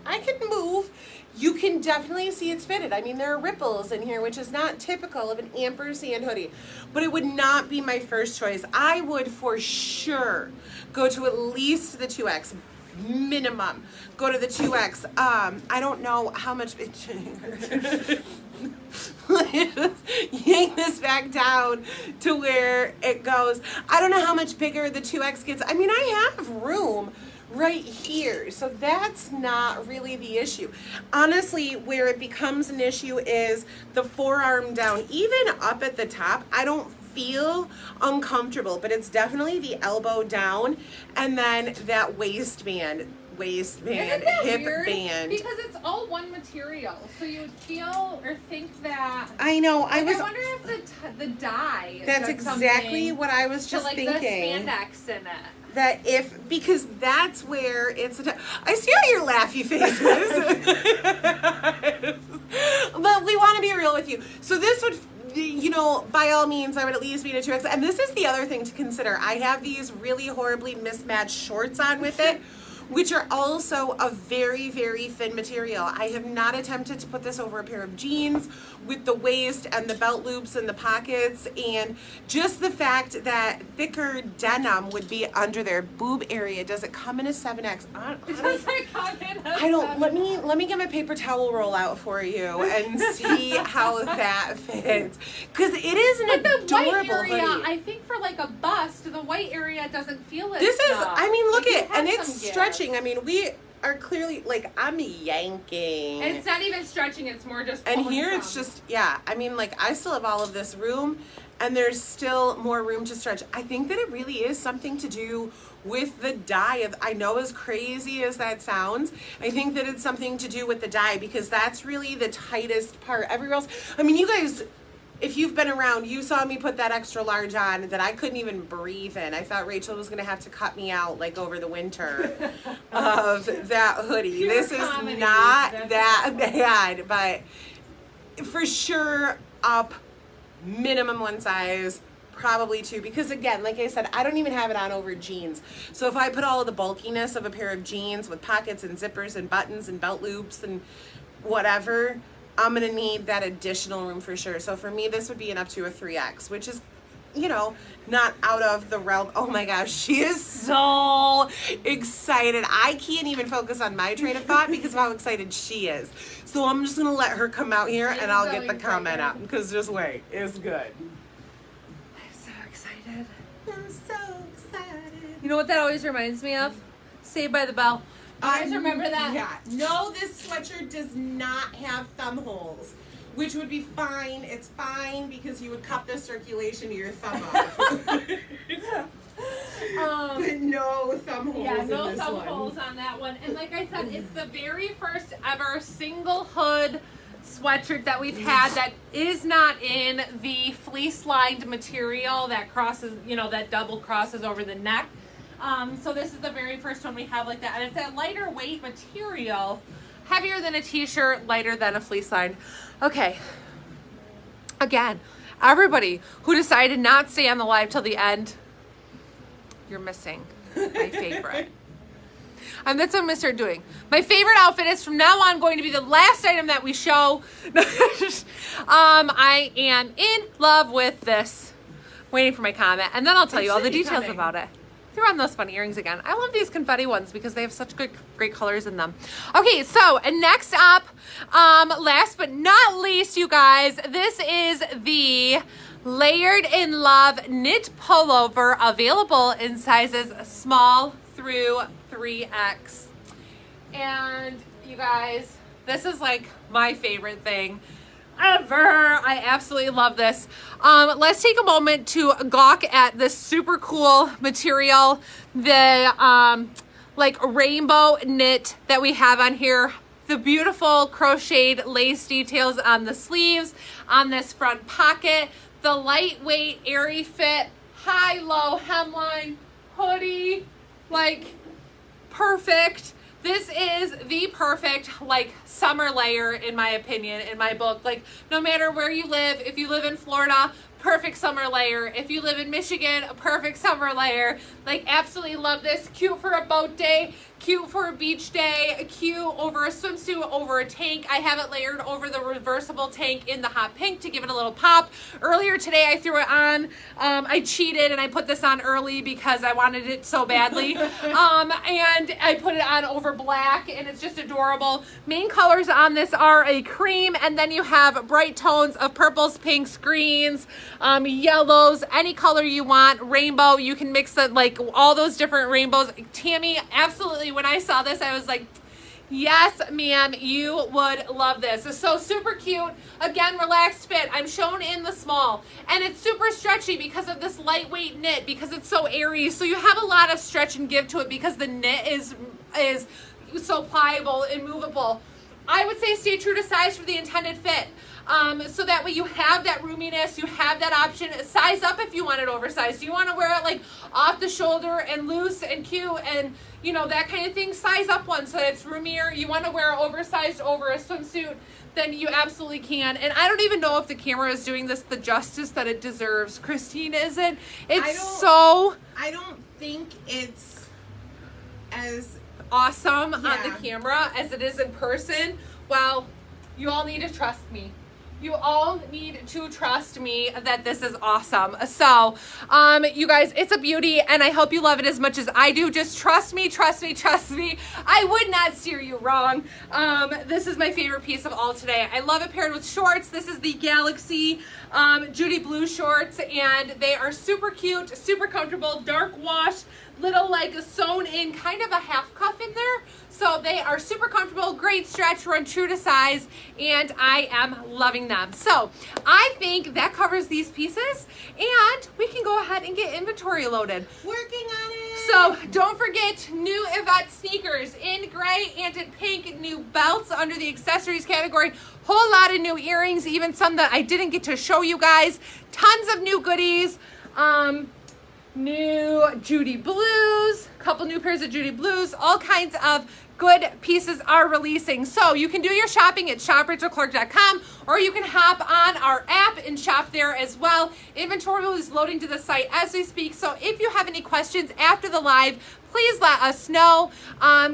move. You can definitely see it's fitted. I mean, there are ripples in here, which is not typical of an Ampersand hoodie, but it would not be my first choice. I would for sure go to at least the 2X. Minimum. Go to the 2X. I don't know how much. Yank this back down to where it goes. I don't know how much bigger the 2X gets. I mean, I have room right here, so that's not really the issue. Honestly, where it becomes an issue is the forearm down. Even up at the top, I don't feel uncomfortable, but it's definitely the elbow down and then that waistband, hip
weird?
band.
Because it's all one material, so you would feel or think that.
I know.
Like, I wonder if the dye.
That's exactly what I was just thinking.
The spandex in it.
That because that's where it's. I see all your laughy faces. But we want to be real with you. So this would, you know, by all means, I would at least be in a 2X. And this is the other thing to consider. I have these really horribly mismatched shorts on with it, which are also a very, very thin material. I have not attempted to put this over a pair of jeans with the waist and the belt loops and the pockets, and just the fact that thicker denim would be under their boob area. Does it come in a 7X? I don't. Let me get my paper towel roll out for you and see how that fits, because it is an adorable hoodie.
I think for like a bust, the white area doesn't feel as
this is.
tough.
I mean, look
like
at, and it's stretching. I mean, we are clearly, like, I'm yanking.
It's not even stretching, it's more just
and here from. It's just, yeah, I mean, like, I still have all of this room and there's still more room to stretch. I think that it really is something to do with the dye. I know, as crazy as that sounds, I think that it's something to do with the dye, because that's really the tightest part. Everywhere else, I mean, you guys, if you've been around, you saw me put that extra large on that I couldn't even breathe in. I thought Rachel was going to have to cut me out, like, over the winter of that hoodie.
Pure
this is
comedy.
not
That's
that bad, but for sure up minimum one size, probably two, because again, like I said, I don't even have it on over jeans. So if I put all of the bulkiness of a pair of jeans with pockets and zippers and buttons and belt loops and whatever, I'm going to need that additional room for sure. So for me, this would be an up to a 3X, which is, you know, not out of the realm. Oh my gosh, she is so excited. I can't even focus on my train of thought because of how excited she is. So I'm just going to let her come out here and I'll get the comment out, because just wait, it's good.
I'm so excited.
I'm so excited.
You know what that always reminds me of? Saved by the Bell. You guys remember that?
Yeah. No, this sweatshirt does not have thumb holes, which would be fine. It's fine because you would cut the circulation of your thumb off. But no thumb holes.
Yeah, no
in this
thumb
one.
holes on that one. And like I said, it's the very first ever single hood sweatshirt that we've had that is not in the fleece lined material that crosses, you know, that double crosses over the neck. So this is the very first one we have like that, and it's a lighter weight material, heavier than a t-shirt, lighter than a fleece lined. Okay, again, everybody who decided not to stay on the live till the end, you're missing my favorite. And that's what I'm gonna start doing. My favorite outfit is from now on going to be the last item that we show. I am in love with this. Waiting for my comment, and then I'll tell you all the details about it. Throw on those fun earrings again. I love these confetti ones because they have such great colors in them. Okay, so and next up, last but not least, you guys, this is the Layered in Love knit pullover, available in sizes small through 3X. And you guys, this is like my favorite thing ever. I absolutely love this. Let's take a moment to gawk at this super cool material, the like rainbow knit that we have on here, the beautiful crocheted lace details on the sleeves, on this front pocket, the lightweight, airy fit, high-low hemline, hoodie, like, perfect. This is the perfect, like, summer layer, in my opinion, in my book. Like, no matter where you live, if you live in Florida, perfect summer layer. If you live in Michigan, a perfect summer layer. Like, absolutely love this. Cute for a boat day, cute for a beach day, cute over a swimsuit, over a tank. I have it layered over the reversible tank in the hot pink to give it a little pop. Earlier today, I threw it on. I cheated and I put this on early because I wanted it so badly. And I put it on over black, and it's just adorable. Main colors on this are a cream, and then you have bright tones of purples, pinks, greens, yellows, any color you want. Rainbow, you can mix it, like all those different rainbows. Tammy, absolutely, when I saw this, I was like, yes, ma'am, you would love this. It's so super cute. Again, relaxed fit. I'm shown in the small, and it's super stretchy because of this lightweight knit, because it's so airy. So you have a lot of stretch and give to it because the knit is so pliable and movable. I would say stay true to size for the intended fit. So that way you have that roominess, you have that option. Size up if you want it oversized. Do you want to wear it like off the shoulder and loose and cute and, you know, that kind of thing? Size up one so that it's roomier. You want to wear it oversized over a swimsuit, then you absolutely can. And I don't even know if the camera is doing this the justice that it deserves. Christine, isn't? I don't
think it's as
awesome on the camera as it is in person. Well, you all need to trust me. You all need to trust me that this is awesome. So, you guys, it's a beauty, and I hope you love it as much as I do. Just trust me, trust me, trust me. I would not steer you wrong. This is my favorite piece of all today. I love it paired with shorts. This is the Galaxy Judy Blue shorts, and they are super cute, super comfortable, dark wash, little like sewn in kind of a half cuff in there. So they are super comfortable, great stretch, run true to size, and I am loving them. So I think that covers these pieces, and we can go ahead and get inventory loaded.
Working on it.
So don't forget, new Yvette sneakers in gray and in pink, new belts under the accessories category, whole lot of new earrings, even some that I didn't get to show you guys, tons of new goodies. New Judy Blues, couple new pairs of Judy Blues, all kinds of good pieces are releasing. So you can do your shopping at shoprachelclark.com, or you can hop on our app and shop there as well. Inventory is loading to the site as we speak. So if you have any questions after the live, please let us know.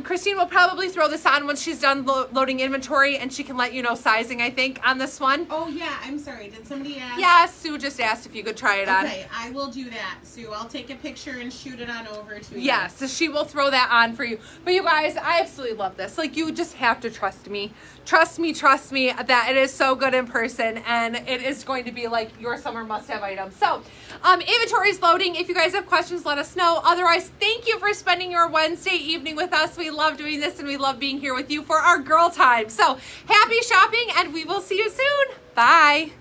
Christine will probably throw this on once she's done loading inventory, and she can let you know sizing, I think, on this one.
Oh, yeah. I'm sorry. Did somebody ask?
Yes, Sue just asked if you could try it on.
Okay, I will do that, Sue. I'll take a picture and shoot it on over to you.
Yes, so she will throw that on for you. But you guys, I absolutely love this. Like, you just have to trust me. Trust me that it is so good in person, and it is going to be like your summer must-have item. So, inventory is loading. If you guys have questions, let us know. Otherwise, thank you for spending your Wednesday evening with us. We love doing this, and we love being here with you for our girl time. So, happy shopping, and we will see you soon. Bye.